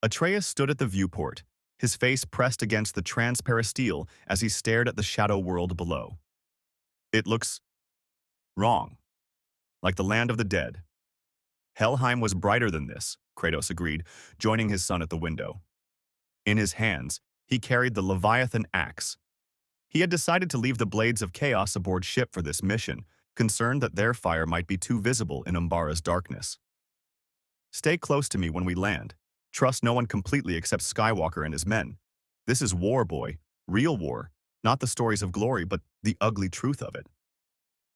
Atreus stood at the viewport, his face pressed against the transparisteel as he stared at the shadow world below. It looks wrong, like the land of the dead. Helheim was brighter than this, Kratos agreed, joining his son at the window. In his hands, he carried the Leviathan axe. He had decided to leave the Blades of Chaos aboard ship for this mission, concerned that their fire might be too visible in Umbara's darkness. Stay close to me when we land. Trust no one completely except Skywalker and his men. This is war, boy. Real war. Not the stories of glory, but the ugly truth of it.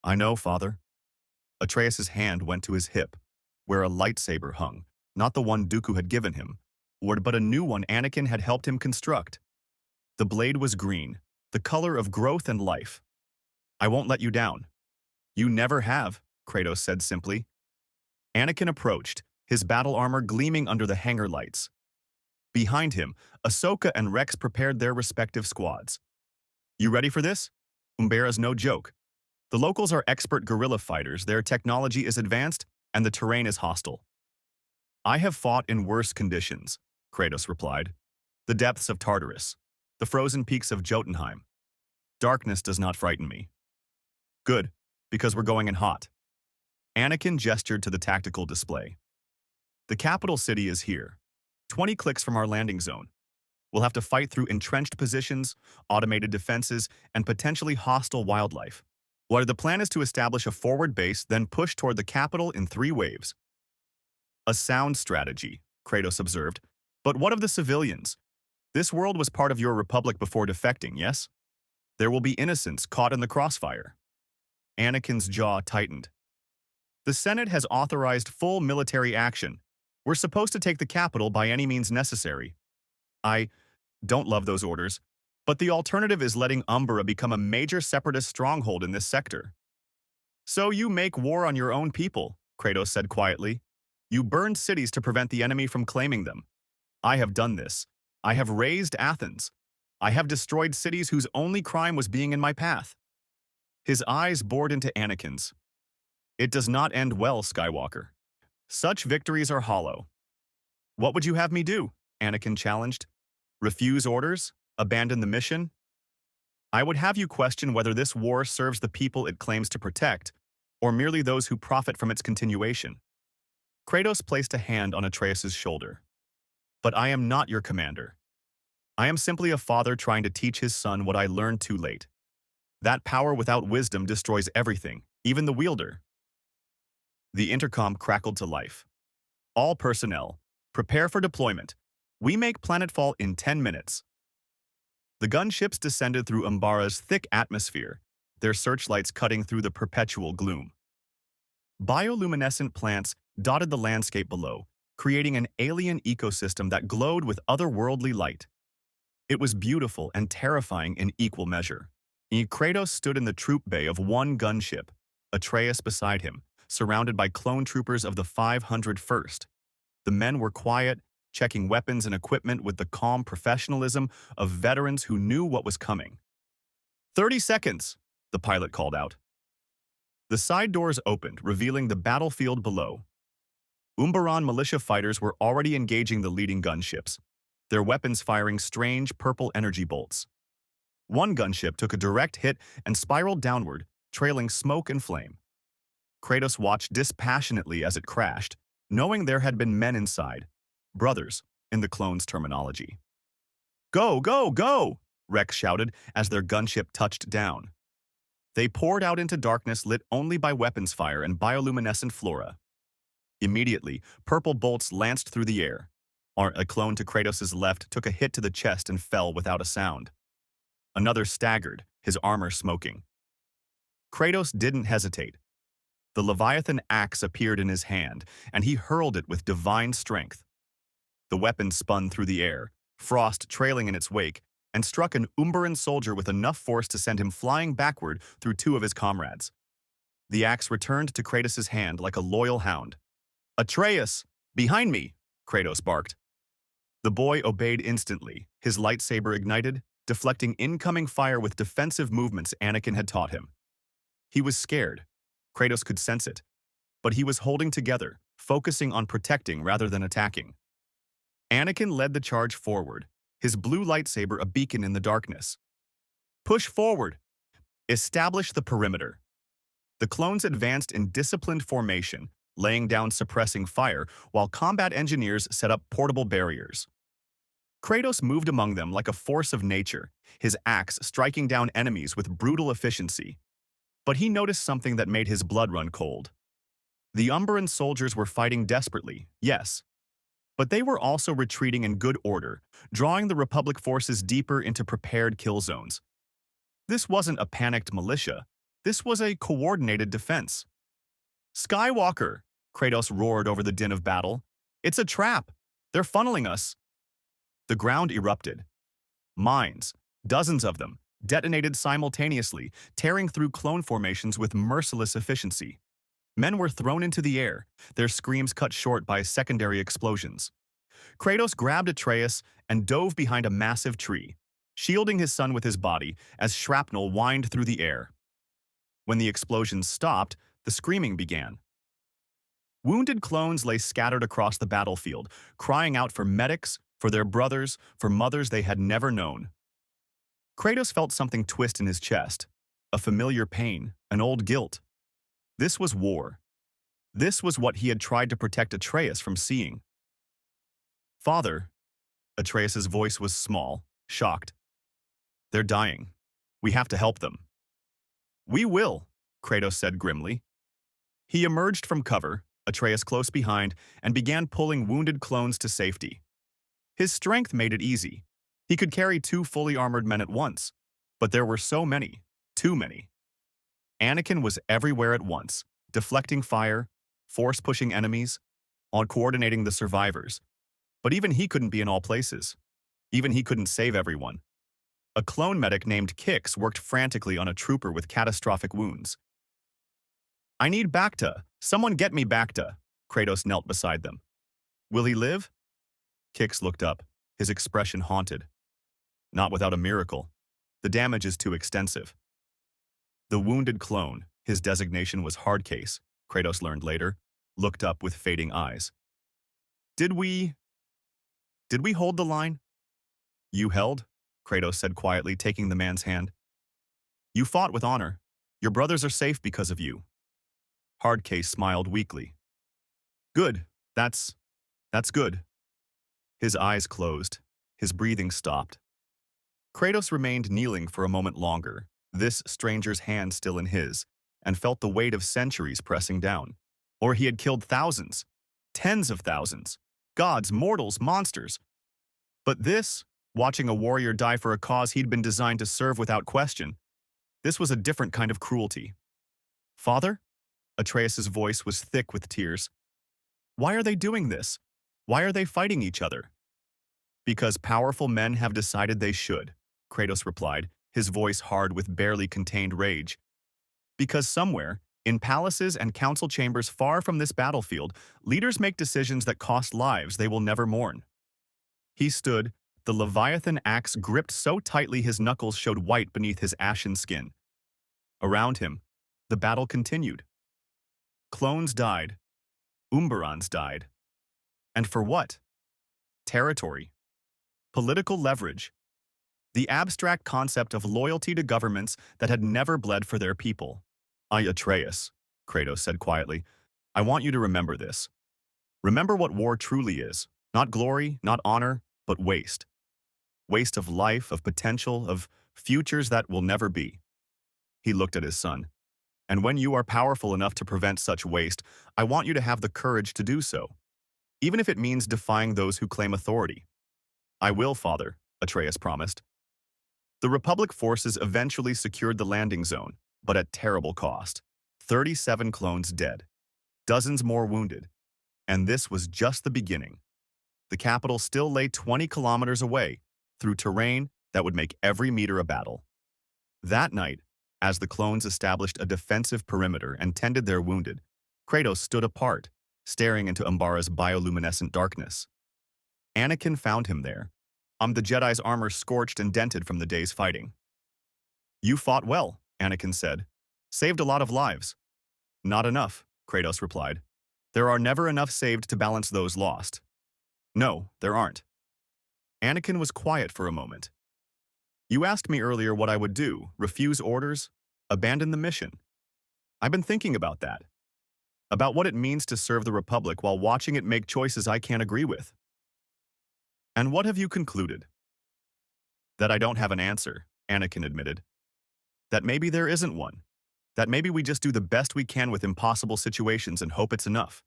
I know, Father. Atreus' hand went to his hip, where a lightsaber hung, not the one Dooku had given him, but a new one Anakin had helped him construct. The blade was green, the color of growth and life. I won't let you down. You never have, Kratos said simply. Anakin approached, his battle armor gleaming under the hangar lights. Behind him, Ahsoka and Rex prepared their respective squads. You ready for this? Umbara's no joke. The locals are expert guerrilla fighters, their technology is advanced, and the terrain is hostile. I have fought in worse conditions, Kratos replied. The depths of Tartarus, the frozen peaks of Jotunheim. Darkness does not frighten me. Good, because we're going in hot. Anakin gestured to the tactical display. The capital city is here, 20 clicks from our landing zone. We'll have to fight through entrenched positions, automated defenses, and potentially hostile wildlife. The plan is to establish a forward base, then push toward the capital in 3 waves. A sound strategy, Kratos observed. But what of the civilians? This world was part of your republic before defecting, yes? There will be innocents caught in the crossfire. Anakin's jaw tightened. The Senate has authorized full military action. We're supposed to take the capital by any means necessary. I don't love those orders, but the alternative is letting Umbra become a major separatist stronghold in this sector. So you make war on your own people, Kratos said quietly. You burned cities to prevent the enemy from claiming them. I have done this. I have razed Athens. I have destroyed cities whose only crime was being in my path. His eyes bored into Anakin's. It does not end well, Skywalker. Such victories are hollow. What would you have me do? Anakin challenged. Refuse orders? Abandon the mission? I would have you question whether this war serves the people it claims to protect, or merely those who profit from its continuation. Kratos placed a hand on Atreus' shoulder. But I am not your commander. I am simply a father trying to teach his son what I learned too late. That power without wisdom destroys everything, even the wielder. The intercom crackled to life. All personnel, prepare for deployment. We make planetfall in 10 minutes. The gunships descended through Umbara's thick atmosphere, their searchlights cutting through the perpetual gloom. Bioluminescent plants dotted the landscape below, creating an alien ecosystem that glowed with otherworldly light. It was beautiful and terrifying in equal measure. Kratos stood in the troop bay of one gunship, Atreus beside him, surrounded by clone troopers of the 501st. The men were quiet, checking weapons and equipment with the calm professionalism of veterans who knew what was coming. 30 seconds, the pilot called out. The side doors opened, revealing the battlefield below. Umbaran militia fighters were already engaging the leading gunships, their weapons firing strange purple energy bolts. One gunship took a direct hit and spiraled downward, trailing smoke and flame. Kratos watched dispassionately as it crashed, knowing there had been men inside, brothers, in the clones' terminology. Go, go, go! Rex shouted as their gunship touched down. They poured out into darkness lit only by weapons fire and bioluminescent flora. Immediately, purple bolts lanced through the air. A clone to Kratos' left took a hit to the chest and fell without a sound. Another staggered, his armor smoking. Kratos didn't hesitate. The Leviathan axe appeared in his hand, and he hurled it with divine strength. The weapon spun through the air, frost trailing in its wake, and struck an Umbaran soldier with enough force to send him flying backward through two of his comrades. The axe returned to Kratos' hand like a loyal hound. Atreus, behind me, Kratos barked. The boy obeyed instantly, his lightsaber ignited, deflecting incoming fire with defensive movements Anakin had taught him. He was scared. Kratos could sense it. But he was holding together, focusing on protecting rather than attacking. Anakin led the charge forward, his blue lightsaber a beacon in the darkness. Push forward. Establish the perimeter. The clones advanced in disciplined formation, laying down suppressing fire, while combat engineers set up portable barriers. Kratos moved among them like a force of nature, his axe striking down enemies with brutal efficiency. But he noticed something that made his blood run cold. The Umbaran soldiers were fighting desperately, yes, but they were also retreating in good order, drawing the Republic forces deeper into prepared kill zones. This wasn't a panicked militia. This was a coordinated defense. Skywalker, Kratos roared over the din of battle. It's a trap. They're funneling us. The ground erupted. Mines, dozens of them, detonated simultaneously, tearing through clone formations with merciless efficiency. Men were thrown into the air, their screams cut short by secondary explosions. Kratos grabbed Atreus and dove behind a massive tree, shielding his son with his body as shrapnel whined through the air. When the explosions stopped, the screaming began. Wounded clones lay scattered across the battlefield, crying out for medics, for their brothers, for mothers they had never known. Kratos felt something twist in his chest, a familiar pain, an old guilt. This was war. This was what he had tried to protect Atreus from seeing. Father, Atreus' voice was small, shocked. They're dying. We have to help them. We will, Kratos said grimly. He emerged from cover, Atreus close behind, and began pulling wounded clones to safety. His strength made it easy. He could carry 2 fully armored men at once, but there were so many, too many. Anakin was everywhere at once, deflecting fire, force-pushing enemies, on coordinating the survivors. But even he couldn't be in all places. Even he couldn't save everyone. A clone medic named Kix worked frantically on a trooper with catastrophic wounds. "I need Bacta. Someone get me Bacta." Kratos knelt beside them. "Will he live?" Kix looked up, his expression haunted. "Not without a miracle. The damage is too extensive." The wounded clone, his designation was hard case, Kratos learned later, looked up with fading eyes. Did we hold the line?" "You held," Kratos said quietly, taking the man's hand. "You fought with honor. Your brothers are safe because of you." Hardcase smiled weakly. "Good. That's good." His eyes closed. His breathing stopped. Kratos remained kneeling for a moment longer, this stranger's hand still in his, and felt the weight of centuries pressing down. Or he had killed thousands, tens of thousands, gods, mortals, monsters. But this, watching a warrior die for a cause he'd been designed to serve without question, this was a different kind of cruelty. "Father?" Atreus' voice was thick with tears. "Why are they doing this? Why are they fighting each other?" "Because powerful men have decided they should," Kratos replied, his voice hard with barely contained rage. "Because somewhere, in palaces and council chambers far from this battlefield, leaders make decisions that cost lives they will never mourn." He stood, the Leviathan axe gripped so tightly his knuckles showed white beneath his ashen skin. Around him, the battle continued. Clones died. Umbarans died. And for what? Territory. Political leverage. The abstract concept of loyalty to governments that had never bled for their people. Atreus," Kratos said quietly, "I want you to remember this. Remember what war truly is. Not glory, not honor, but waste. Waste of life, of potential, of futures that will never be." He looked at his son. "And when you are powerful enough to prevent such waste, I want you to have the courage to do so, even if it means defying those who claim authority." "I will, Father," Atreus promised. The Republic forces eventually secured the landing zone, but at terrible cost. 37 clones dead, dozens more wounded, and this was just the beginning. The capital still lay 20 kilometers away, through terrain that would make every meter a battle. That night, as the clones established a defensive perimeter and tended their wounded, Kratos stood apart, staring into Umbara's bioluminescent darkness. Anakin found him there, the Jedi's armor scorched and dented from the day's fighting. "You fought well," Anakin said. "Saved a lot of lives." "Not enough," Kratos replied. "There are never enough saved to balance those lost." "No, there aren't." Anakin was quiet for a moment. "You asked me earlier what I would do, refuse orders, abandon the mission. I've been thinking about that. About what it means to serve the Republic while watching it make choices I can't agree with." "And what have you concluded?" "That I don't have an answer," Anakin admitted. "That maybe there isn't one. That maybe we just do the best we can with impossible situations and hope it's enough."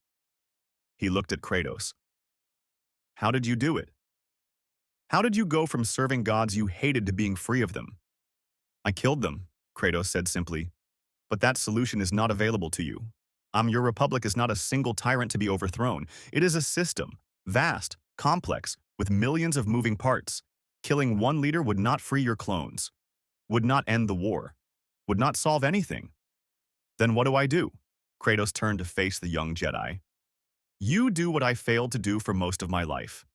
He looked at Kratos. "How did you do it? How did you go from serving gods you hated to being free of them?" "I killed them," Kratos said simply. "But that solution is not available to you. Your Republic is not a single tyrant to be overthrown. It is a system, vast, complex, with millions of moving parts. Killing one leader would not free your clones, would not end the war, would not solve anything." "Then what do I do?" Kratos turned to face the young Jedi. "You do what I failed to do for most of my life.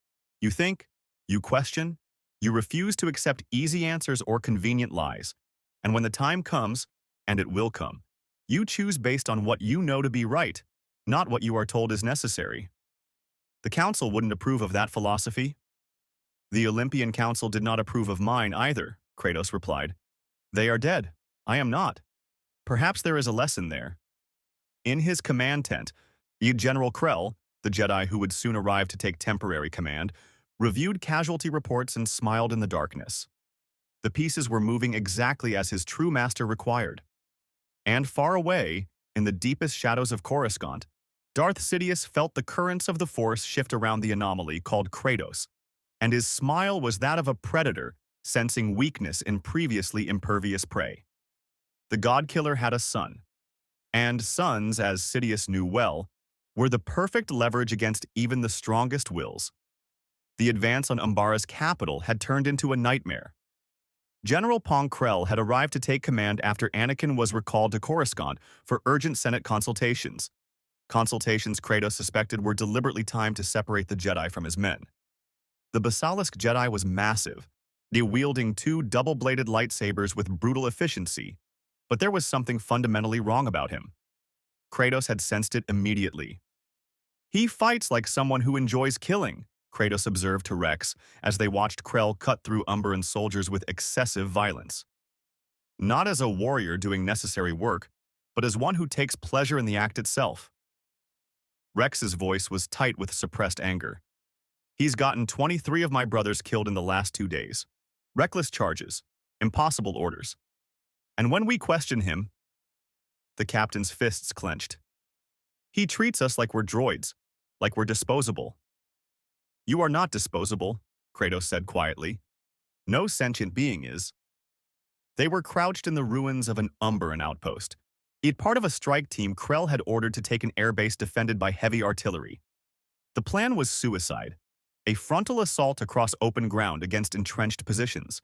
You think, you question, you refuse to accept easy answers or convenient lies. And when the time comes, and it will come, you choose based on what you know to be right, not what you are told is necessary. The Council wouldn't approve of that philosophy." "The Olympian Council did not approve of mine either," Kratos replied. "They are dead. I am not. Perhaps there is a lesson there." In his command tent, General Krell, the Jedi who would soon arrive to take temporary command, reviewed casualty reports and smiled in the darkness. The pieces were moving exactly as his true master required. And far away, in the deepest shadows of Coruscant, Darth Sidious felt the currents of the Force shift around the anomaly called Kratos, and his smile was that of a predator sensing weakness in previously impervious prey. The God-Killer had a son, and sons, as Sidious knew well, were the perfect leverage against even the strongest wills. The advance on Umbara's capital had turned into a nightmare. General Pong Krell had arrived to take command after Anakin was recalled to Coruscant for urgent Senate consultations. Consultations Kratos suspected were deliberately timed to separate the Jedi from his men. The Basilisk Jedi was massive, wielding two double-bladed lightsabers with brutal efficiency, but there was something fundamentally wrong about him. Kratos had sensed it immediately. "He fights like someone who enjoys killing," Kratos observed to Rex as they watched Krell cut through Umbaran soldiers with excessive violence. "Not as a warrior doing necessary work, but as one who takes pleasure in the act itself." Rex's voice was tight with suppressed anger. "He's gotten 23 of my brothers killed in the last 2 days. Reckless charges, impossible orders. And when we question him..." The captain's fists clenched. "He treats us like we're droids, like we're disposable." "You are not disposable," Kratos said quietly. "No sentient being is." They were crouched in the ruins of an Umbaran outpost, yet part of a strike team Krell had ordered to take an airbase defended by heavy artillery. The plan was suicide, a frontal assault across open ground against entrenched positions.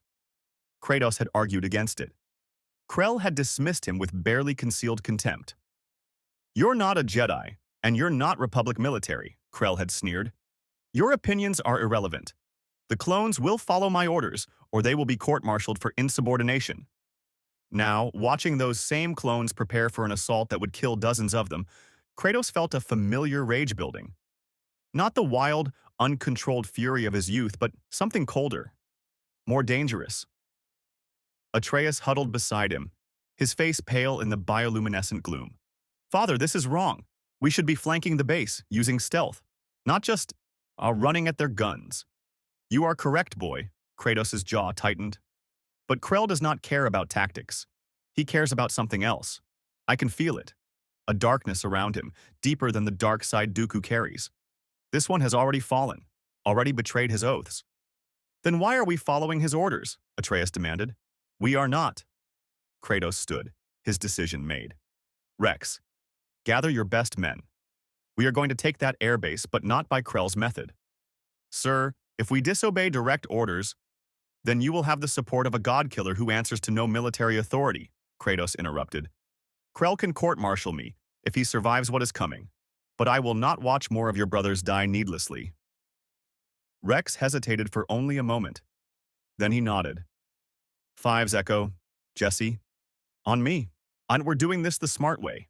Kratos had argued against it. Krell had dismissed him with barely concealed contempt. "You're not a Jedi, and you're not Republic military," Krell had sneered. "Your opinions are irrelevant. The clones will follow my orders, or they will be court-martialed for insubordination." Now, watching those same clones prepare for an assault that would kill dozens of them, Kratos felt a familiar rage building. Not the wild, uncontrolled fury of his youth, but something colder, more dangerous. Atreus huddled beside him, his face pale in the bioluminescent gloom. "Father, this is wrong. We should be flanking the base, using stealth, not just running at their guns." "You are correct, boy," Kratos' jaw tightened. "But Krell does not care about tactics. He cares about something else. I can feel it. A darkness around him, deeper than the dark side Dooku carries. This one has already fallen, already betrayed his oaths." "Then why are we following his orders?" Atreus demanded. "We are not." Kratos stood, his decision made. "Rex, gather your best men. We are going to take that airbase, but not by Krell's method." "Sir, if we disobey direct orders, then you will have the support of a god-killer who answers to no military authority," Kratos interrupted. "Krell can court-martial me if he survives what is coming, but I will not watch more of your brothers die needlessly." Rex hesitated for only a moment. Then he nodded. "Fives, Echo. Jesse. On me. And we're doing this the smart way."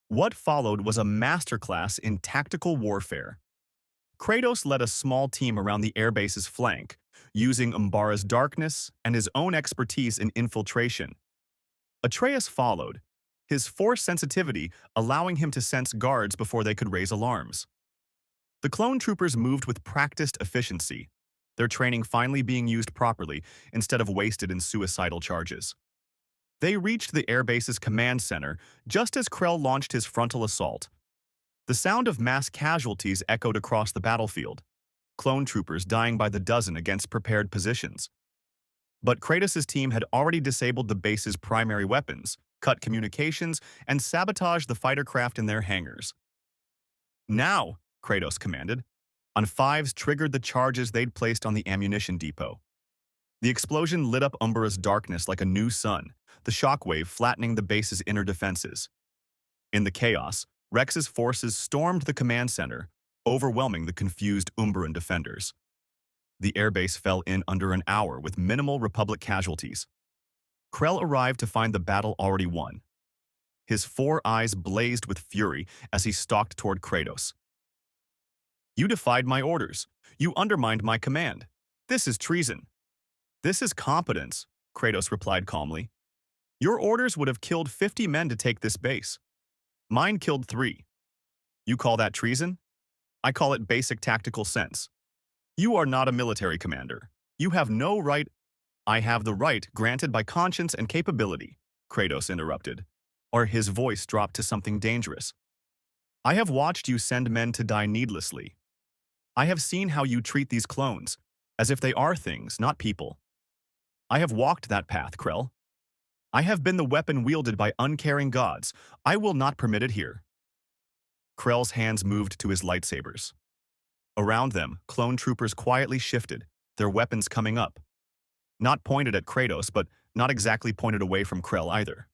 What followed was a masterclass in tactical warfare. Kratos led a small team around the airbase's flank, using Umbara's darkness and his own expertise in infiltration. Atreus followed, his force sensitivity allowing him to sense guards before they could raise alarms. The clone troopers moved with practiced efficiency, their training finally being used properly instead of wasted in suicidal charges. They reached the airbase's command center just as Krell launched his frontal assault. The sound of mass casualties echoed across the battlefield, clone troopers dying by the dozen against prepared positions. But Kratos' team had already disabled the base's primary weapons, cut communications, and sabotaged the fighter craft in their hangars. "Now," Kratos commanded, and fives triggered the charges they'd placed on the ammunition depot. The explosion lit up Umbara's darkness like a new sun, the shockwave flattening the base's inner defenses. In the chaos, Rex's forces stormed the command center, overwhelming the confused Umbaran defenders. The airbase fell in under an hour with minimal Republic casualties. Krell arrived to find the battle already won. His 4 eyes blazed with fury as he stalked toward Kratos. "You defied my orders. You undermined my command. This is treason." "This is competence," Kratos replied calmly. "Your orders would have killed 50 men to take this base. Mine killed 3. You call that treason? I call it basic tactical sense. You are not a military commander. You have no right—" "I have the right granted by conscience and capability," Kratos interrupted, or his voice dropped to something dangerous. I have watched you send men to die needlessly. I have seen how you treat these clones, as if they are things, not people. I have walked that path, Krell. I have been the weapon wielded by uncaring gods. I will not permit it here. Krell's hands moved to his lightsabers. Around them, clone troopers quietly shifted, their weapons coming up. Not pointed at Kratos, but not exactly pointed away from Krell either.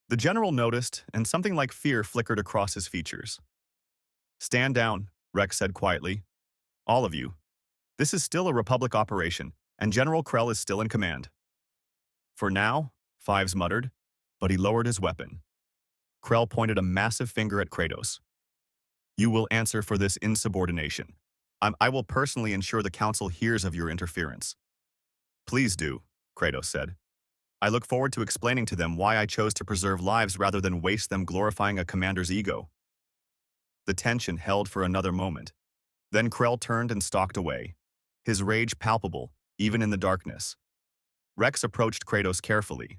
The general noticed, and something like fear flickered across his features. "Stand down," Rex said quietly. "All of you. This is still a Republic operation, and General Krell is still in command." "For now," Fives muttered, but he lowered his weapon. Krell pointed a massive finger at Kratos. "You will answer for this insubordination. I will personally ensure the Council hears of your interference." "Please do," Kratos said. "I look forward to explaining to them why I chose to preserve lives rather than waste them glorifying a commander's ego." The tension held for another moment. Then Krell turned and stalked away, his rage palpable, even in the darkness. Rex approached Kratos carefully.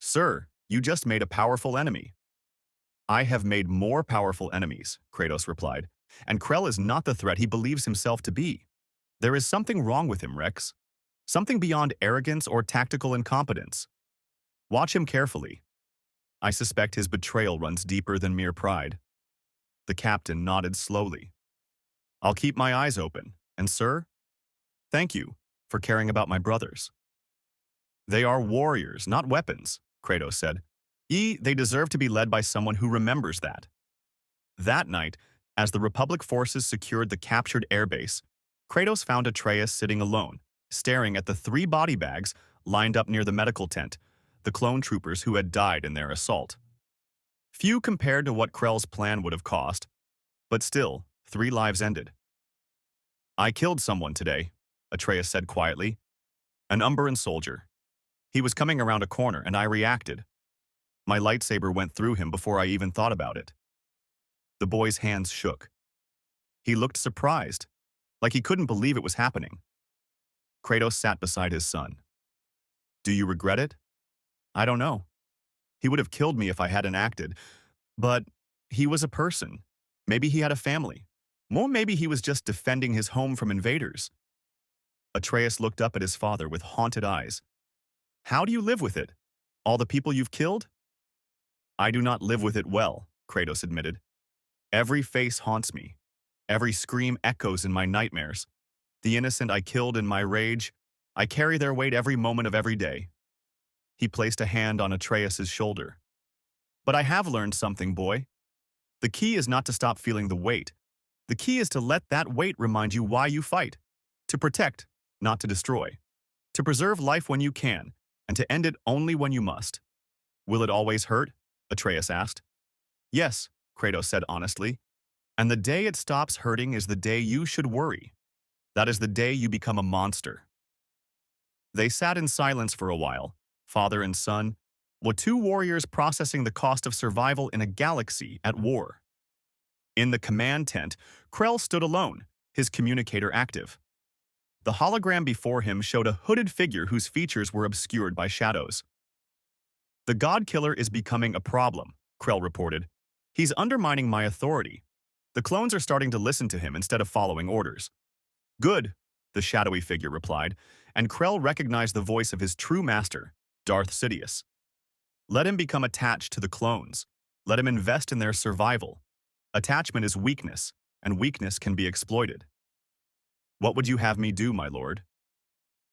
"Sir, you just made a powerful enemy." "I have made more powerful enemies," Kratos replied, "and Krell is not the threat he believes himself to be. There is something wrong with him, Rex. Something beyond arrogance or tactical incompetence. Watch him carefully. I suspect his betrayal runs deeper than mere pride." The captain nodded slowly. "I'll keep my eyes open, and sir, thank you for caring about my brothers." "They are warriors, not weapons," Kratos said. They deserve to be led by someone who remembers that." That night, as the Republic forces secured the captured airbase, Kratos found Atreus sitting alone, staring at the 3 body bags lined up near the medical tent, the clone troopers who had died in their assault. Few compared to what Krell's plan would have cost, but still, 3 lives ended. "I killed someone today," Atreus said quietly. "An Umbaran soldier. He was coming around a corner and I reacted. My lightsaber went through him before I even thought about it." The boy's hands shook. He looked surprised, like he couldn't believe it was happening. Kratos sat beside his son. "Do you regret it?" "I don't know. He would have killed me if I hadn't acted. But he was a person. Maybe he had a family. Or maybe he was just defending his home from invaders." Atreus looked up at his father with haunted eyes. "How do you live with it? All the people you've killed?" "I do not live with it well," Kratos admitted. "Every face haunts me. Every scream echoes in my nightmares. The innocent I killed in my rage, I carry their weight every moment of every day." He placed a hand on Atreus's shoulder. "But I have learned something, boy. The key is not to stop feeling the weight. The key is to let that weight remind you why you fight. To protect, not to destroy. To preserve life when you can, and to end it only when you must." "Will it always hurt?" Atreus asked. "Yes," Kratos said honestly. "And the day it stops hurting is the day you should worry. That is the day you become a monster." They sat in silence for a while, father and son, with 2 warriors processing the cost of survival in a galaxy at war. In the command tent, Krell stood alone, his communicator active. The hologram before him showed a hooded figure whose features were obscured by shadows. "The God Killer is becoming a problem," Krell reported. "He's undermining my authority. The clones are starting to listen to him instead of following orders." "Good," the shadowy figure replied, and Krell recognized the voice of his true master, Darth Sidious. "Let him become attached to the clones. Let him invest in their survival. Attachment is weakness, and weakness can be exploited." "What would you have me do, my lord?"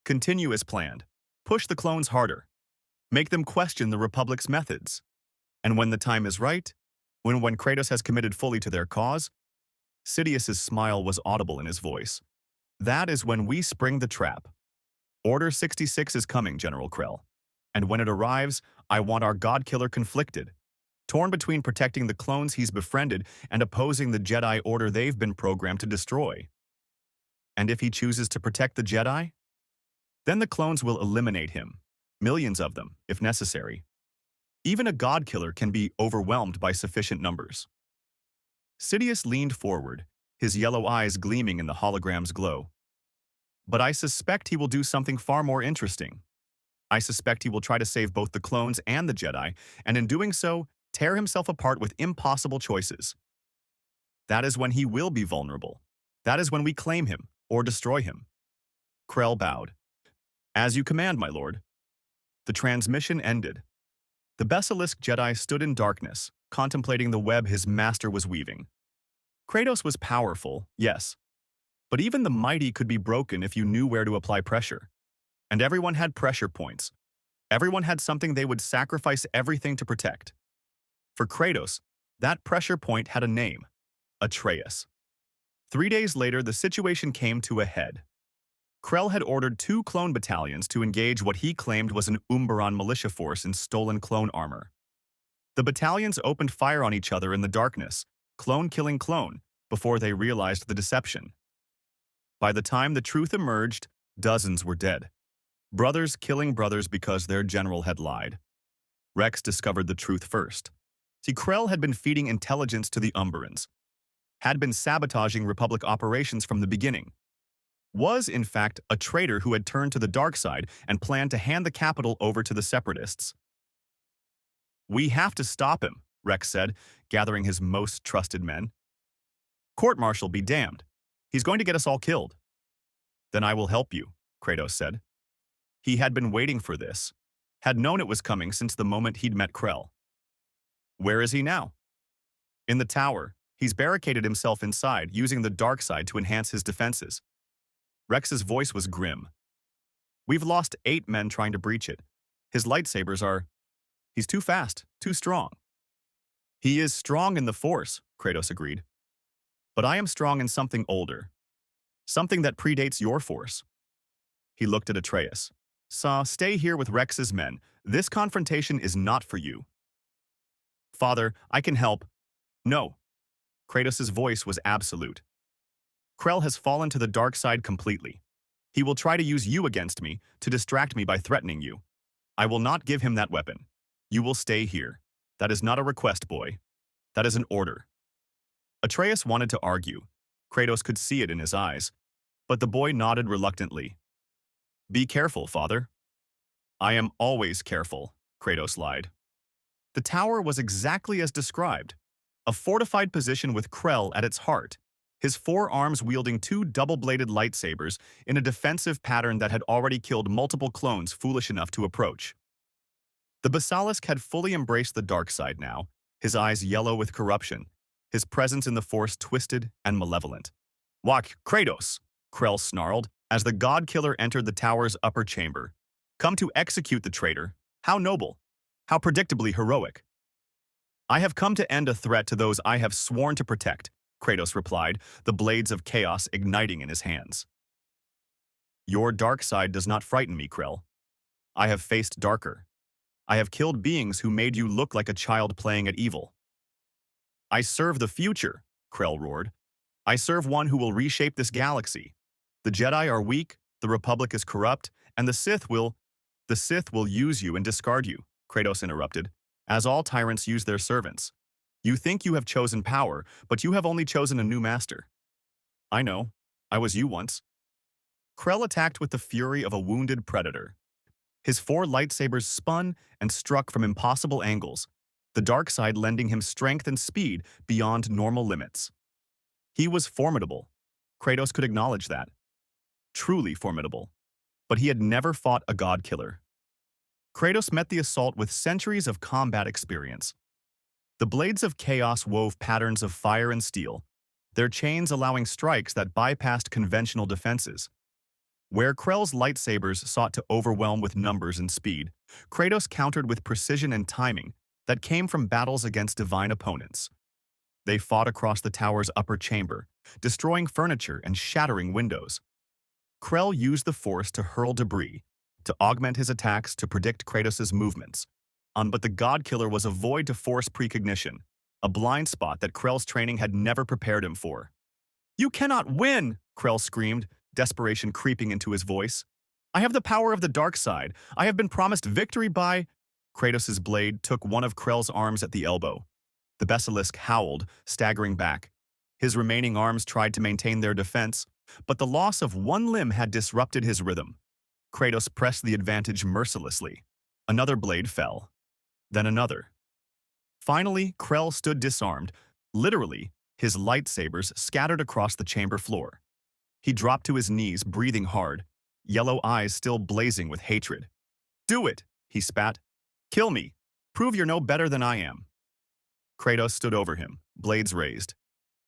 "Continue as planned. Push the clones harder. Make them question the Republic's methods. And when the time is right, when Kratos has committed fully to their cause," Sidious's smile was audible in his voice, "that is when we spring the trap. Order 66 is coming, General Krell. And when it arrives, I want our God Killer conflicted, torn between protecting the clones he's befriended and opposing the Jedi Order they've been programmed to destroy. And if he chooses to protect the Jedi, then the clones will eliminate him, millions of them, if necessary. Even a God Killer can be overwhelmed by sufficient numbers." Sidious leaned forward, his yellow eyes gleaming in the hologram's glow. "But I suspect he will do something far more interesting. I suspect he will try to save both the clones and the Jedi, and in doing so, tear himself apart with impossible choices. That is when he will be vulnerable. That is when we claim him or destroy him. Krell bowed. As you command, my lord. The transmission ended. The Basilisk Jedi stood in darkness, contemplating the web his master was weaving. Kratos was powerful, yes, but even the mighty could be broken if you knew where to apply pressure. And everyone had pressure points. Everyone had something they would sacrifice everything to protect. For Kratos, that pressure point had a name: Atreus. 3 days later, the situation came to a head. Krell had ordered 2 clone battalions to engage what he claimed was an Umbaran militia force in stolen clone armor. The battalions opened fire on each other in the darkness, clone killing clone, before they realized the deception. By the time the truth emerged, dozens were dead. Brothers killing brothers because their general had lied. Rex discovered the truth first. See, Krell had been feeding intelligence to the Umbarans, had been sabotaging Republic operations from the beginning, was, in fact, a traitor who had turned to the dark side and planned to hand the capital over to the Separatists. We have to stop him, Rex said, gathering his most trusted men. Court-martial be damned. He's going to get us all killed. Then I will help you, Kratos said. He had been waiting for this, had known it was coming since the moment he'd met Krell. Where is he now? In the tower. He's barricaded himself inside, using the dark side to enhance his defenses. Rex's voice was grim. We've lost 8 men trying to breach it. His lightsabers are... He's too fast, too strong. He is strong in the Force, Kratos agreed. But I am strong in something older. Something that predates your Force. He looked at Atreus. Stay here with Rex's men. This confrontation is not for you. Father, I can help. No. Kratos' voice was absolute. Krell has fallen to the dark side completely. He will try to use you against me, to distract me by threatening you. I will not give him that weapon. You will stay here. That is not a request, boy. That is an order. Atreus wanted to argue. Kratos could see it in his eyes. But the boy nodded reluctantly. Be careful, father. I am always careful, Kratos lied. The tower was exactly as described. A fortified position with Krell at its heart, his 4 arms wielding 2 double-bladed lightsabers in a defensive pattern that had already killed multiple clones foolish enough to approach. The Basilisk had fully embraced the dark side now, his eyes yellow with corruption, his presence in the Force twisted and malevolent. Walk, Kratos, Krell snarled as the God-Killer entered the tower's upper chamber. Come to execute the traitor. How noble. How predictably heroic. I have come to end a threat to those I have sworn to protect, Kratos replied, the blades of chaos igniting in his hands. Your dark side does not frighten me, Krell. I have faced darker. I have killed beings who made you look like a child playing at evil. I serve the future, Krell roared. I serve one who will reshape this galaxy. The Jedi are weak, the Republic is corrupt, and the Sith will use you and discard you, Kratos interrupted, as all tyrants use their servants. You think you have chosen power, but you have only chosen a new master. I know. I was you once. Krell attacked with the fury of a wounded predator. His 4 lightsabers spun and struck from impossible angles, the dark side lending him strength and speed beyond normal limits. He was formidable. Kratos could acknowledge that. Truly formidable. But he had never fought a god-killer. Kratos met the assault with centuries of combat experience. The blades of chaos wove patterns of fire and steel, their chains allowing strikes that bypassed conventional defenses. Where Krell's lightsabers sought to overwhelm with numbers and speed, Kratos countered with precision and timing that came from battles against divine opponents. They fought across the tower's upper chamber, destroying furniture and shattering windows. Krell used the Force to hurl debris, to augment his attacks to predict Kratos' movements. But the God-Killer was a void to Force precognition, a blind spot that Krell's training had never prepared him for. You cannot win, Krell screamed, desperation creeping into his voice. I have the power of the dark side. I have been promised victory by... Kratos' blade took one of Krell's arms at the elbow. The Basilisk howled, staggering back. His remaining arms tried to maintain their defense, but the loss of one limb had disrupted his rhythm. Kratos pressed the advantage mercilessly. Another blade fell. Then another. Finally, Krell stood disarmed. Literally, his lightsabers scattered across the chamber floor. He dropped to his knees, breathing hard, yellow eyes still blazing with hatred. "Do it!" he spat. "Kill me! Prove you're no better than I am!" Kratos stood over him, blades raised.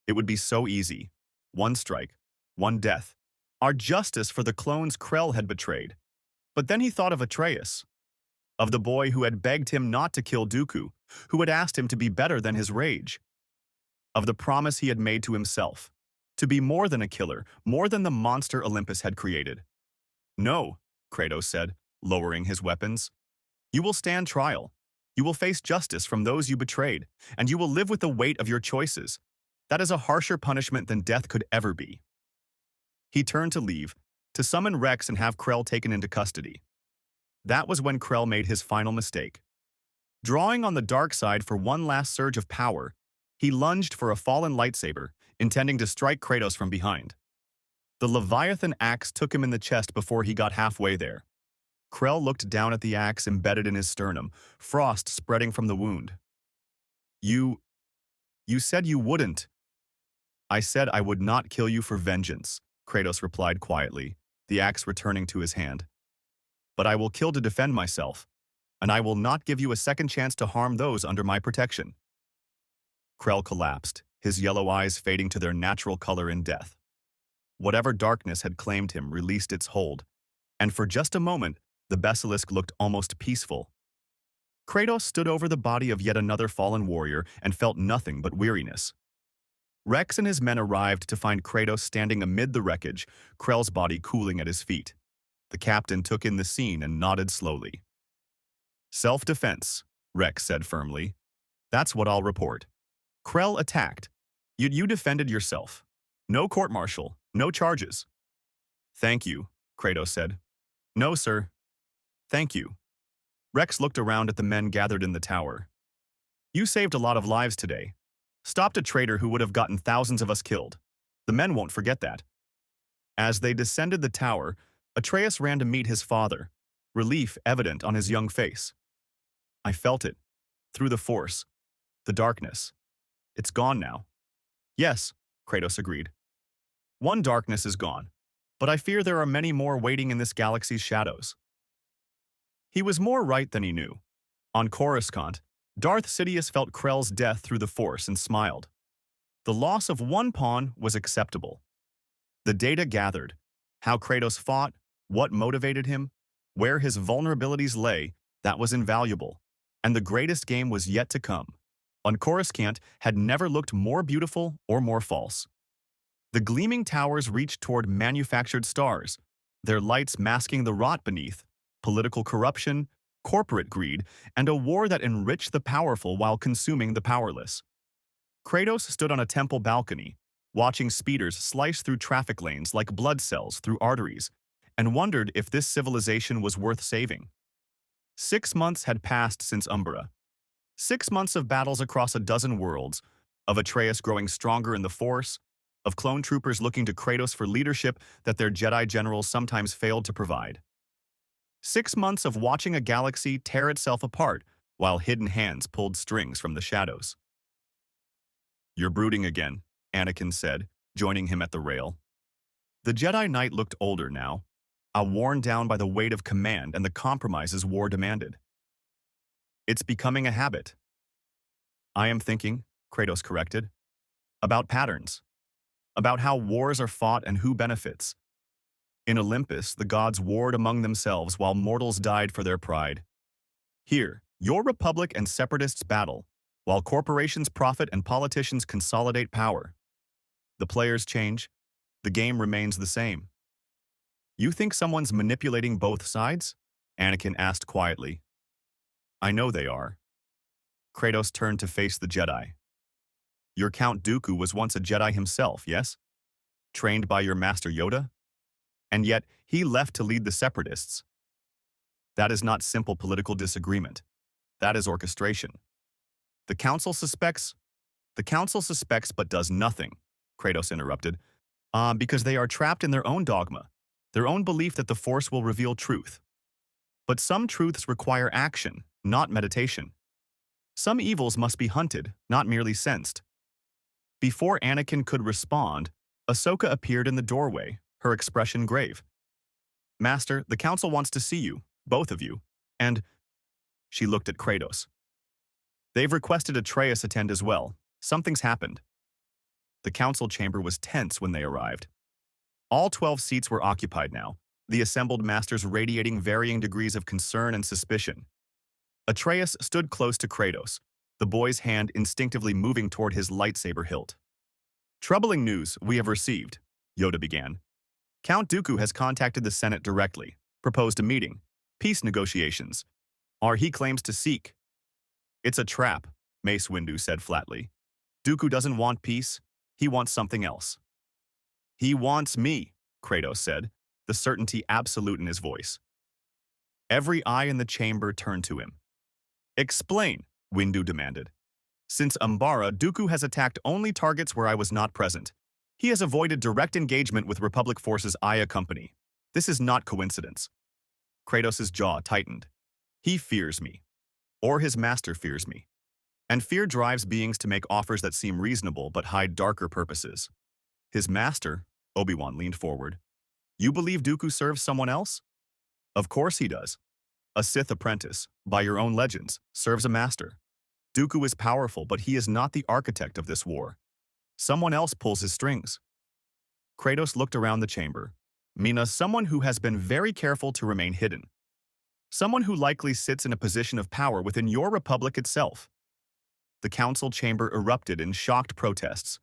It would be so easy. One strike, one death. Our justice for the clones Krell had betrayed. But then he thought of Atreus, of the boy who had begged him not to kill Dooku, who had asked him to be better than his rage, of the promise he had made to himself, to be more than a killer, more than the monster Olympus had created. "No," Kratos said, lowering his weapons. "You will stand trial. You will face justice from those you betrayed, and you will live with the weight of your choices. That is a harsher punishment than death could ever be." He turned to leave, to summon Rex and have Krell taken into custody. That was when Krell made his final mistake. Drawing on the dark side for one last surge of power, he lunged for a fallen lightsaber, intending to strike Kratos from behind. The Leviathan axe took him in the chest before he got halfway there. Krell looked down at the axe embedded in his sternum, frost spreading from the wound. You said you wouldn't." "I said I would not kill you for vengeance," Kratos replied quietly, the axe returning to his hand. "But I will kill to defend myself, and I will not give you a second chance to harm those under my protection." Krell collapsed, his yellow eyes fading to their natural color in death. Whatever darkness had claimed him released its hold, and for just a moment, the basilisk looked almost peaceful. Kratos stood over the body of yet another fallen warrior and felt nothing but weariness. Rex and his men arrived to find Kratos standing amid the wreckage, Krell's body cooling at his feet. The captain took in the scene and nodded slowly. "Self-defense," Rex said firmly. "That's what I'll report. Krell attacked, yet you defended yourself. No court-martial, no charges." "Thank you," Kratos said. "No, sir. Thank you." Rex looked around at the men gathered in the tower. "You saved a lot of lives today. Stopped a traitor who would have gotten thousands of us killed. The men won't forget that." As they descended the tower, Atreus ran to meet his father, relief evident on his young face. "I felt it. Through the Force. The darkness. It's gone now." "Yes," Kratos agreed. "One darkness is gone, but I fear there are many more waiting in this galaxy's shadows." He was more right than he knew. On Coruscant, Darth Sidious felt Krell's death through the Force and smiled. The loss of one pawn was acceptable. The data gathered, how Kratos fought, what motivated him, where his vulnerabilities lay, that was invaluable. And the greatest game was yet to come. On Coruscant had never looked more beautiful or more false. The gleaming towers reached toward manufactured stars, their lights masking the rot beneath, political corruption, corporate greed, and a war that enriched the powerful while consuming the powerless. Kratos stood on a temple balcony, watching speeders slice through traffic lanes like blood cells through arteries, and wondered if this civilization was worth saving. 6 months had passed since Umbra. 6 months of battles across a dozen worlds, of Atreus growing stronger in the Force, of clone troopers looking to Kratos for leadership that their Jedi generals sometimes failed to provide. 6 months of watching a galaxy tear itself apart while hidden hands pulled strings from the shadows. "You're brooding again," Anakin said, joining him at the rail. The Jedi Knight looked older now, worn down by the weight of command and the compromises war demanded. "It's becoming a habit." "I am thinking," Kratos corrected, "about patterns. About how wars are fought and who benefits. In Olympus, the gods warred among themselves while mortals died for their pride. Here, your republic and separatists battle, while corporations profit and politicians consolidate power. The players change, the game remains the same." "You think someone's manipulating both sides?" Anakin asked quietly. "I know they are." Kratos turned to face the Jedi. "Your Count Dooku was once a Jedi himself, yes? Trained by your Master Yoda? And yet, he left to lead the Separatists. That is not simple political disagreement. That is orchestration. The Council suspects but does nothing," Kratos interrupted, "because they are trapped in their own dogma, their own belief that the Force will reveal truth. But some truths require action, not meditation. Some evils must be hunted, not merely sensed. Before Anakin could respond, Ahsoka appeared in the doorway, her expression grave. Master, the council wants to see you, both of you. And she looked at Kratos. They've requested Atreus attend as well. Something's happened. The council chamber was tense when they arrived. All 12 seats were occupied now, the assembled masters radiating varying degrees of concern and suspicion. Atreus stood close to Kratos, the boy's hand instinctively moving toward his lightsaber hilt. Troubling news we have received, Yoda began. Count Dooku has contacted the Senate directly, proposed a meeting, peace negotiations. He claims to seek. It's a trap, Mace Windu said flatly. Dooku doesn't want peace, he wants something else. He wants me, Kratos said, the certainty absolute in his voice. Every eye in the chamber turned to him. Explain, Windu demanded. Since Umbara, Dooku has attacked only targets where I was not present. He has avoided direct engagement with Republic forces I accompany. This is not coincidence. Kratos' jaw tightened. He fears me. Or his master fears me. And fear drives beings to make offers that seem reasonable but hide darker purposes. His master, Obi-Wan leaned forward. You believe Dooku serves someone else? Of course he does. A Sith apprentice, by your own legends, serves a master. Dooku is powerful, but he is not the architect of this war. Someone else pulls his strings. Kratos looked around the chamber. Mina, someone who has been very careful to remain hidden. Someone who likely sits in a position of power within your republic itself. The council chamber erupted in shocked protests.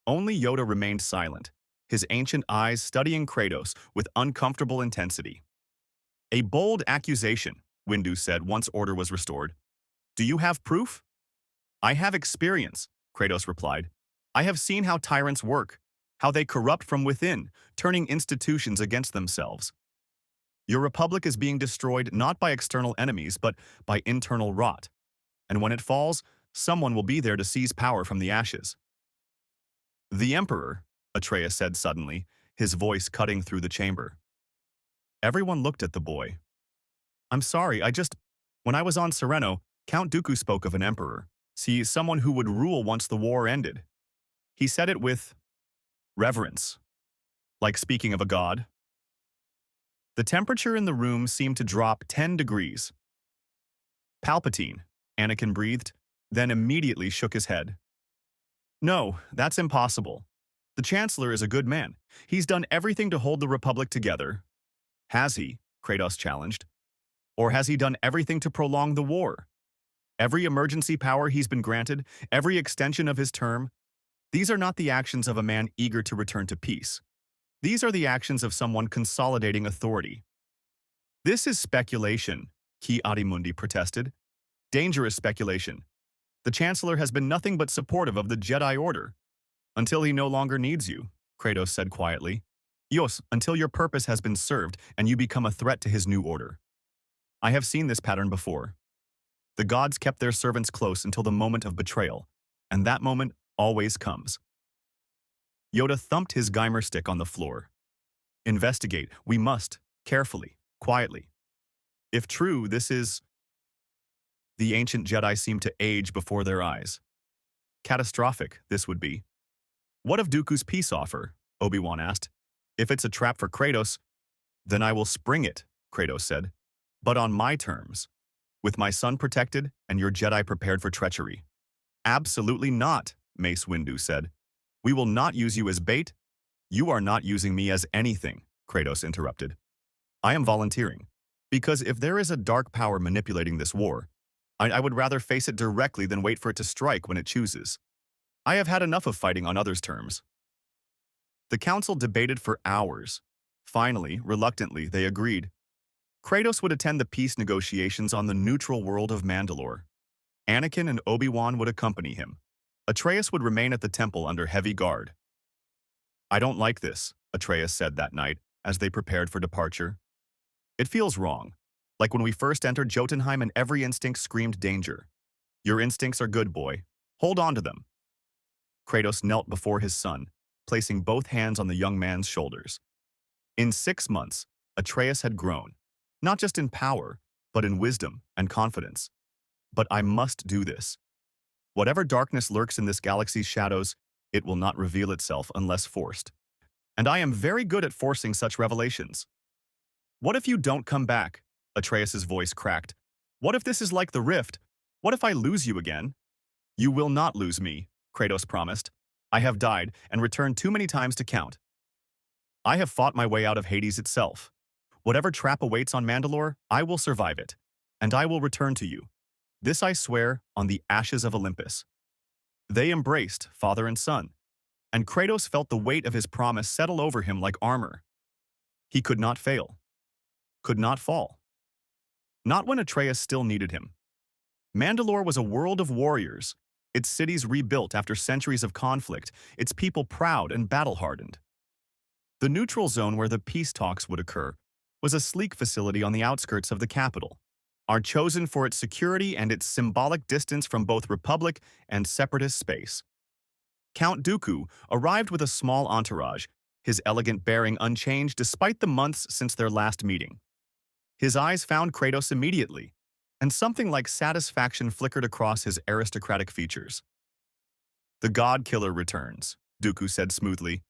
Only Yoda remained silent, his ancient eyes studying Kratos with uncomfortable intensity. A bold accusation, Windu said once order was restored. Do you have proof? I have experience, Kratos replied. I have seen how tyrants work, how they corrupt from within, turning institutions against themselves. Your republic is being destroyed not by external enemies, but by internal rot. And when it falls, someone will be there to seize power from the ashes. The Emperor, Atreus said suddenly, his voice cutting through the chamber. Everyone looked at the boy. I'm sorry, when I was on Sereno, Count Dooku spoke of an emperor. See, someone who would rule once the war ended. He said it with reverence, like speaking of a god. The temperature in the room seemed to drop 10 degrees. Palpatine, Anakin breathed, then immediately shook his head. No, that's impossible. The Chancellor is a good man. He's done everything to hold the Republic together. Has he? Kratos challenged. Or has he done everything to prolong the war? Every emergency power he's been granted, every extension of his term, these are not the actions of a man eager to return to peace. These are the actions of someone consolidating authority. This is speculation, Ki-Adi-Mundi protested. Dangerous speculation. The Chancellor has been nothing but supportive of the Jedi Order. Until he no longer needs you, Kratos said quietly. Yes, until your purpose has been served and you become a threat to his new order. I have seen this pattern before. The gods kept their servants close until the moment of betrayal, and that moment always comes. Yoda thumped his Geimer stick on the floor. Investigate, we must, carefully, quietly. If true, this is... The ancient Jedi seemed to age before their eyes. Catastrophic, this would be. What of Dooku's peace offer? Obi-Wan asked. If it's a trap for Kratos, then I will spring it, Kratos said. But on my terms. With my son protected and your Jedi prepared for treachery. Absolutely not, Mace Windu said. We will not use you as bait. You are not using me as anything, Kratos interrupted. I am volunteering. Because if there is a dark power manipulating this war, I would rather face it directly than wait for it to strike when it chooses. I have had enough of fighting on others' terms. The council debated for hours. Finally, reluctantly, they agreed. Kratos would attend the peace negotiations on the neutral world of Mandalore. Anakin and Obi-Wan would accompany him. Atreus would remain at the temple under heavy guard. I don't like this, Atreus said that night as they prepared for departure. It feels wrong, like when we first entered Jotunheim and every instinct screamed danger. Your instincts are good, boy. Hold on to them. Kratos knelt before his son, placing both hands on the young man's shoulders. In 6 months, Atreus had grown, not just in power, but in wisdom and confidence. But I must do this. Whatever darkness lurks in this galaxy's shadows, it will not reveal itself unless forced. And I am very good at forcing such revelations. What if you don't come back? Atreus's voice cracked. What if this is like the rift? What if I lose you again? You will not lose me, Kratos promised. I have died and returned too many times to count. I have fought my way out of Hades itself. Whatever trap awaits on Mandalore, I will survive it, and I will return to you. This I swear on the ashes of Olympus. They embraced, father and son, and Kratos felt the weight of his promise settle over him like armor. He could not fail, could not fall. Not when Atreus still needed him. Mandalore was a world of warriors, its cities rebuilt after centuries of conflict, its people proud and battle-hardened. The neutral zone where the peace talks would occur was a sleek facility on the outskirts of the capital, chosen for its security and its symbolic distance from both Republic and Separatist space. Count Dooku arrived with a small entourage, his elegant bearing unchanged despite the months since their last meeting. His eyes found Kratos immediately, and something like satisfaction flickered across his aristocratic features. "The God Killer returns," Dooku said smoothly.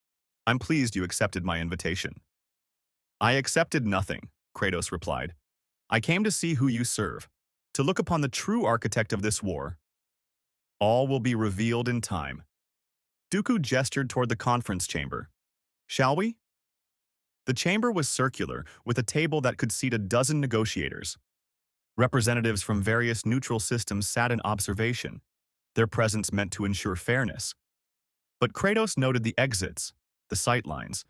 "I'm pleased you accepted my invitation." "I accepted nothing," Kratos replied. "I came to see who you serve, to look upon the true architect of this war. All will be revealed in time." Dooku gestured toward the conference chamber. "Shall we?" The chamber was circular, with a table that could seat a dozen negotiators. Representatives from various neutral systems sat in observation, their presence meant to ensure fairness. But Kratos noted the exits, the sightlines,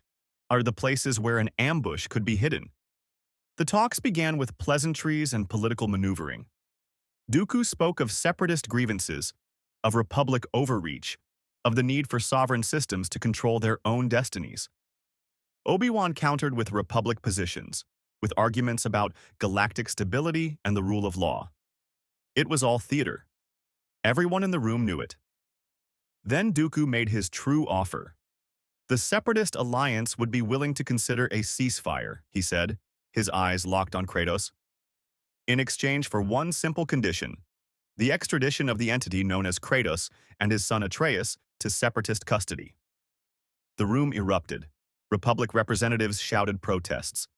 are the places where an ambush could be hidden. The talks began with pleasantries and political maneuvering. Dooku spoke of separatist grievances, of Republic overreach, of the need for sovereign systems to control their own destinies. Obi-Wan countered with Republic positions, with arguments about galactic stability and the rule of law. It was all theater. Everyone in the room knew it. Then Dooku made his true offer. The Separatist alliance would be willing to consider a ceasefire, he said, his eyes locked on Kratos. In exchange for one simple condition, the extradition of the entity known as Kratos and his son Atreus to Separatist custody. The room erupted. Republic representatives shouted protests.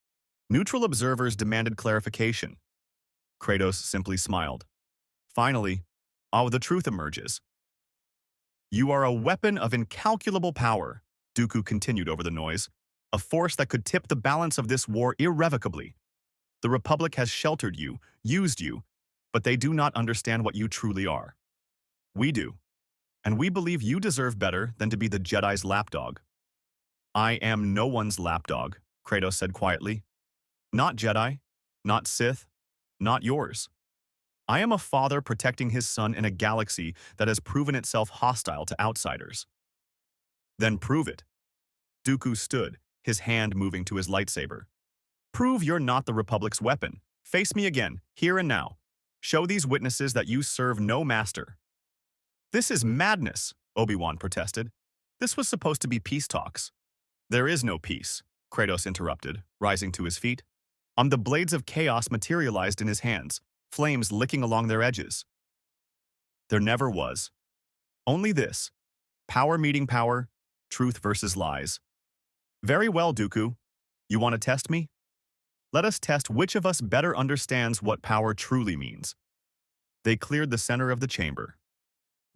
Neutral observers demanded clarification. Kratos simply smiled. Finally, the truth emerges. "You are a weapon of incalculable power," Dooku continued over the noise, "a force that could tip the balance of this war irrevocably. The Republic has sheltered you, used you, but they do not understand what you truly are. We do, and we believe you deserve better than to be the Jedi's lapdog." "I am no one's lapdog," Kratos said quietly. "Not Jedi, not Sith, not yours. I am a father protecting his son in a galaxy that has proven itself hostile to outsiders." "Then prove it." Dooku stood, his hand moving to his lightsaber. "Prove you're not the Republic's weapon. Face me again, here and now. Show these witnesses that you serve no master." "This is madness," Obi-Wan protested. "This was supposed to be peace talks." "There is no peace," Kratos interrupted, rising to his feet. The blades of chaos materialized in his hands, flames licking along their edges. "There never was. Only this. Power meeting power, truth versus lies." "Very well, Dooku. You want to test me? Let us test which of us better understands what power truly means." They cleared the center of the chamber.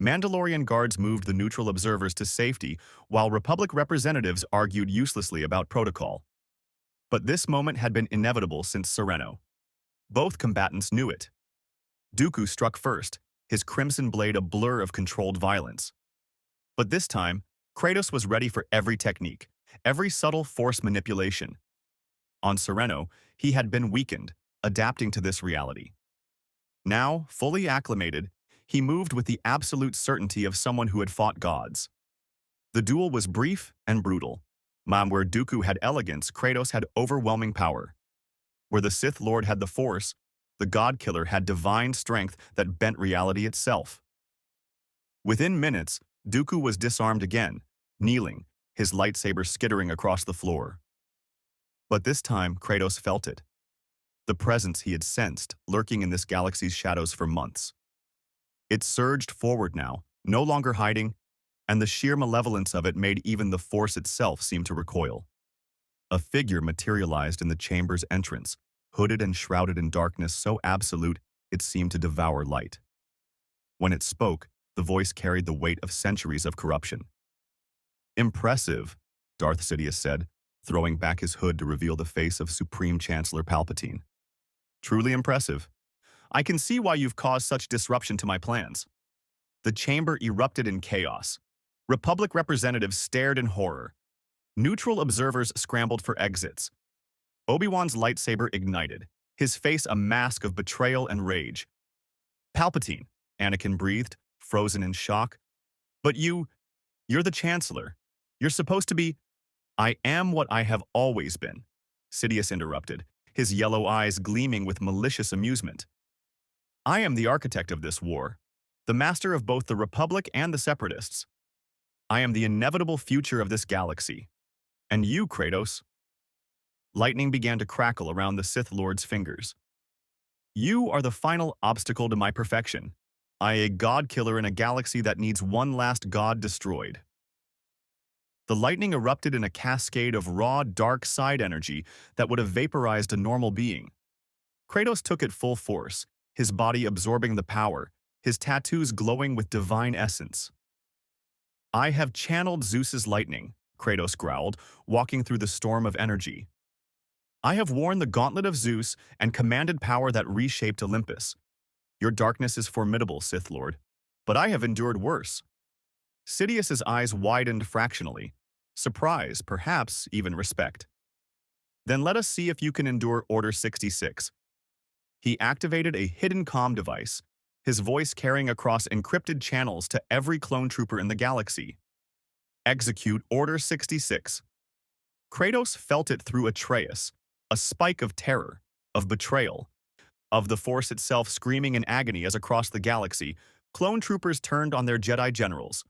Mandalorian guards moved the neutral observers to safety, while Republic representatives argued uselessly about protocol. But this moment had been inevitable since Sereno. Both combatants knew it. Dooku struck first, his crimson blade a blur of controlled violence. But this time, Kratos was ready for every technique, every subtle force manipulation. On Sereno, he had been weakened, adapting to this reality. Now, fully acclimated, he moved with the absolute certainty of someone who had fought gods. The duel was brief and brutal. Where Dooku had elegance, Kratos had overwhelming power. Where the Sith Lord had the Force, the God Killer had divine strength that bent reality itself. Within minutes, Dooku was disarmed again, kneeling, his lightsaber skittering across the floor. But this time, Kratos felt it. The presence he had sensed, lurking in this galaxy's shadows for months. It surged forward now, no longer hiding, and the sheer malevolence of it made even the force itself seem to recoil. A figure materialized in the chamber's entrance, hooded and shrouded in darkness so absolute it seemed to devour light. When it spoke, the voice carried the weight of centuries of corruption. "Impressive," Darth Sidious said, throwing back his hood to reveal the face of Supreme Chancellor Palpatine. "Truly impressive. I can see why you've caused such disruption to my plans." The chamber erupted in chaos. Republic representatives stared in horror. Neutral observers scrambled for exits. Obi-Wan's lightsaber ignited, his face a mask of betrayal and rage. "Palpatine," Anakin breathed, frozen in shock. "But you're the Chancellor. You're supposed to be—" "I am what I have always been," Sidious interrupted, his yellow eyes gleaming with malicious amusement. "I am the architect of this war, the master of both the Republic and the Separatists. I am the inevitable future of this galaxy. And you, Kratos—" Lightning began to crackle around the Sith Lord's fingers. "You are the final obstacle to my perfection. I am a god killer in a galaxy that needs one last god destroyed." The lightning erupted in a cascade of raw, dark side energy that would have vaporized a normal being. Kratos took it full force, his body absorbing the power, his tattoos glowing with divine essence. "I have channeled Zeus's lightning," Kratos growled, walking through the storm of energy. "I have worn the gauntlet of Zeus and commanded power that reshaped Olympus. Your darkness is formidable, Sith Lord, but I have endured worse." Sidious's eyes widened fractionally. Surprise, perhaps even respect. "Then let us see if you can endure Order 66. He activated a hidden comm device, his voice carrying across encrypted channels to every clone trooper in the galaxy. "Execute Order 66. Kratos felt it through Atreus, a spike of terror, of betrayal, of the Force itself screaming in agony as across the galaxy, clone troopers turned on their Jedi generals.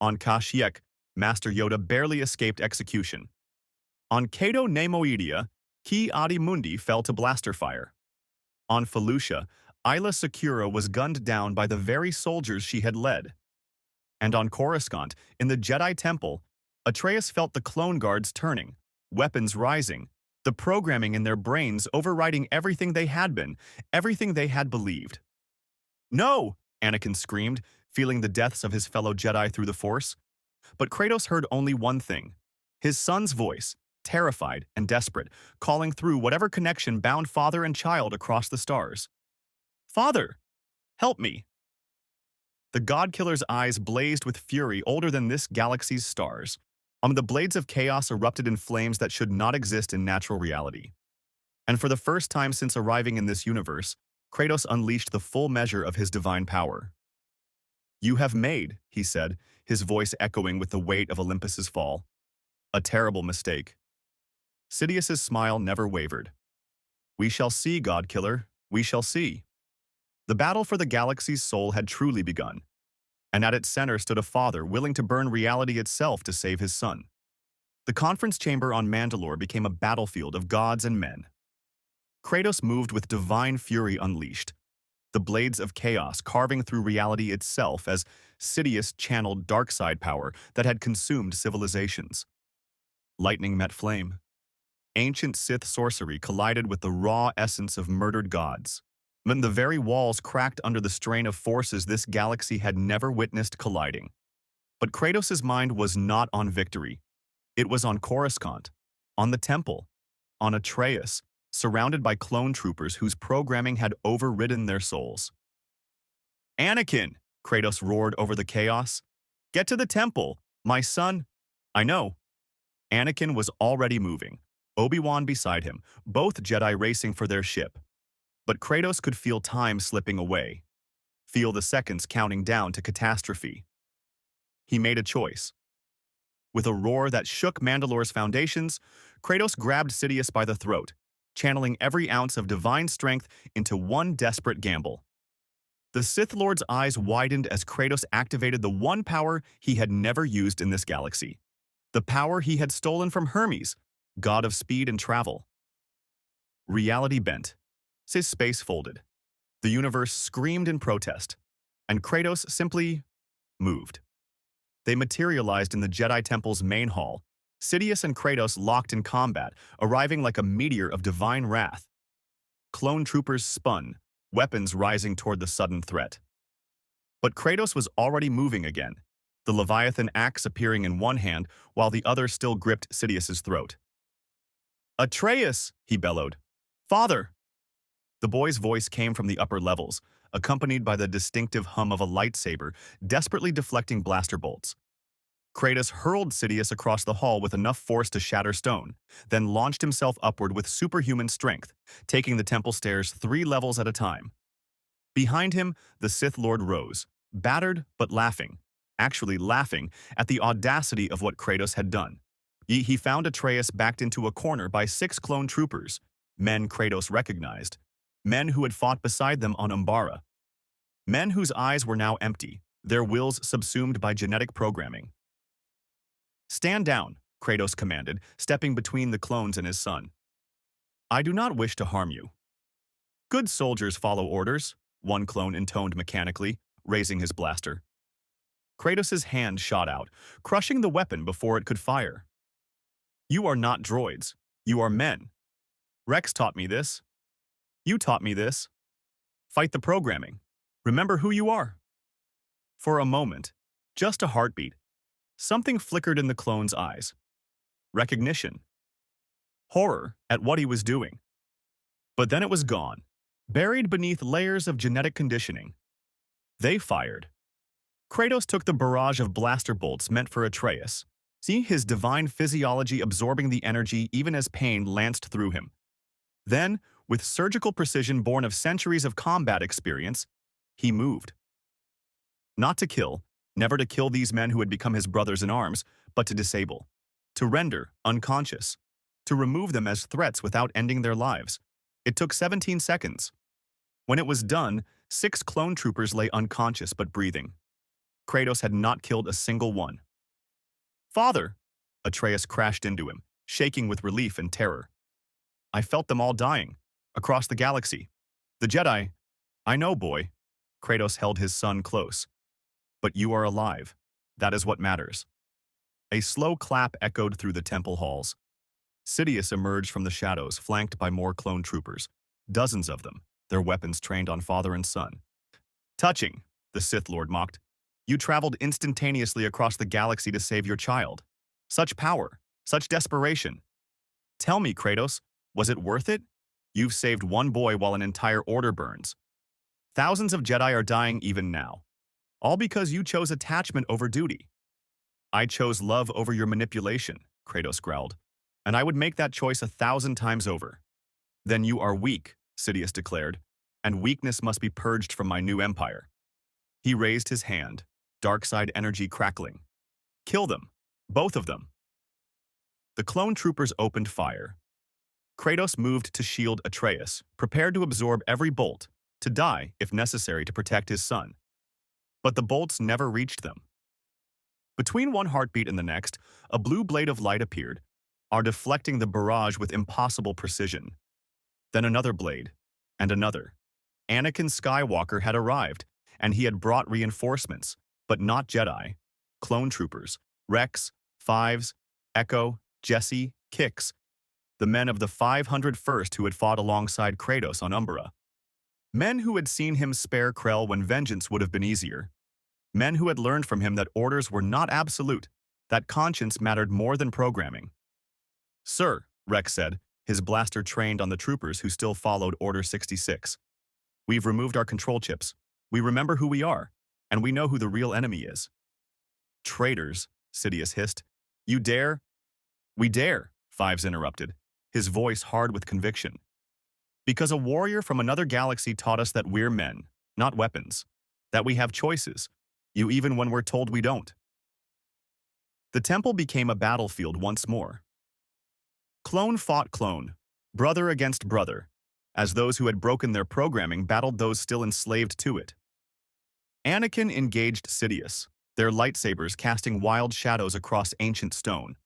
On Kashyyyk, Master Yoda barely escaped execution. On Cato Nemoidia, Ki Adi Mundi fell to blaster fire. On Felucia, Isla Secura was gunned down by the very soldiers she had led. And on Coruscant, in the Jedi Temple, Atreus felt the clone guards turning, weapons rising, the programming in their brains overriding everything they had been, everything they had believed. "No!" Anakin screamed, feeling the deaths of his fellow Jedi through the Force. But Kratos heard only one thing, his son's voice, terrified and desperate, calling through whatever connection bound father and child across the stars. "Father, help me!" The God-killer's eyes blazed with fury older than this galaxy's stars. The blades of chaos erupted in flames that should not exist in natural reality. And for the first time since arriving in this universe, Kratos unleashed the full measure of his divine power. "You have made," he said, his voice echoing with the weight of Olympus's fall, "a terrible mistake." Sidious's smile never wavered. "We shall see, God-killer, we shall see." The battle for the galaxy's soul had truly begun, and at its center stood a father willing to burn reality itself to save his son. The conference chamber on Mandalore became a battlefield of gods and men. Kratos moved with divine fury unleashed, the blades of chaos carving through reality itself as Sidious channeled dark-side power that had consumed civilizations. Lightning met flame. Ancient Sith sorcery collided with the raw essence of murdered gods. The very walls cracked under the strain of forces this galaxy had never witnessed colliding. But Kratos' mind was not on victory. It was on Coruscant, on the Temple, on Atreus, surrounded by clone troopers whose programming had overridden their souls. "Anakin!" Kratos roared over the chaos. "Get to the Temple, my son!" "I know." Anakin was already moving, Obi-Wan beside him, both Jedi racing for their ship. But Kratos could feel time slipping away, feel the seconds counting down to catastrophe. He made a choice. With a roar that shook Mandalore's foundations, Kratos grabbed Sidious by the throat, channeling every ounce of divine strength into one desperate gamble. The Sith Lord's eyes widened as Kratos activated the one power he had never used in this galaxy, the power he had stolen from Hermes, god of speed and travel. Reality bent. His space folded. The universe screamed in protest. and Kratos simply moved. They materialized in the Jedi Temple's main hall, Sidious and Kratos locked in combat, arriving like a meteor of divine wrath. Clone troopers spun, weapons rising toward the sudden threat. But Kratos was already moving again, the Leviathan axe appearing in one hand while the other still gripped Sidious's throat. "Atreus!" he bellowed. "Father!" The boy's voice came from the upper levels, accompanied by the distinctive hum of a lightsaber desperately deflecting blaster bolts. Kratos hurled Sidious across the hall with enough force to shatter stone, then launched himself upward with superhuman strength, taking the temple stairs 3 levels at a time. Behind him, the Sith Lord rose, battered but laughing, actually laughing at the audacity of what Kratos had done. He found Atreus backed into a corner by 6 clone troopers, men Kratos recognized, men who had fought beside them on Umbara, men whose eyes were now empty, their wills subsumed by genetic programming. "Stand down," Kratos commanded, stepping between the clones and his son. "I do not wish to harm you." "Good soldiers follow orders," one clone intoned mechanically, raising his blaster. Kratos' hand shot out, crushing the weapon before it could fire. "You are not droids. You are men. Rex taught me this. You taught me this. Fight the programming. Remember who you are." For a moment, just a heartbeat, something flickered in the clone's eyes. Recognition. Horror at what he was doing. But then it was gone, buried beneath layers of genetic conditioning. They fired. Kratos took the barrage of blaster bolts meant for Atreus, seeing his divine physiology absorbing the energy even as pain lanced through him. Then, with surgical precision born of centuries of combat experience, he moved. Not to kill, never to kill these men who had become his brothers in arms, but to disable, to render unconscious, to remove them as threats without ending their lives. It took 17 seconds. When it was done, 6 clone troopers lay unconscious but breathing. Kratos had not killed a single one. "Father!" Atreus crashed into him, shaking with relief and terror. "I felt them all dying, across the galaxy. The Jedi—" "I know, boy." Kratos held his son close. "But you are alive. That is what matters." A slow clap echoed through the temple halls. Sidious emerged from the shadows, flanked by more clone troopers, dozens of them, their weapons trained on father and son. "Touching," the Sith Lord mocked. "You traveled instantaneously across the galaxy to save your child. Such power, such desperation. Tell me, Kratos, was it worth it? You've saved one boy while an entire order burns. Thousands of Jedi are dying even now. All because you chose attachment over duty." "I chose love over your manipulation," Kratos growled. "And I would make that choice 1,000 times over." "Then you are weak," Sidious declared, "and weakness must be purged from my new empire." He raised his hand, dark side energy crackling. "Kill them. Both of them." The clone troopers opened fire. Kratos moved to shield Atreus, prepared to absorb every bolt, to die if necessary to protect his son. But the bolts never reached them. Between one heartbeat and the next, a blue blade of light appeared, deflecting the barrage with impossible precision. Then another blade, and another. Anakin Skywalker had arrived, and he had brought reinforcements, but not Jedi. Clone troopers, Rex, Fives, Echo, Jesse, Kix, the men of the 501st who had fought alongside Kratos on Umbra. Men who had seen him spare Krell when vengeance would have been easier. Men who had learned from him that orders were not absolute, that conscience mattered more than programming. "Sir," Rex said, his blaster trained on the troopers who still followed Order 66. "We've removed our control chips. We remember who we are, and we know who the real enemy is." "Traitors," Sidious hissed. "You dare?" "We dare," Fives interrupted, his voice hard with conviction. "Because a warrior from another galaxy taught us that we're men, not weapons. That we have choices, even when we're told we don't." The temple became a battlefield once more. Clone fought clone, brother against brother, as those who had broken their programming battled those still enslaved to it. Anakin engaged Sidious, their lightsabers casting wild shadows across ancient stone.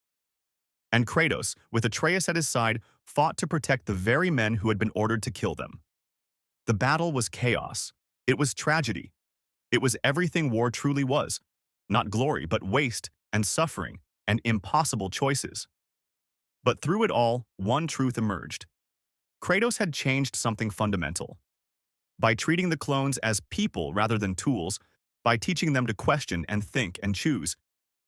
And Kratos, with Atreus at his side, fought to protect the very men who had been ordered to kill them. The battle was chaos. It was tragedy. It was everything war truly was. Not glory, but waste and suffering and impossible choices. But through it all, one truth emerged. Kratos had changed something fundamental. By treating the clones as people rather than tools, by teaching them to question and think and choose,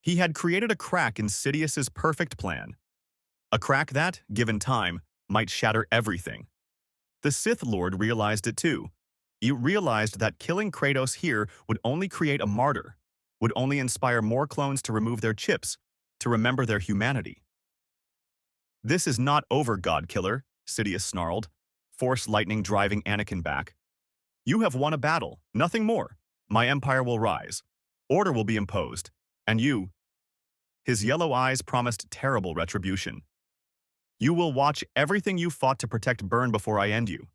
he had created a crack in Sidious's perfect plan. A crack that, given time, might shatter everything. The Sith Lord realized it too. He realized that killing Kratos here would only create a martyr, would only inspire more clones to remove their chips, to remember their humanity. "This is not over, God-killer," Sidious snarled, Force lightning driving Anakin back. "You have won a battle, nothing more. My empire will rise. Order will be imposed. And you—" His yellow eyes promised terrible retribution. "You will watch everything you fought to protect burn before I end you."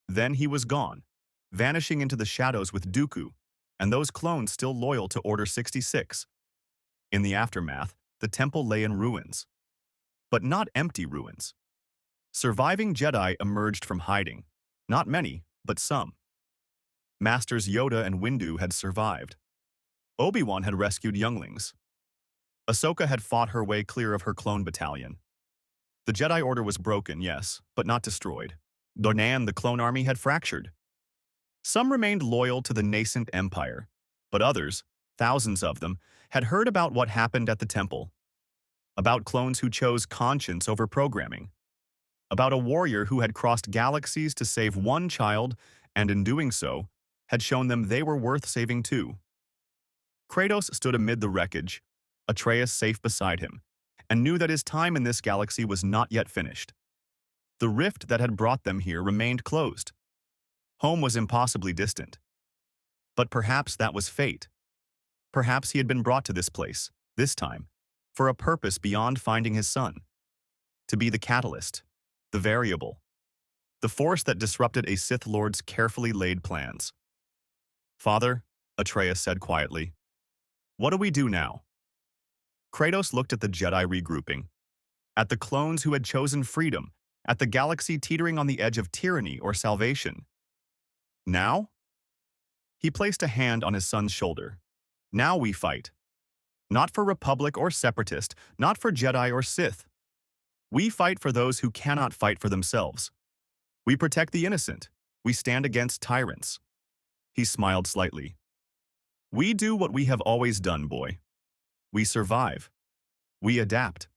Then he was gone, vanishing into the shadows with Dooku, and those clones still loyal to Order 66. In the aftermath, the temple lay in ruins. But not empty ruins. Surviving Jedi emerged from hiding. Not many, but some. Masters Yoda and Windu had survived. Obi-Wan had rescued younglings. Ahsoka had fought her way clear of her clone battalion. The Jedi Order was broken, yes, but not destroyed. Dornan, the clone army, had fractured. Some remained loyal to the nascent empire, but others, thousands of them, had heard about what happened at the temple. About clones who chose conscience over programming. About a warrior who had crossed galaxies to save one child, and in doing so, had shown them they were worth saving too. Kratos stood amid the wreckage, Atreus safe beside him, and knew that his time in this galaxy was not yet finished. The rift that had brought them here remained closed. Home was impossibly distant. But perhaps that was fate. Perhaps he had been brought to this place, this time, for a purpose beyond finding his son. To be the catalyst, the variable, the force that disrupted a Sith Lord's carefully laid plans. "Father," Atreus said quietly, "what do we do now?" Kratos looked at the Jedi regrouping, at the clones who had chosen freedom, at the galaxy teetering on the edge of tyranny or salvation. "Now?" He placed a hand on his son's shoulder. "Now we fight. Not for Republic or Separatist, not for Jedi or Sith. We fight for those who cannot fight for themselves. We protect the innocent. We stand against tyrants." He smiled slightly. "We do what we have always done, boy. We survive. We adapt.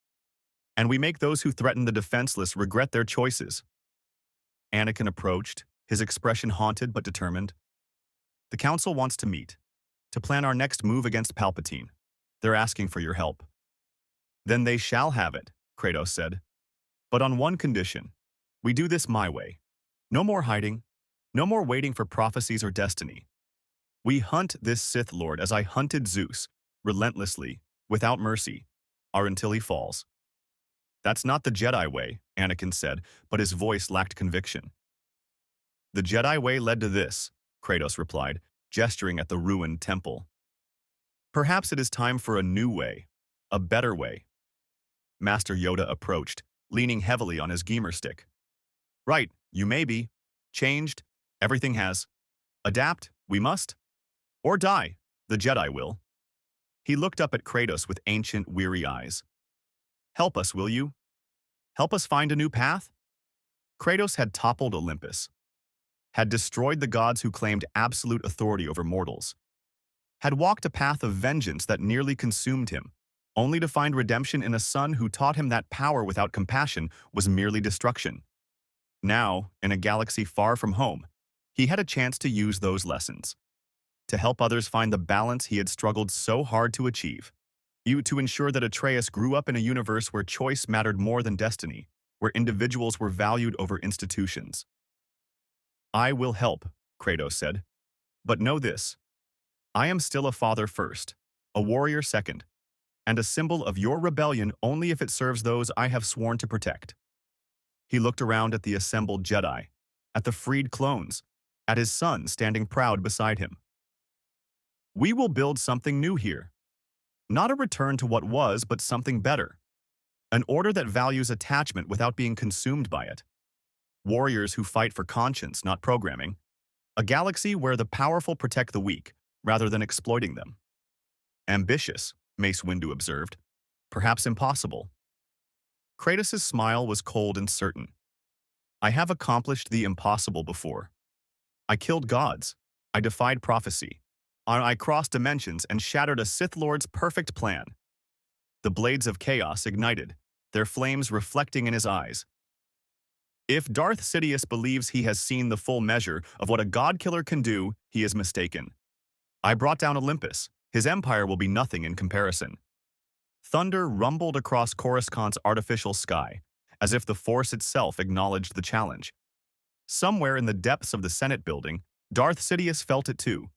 And we make those who threaten the defenseless regret their choices." Anakin approached, his expression haunted but determined. "The Council wants to meet, to plan our next move against Palpatine. They're asking for your help." "Then they shall have it," Kratos said. "But on one condition. We do this my way. No more hiding. No more waiting for prophecies or destiny. We hunt this Sith Lord as I hunted Zeus, relentlessly, without mercy, or until he falls." "That's not the Jedi way," Anakin said, but his voice lacked conviction. "The Jedi way led to this," Kratos replied, gesturing at the ruined temple. "Perhaps it is time for a new way, a better way." Master Yoda approached, leaning heavily on his gamer stick. "Right, you may be. Changed, everything has. Adapt, we must. Or die, the Jedi will." He looked up at Kratos with ancient, weary eyes. "Help us, will you? Help us find a new path?" Kratos had toppled Olympus, had destroyed the gods who claimed absolute authority over mortals, had walked a path of vengeance that nearly consumed him, only to find redemption in a son who taught him that power without compassion was merely destruction. Now, in a galaxy far from home, he had a chance to use those lessons, to help others find the balance he had struggled so hard to achieve. To ensure that Atreus grew up in a universe where choice mattered more than destiny, where individuals were valued over institutions. "I will help," Kratos said. "But know this. I am still a father first, a warrior second, and a symbol of your rebellion only if it serves those I have sworn to protect." He looked around at the assembled Jedi, at the freed clones, at his son standing proud beside him. "We will build something new here. Not a return to what was, but something better. An order that values attachment without being consumed by it. Warriors who fight for conscience, not programming. A galaxy where the powerful protect the weak, rather than exploiting them. Ambitious, Mace Windu observed. Perhaps impossible. Kratos' smile was cold and certain. I have accomplished the impossible before. I killed gods. I defied prophecy. I crossed dimensions and shattered a Sith Lord's perfect plan. The blades of chaos ignited, their flames reflecting in his eyes. If Darth Sidious believes he has seen the full measure of what a god-killer can do, he is mistaken. I brought down Olympus. His empire will be nothing in comparison. Thunder rumbled across Coruscant's artificial sky, as if the Force itself acknowledged the challenge. Somewhere in the depths of the Senate building, Darth Sidious felt it too.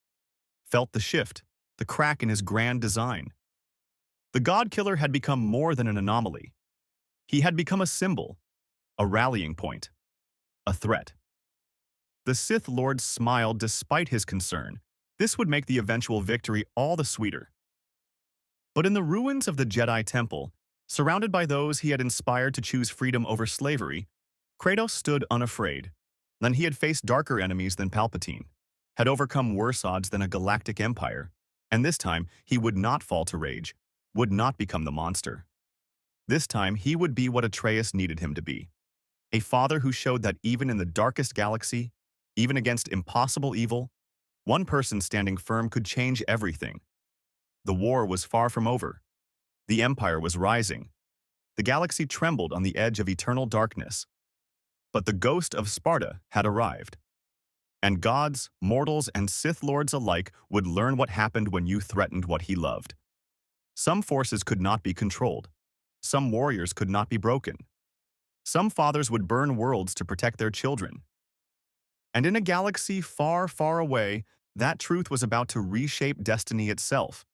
Felt the shift, the crack in his grand design. The God-Killer had become more than an anomaly. He had become a symbol, a rallying point, a threat. The Sith Lord smiled despite his concern. This would make the eventual victory all the sweeter. But in the ruins of the Jedi Temple, surrounded by those he had inspired to choose freedom over slavery, Kratos stood unafraid. Then he had faced darker enemies than Palpatine, had overcome worse odds than a galactic empire, and this time he would not fall to rage, would not become the monster. This time he would be what Atreus needed him to be. A father who showed that even in the darkest galaxy, even against impossible evil, one person standing firm could change everything. The war was far from over. The Empire was rising. The galaxy trembled on the edge of eternal darkness. But the ghost of Sparta had arrived. And gods, mortals, and Sith Lords alike would learn what happened when you threatened what he loved. Some forces could not be controlled. Some warriors could not be broken. Some fathers would burn worlds to protect their children. And in a galaxy far, far away, that truth was about to reshape destiny itself.